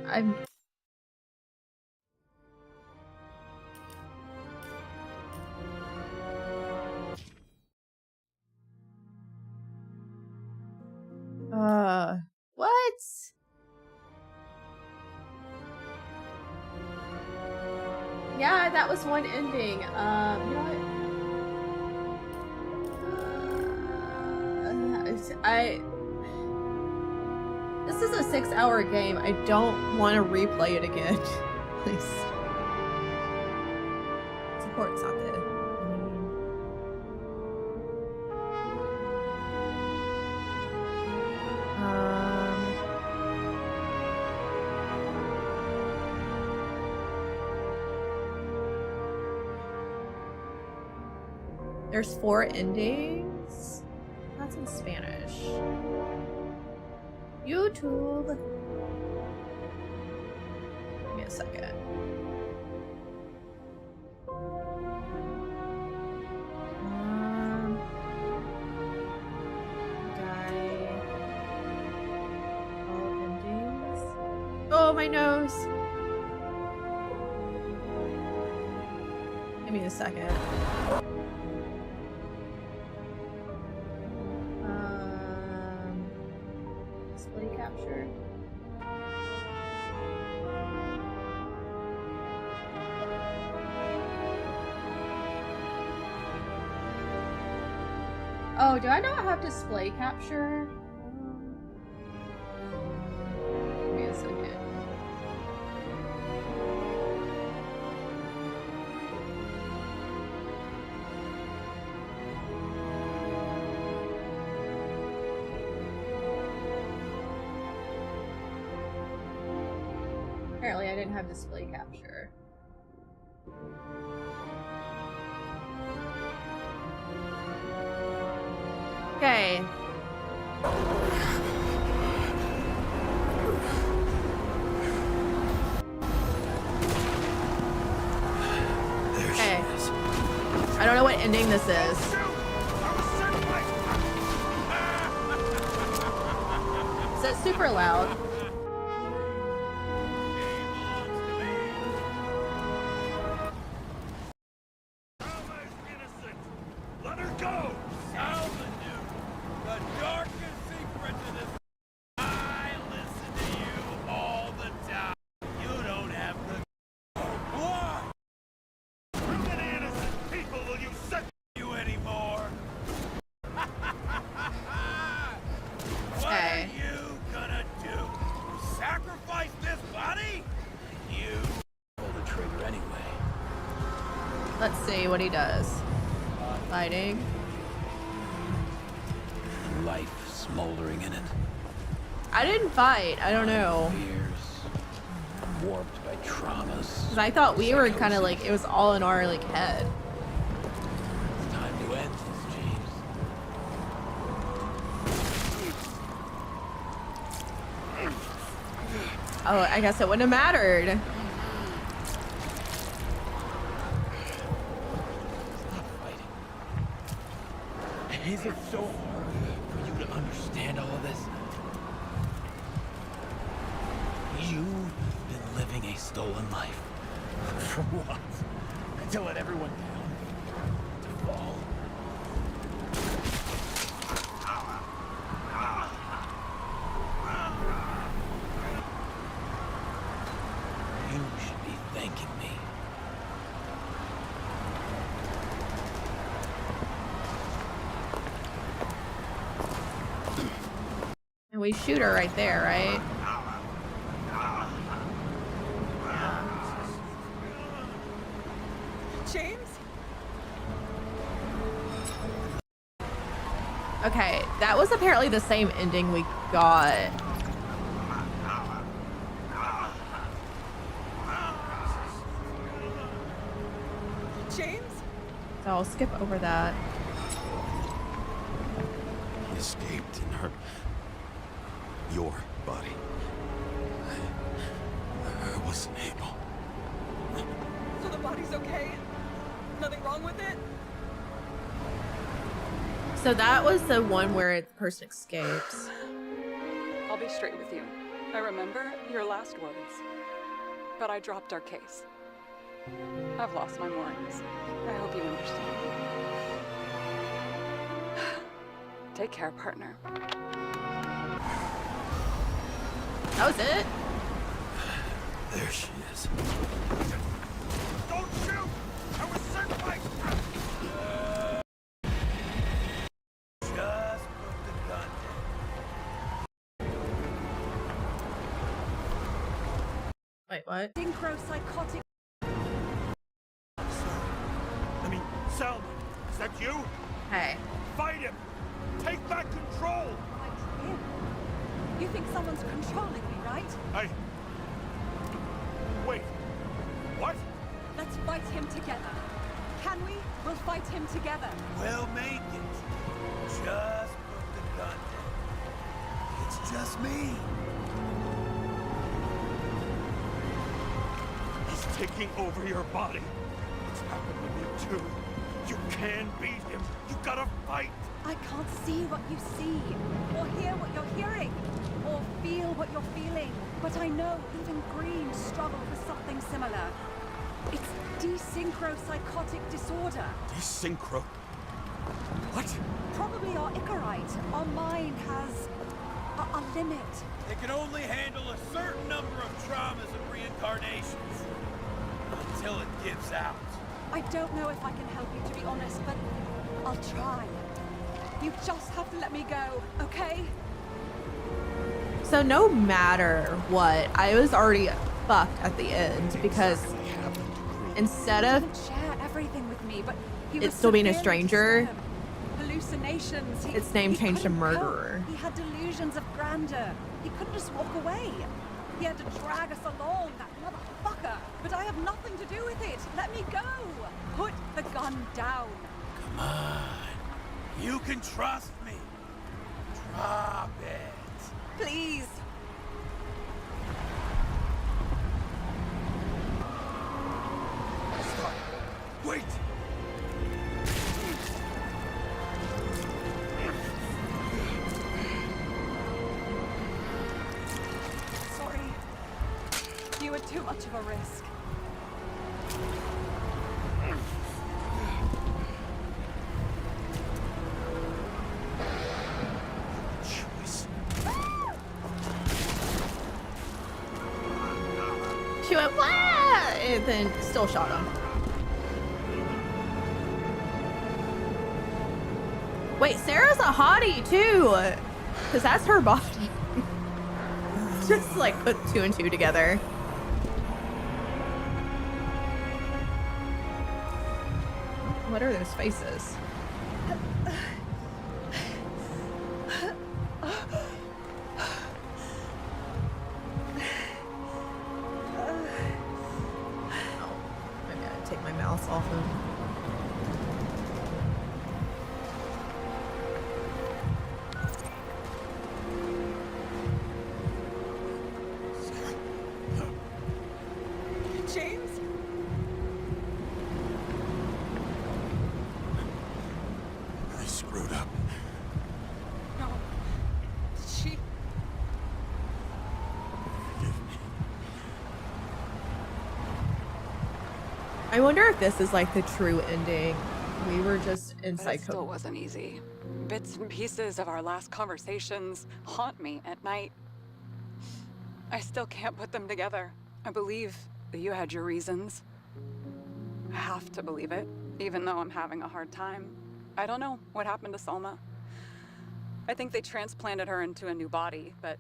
I'm... What? Yeah, that was one ending. You know what? This is a 6-hour game. I don't want to replay it again. Please. Support's not good. There's 4 endings. That's in Spanish. YouTube. Give me a second. All endings. Oh, my nose. Give me a second. Display capture. Oh, do I not have display capture? Give me a second. Apparently I didn't have display capture. Okay. Okay. I don't know what ending this is. Is it super loud? Let her go! Salma knew the darkest secret to this. I listen to you all the time. You don't have the blood. How many innocent people will you set You anymore? What Okay. are you gonna do? Sacrifice this body? You pull the trigger anyway. Let's see what he does. Fighting. Life smoldering in it. I didn't fight. I don't know. Fears warped by traumas. 'Cause I thought we were kind of like, it was all in our like head. It's time to end this, James. Oh, I guess it wouldn't have mattered. Stop fighting. Is it so hard for you to understand all of this? You've been living a stolen life. For what? To let everyone down? To fall? You should be thanking me. And we shoot her right there, right? James? Okay, that was apparently the same ending we got. James? So I'll skip over that. He escaped in her... your body. I wasn't able. So the body's okay? Nothing wrong with it? So that was the one where the person escapes. I'll be straight with you. I remember your last words. But I dropped our case. I've lost my moorings. I hope you understand. Take care, partner. That was it? There she is. Don't shoot! I was sent by... Just put the gun down. Wait, what? Synchropsychotic. I mean, Selma, is that you? Hey. Fight him! Take back control! Fight him? You think someone's controlling me, right? Wait. What? Let's fight him together. Can we? We'll fight him together. We'll make it. Just put the gun down. It's just me. He's taking over your body. It's happened to me too. You can beat him. You gotta fight. I can't see what you see, or hear what you're hearing, or feel what you're feeling. But I know even Green struggle with something similar. It's desynchropsychotic disorder. Desynchro? What? Probably our Icarite. Our mind has a limit. It can only handle a certain number of traumas and reincarnations. Until it gives out. I don't know if I can help you, to be honest, but I'll try. You just have to let me go, okay? So no matter what, I was already fucked at the end because instead of Share everything with me, but he it's was still being a severely stranger, disturbed. Hallucinations. its name he changed to couldn't cope. murderer. He had delusions of grandeur. He couldn't just walk away. He had to drag us along, that motherfucker. But I have nothing to do with it. Let me go. Put the gun down. Come on. You can trust me. Drop it. Please. Stop. Wait. Sorry. You were too much of a risk. She went, "Wah!" and then still shot him. Wait, Sarah's a hottie too, because that's her body. Just like put two and two together. What are those faces? Take my mouse off of. James? I screwed up. No. She... Forgive me. I wonder if this is like the true ending. We were just in But it still wasn't easy. Bits and pieces of our last conversations haunt me at night. I still can't put them together. I believe that you had your reasons. I have to believe it, even though I'm having a hard time. I don't know what happened to Selma. I think they transplanted her into a new body, but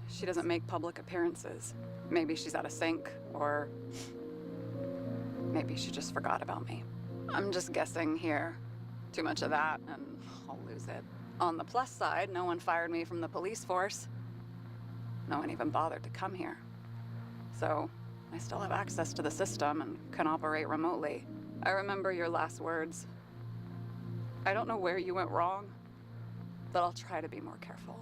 she doesn't make public appearances. Maybe she's out of sync, or maybe she just forgot about me. I'm just guessing here. Too much of that, and I'll lose it. On the plus side, no one fired me from the police force. No one even bothered to come here. So, I still have access to the system and can operate remotely. I remember your last words. I don't know where you went wrong, but I'll try to be more careful.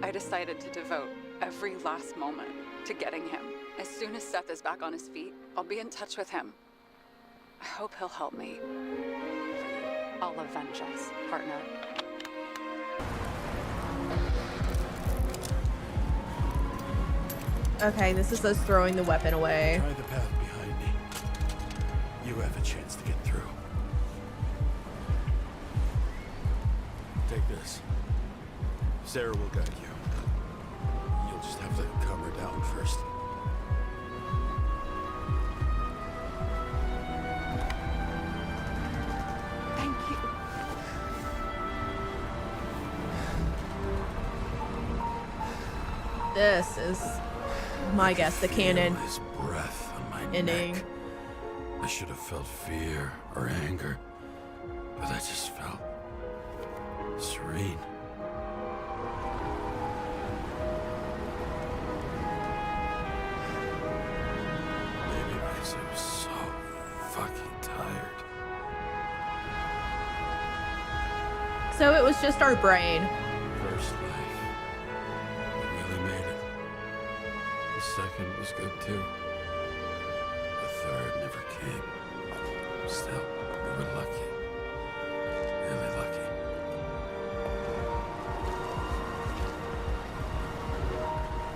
I decided to devote every last moment to getting him. As soon as Seth is back on his feet, I'll be in touch with him. I hope he'll help me. I'll avenge us, partner. Okay, this is us throwing the weapon away. Try the path behind me. You have a chance to get through. Take this. Sarah will guide you. You'll just have to calm her down first. Thank you. This is my guess, the canon Feel his breath on my ending. neck. I should have felt fear or anger, but I just felt serene. Maybe because I was so fucking tired. So it was just our brain. First life. I really made it. The second was good too. The third never came. Still, we were lucky. Really lucky.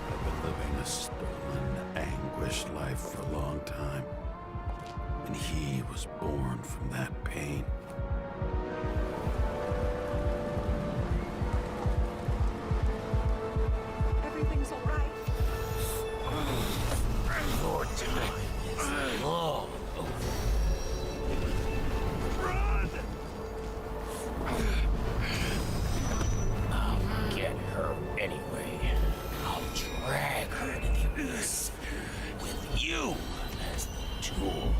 I've been living a stolen, anguished life for a long time. And he was born from that pain. Everything's all right. Your time is long over. I'll get her anyway. I'll drag her to the abyss with you as the tool.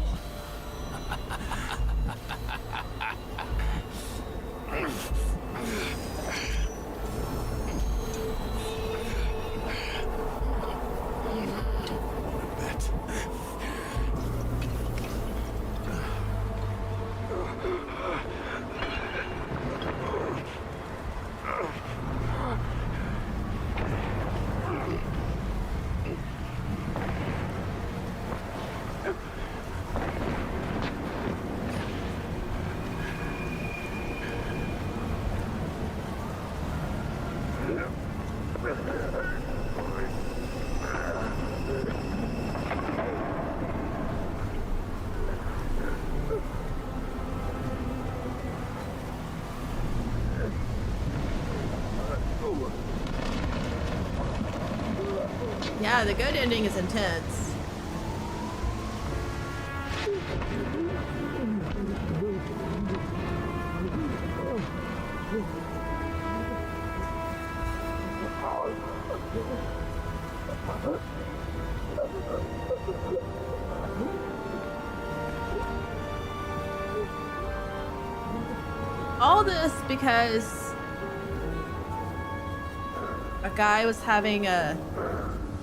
Yeah, the good ending is intense. All this because a guy was having a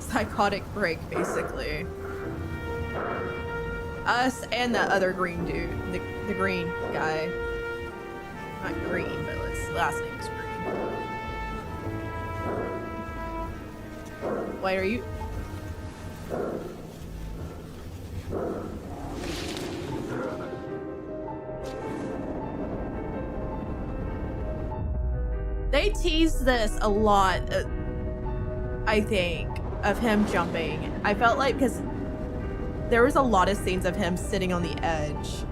psychotic break, basically. Us and the other green dude, the green guy. Not green, but his last name is green. Wait, are you? They teased this a lot, I think, of him jumping. I felt like because there was a lot of scenes of him sitting on the edge.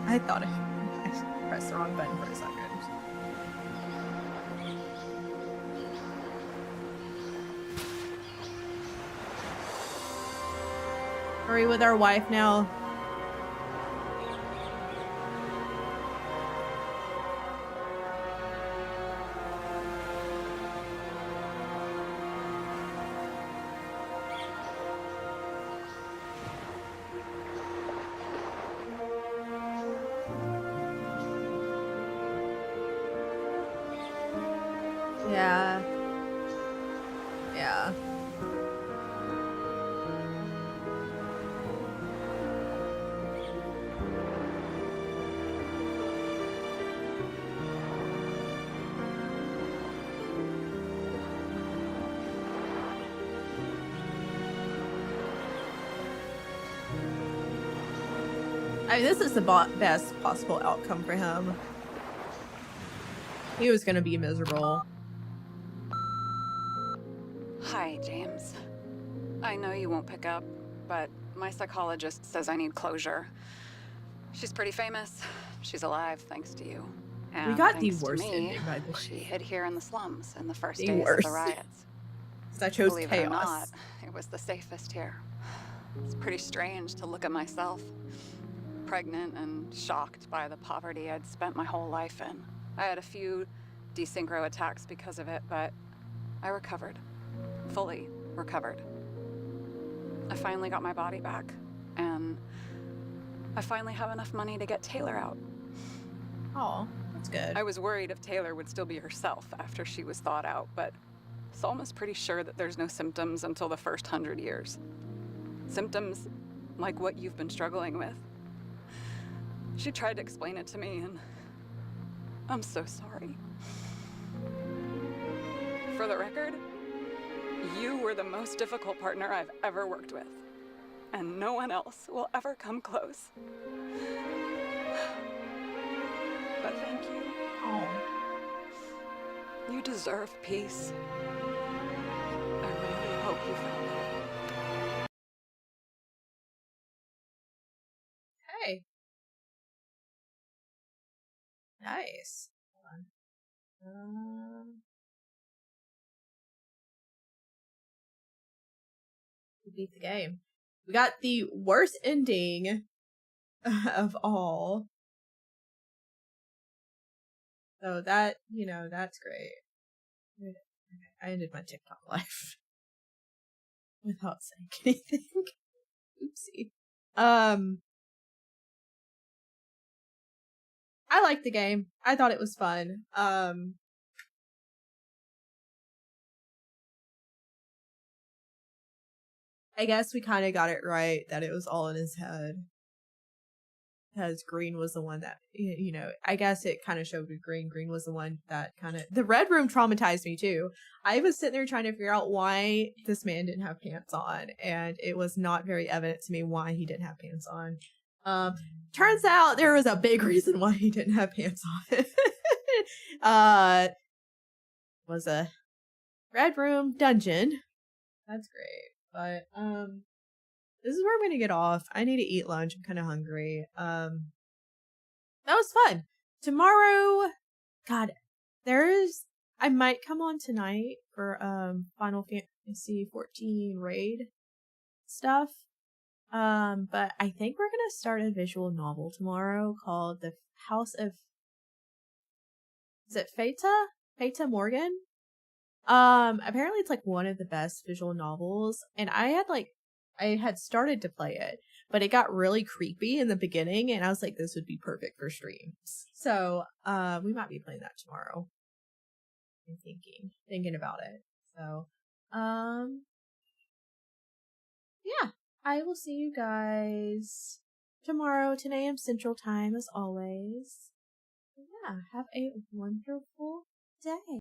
I thought I pressed the wrong button for a second. Are we with our wife now? Yeah. Yeah. I mean, this is the best possible outcome for him. He was gonna be miserable. Hi, James. I know you won't pick up, but my psychologist says I need closure. She's pretty famous. She's alive thanks to you. And We got the thanks to worst me, ending, by the way. she hid here in the slums in the first The days of worst. the riots. 'Cause I chose Believe chaos. it or not, it was the safest here. It's pretty strange to look at myself, pregnant and shocked by the poverty I'd spent my whole life in. I had a few desynchro attacks because of it, but I recovered. Fully recovered. I finally got my body back, and I finally have enough money to get Taylor out. Oh, that's good. I was worried if Taylor would still be herself after she was thawed out, but Salma's pretty sure that there's no symptoms until the first 100 years. Symptoms like what you've been struggling with. She tried to explain it to me, and I'm so sorry. For the record, you were the most difficult partner I've ever worked with, and no one else will ever come close. But thank you. Oh. You deserve peace. I really hope you found it. Hey. Nice. Hold on. We beat the game. We got the worst ending of all. So that, you know, that's great. Okay, I ended my TikTok life without saying anything. Oopsie. I liked the game. I thought it was fun. I guess we kind of got it right that it was all in his head. Because Green was the one that, you know, I guess it kind of showed with Green. Green was the one that kind of... The Red Room traumatized me, too. I was sitting there trying to figure out why this man didn't have pants on. And it was not very evident to me why he didn't have pants on. Turns out there was a big reason why he didn't have pants on. Was a Red Room dungeon. That's great. But, this is where I'm gonna get off. I need to eat lunch. I'm kind of hungry. That was fun. Tomorrow, God, I might come on tonight for, Final Fantasy 14 raid stuff. But I think we're gonna start a visual novel tomorrow called The House of... Is it Fata? Fata Morgan? Apparently it's like one of the best visual novels, and I had started to play it, but it got really creepy in the beginning, and I was like, this would be perfect for streams. So, we might be playing that tomorrow. I'm thinking about it. So, yeah, I will see you guys tomorrow, 10 a.m. Central Time, as always. Yeah, have a wonderful day.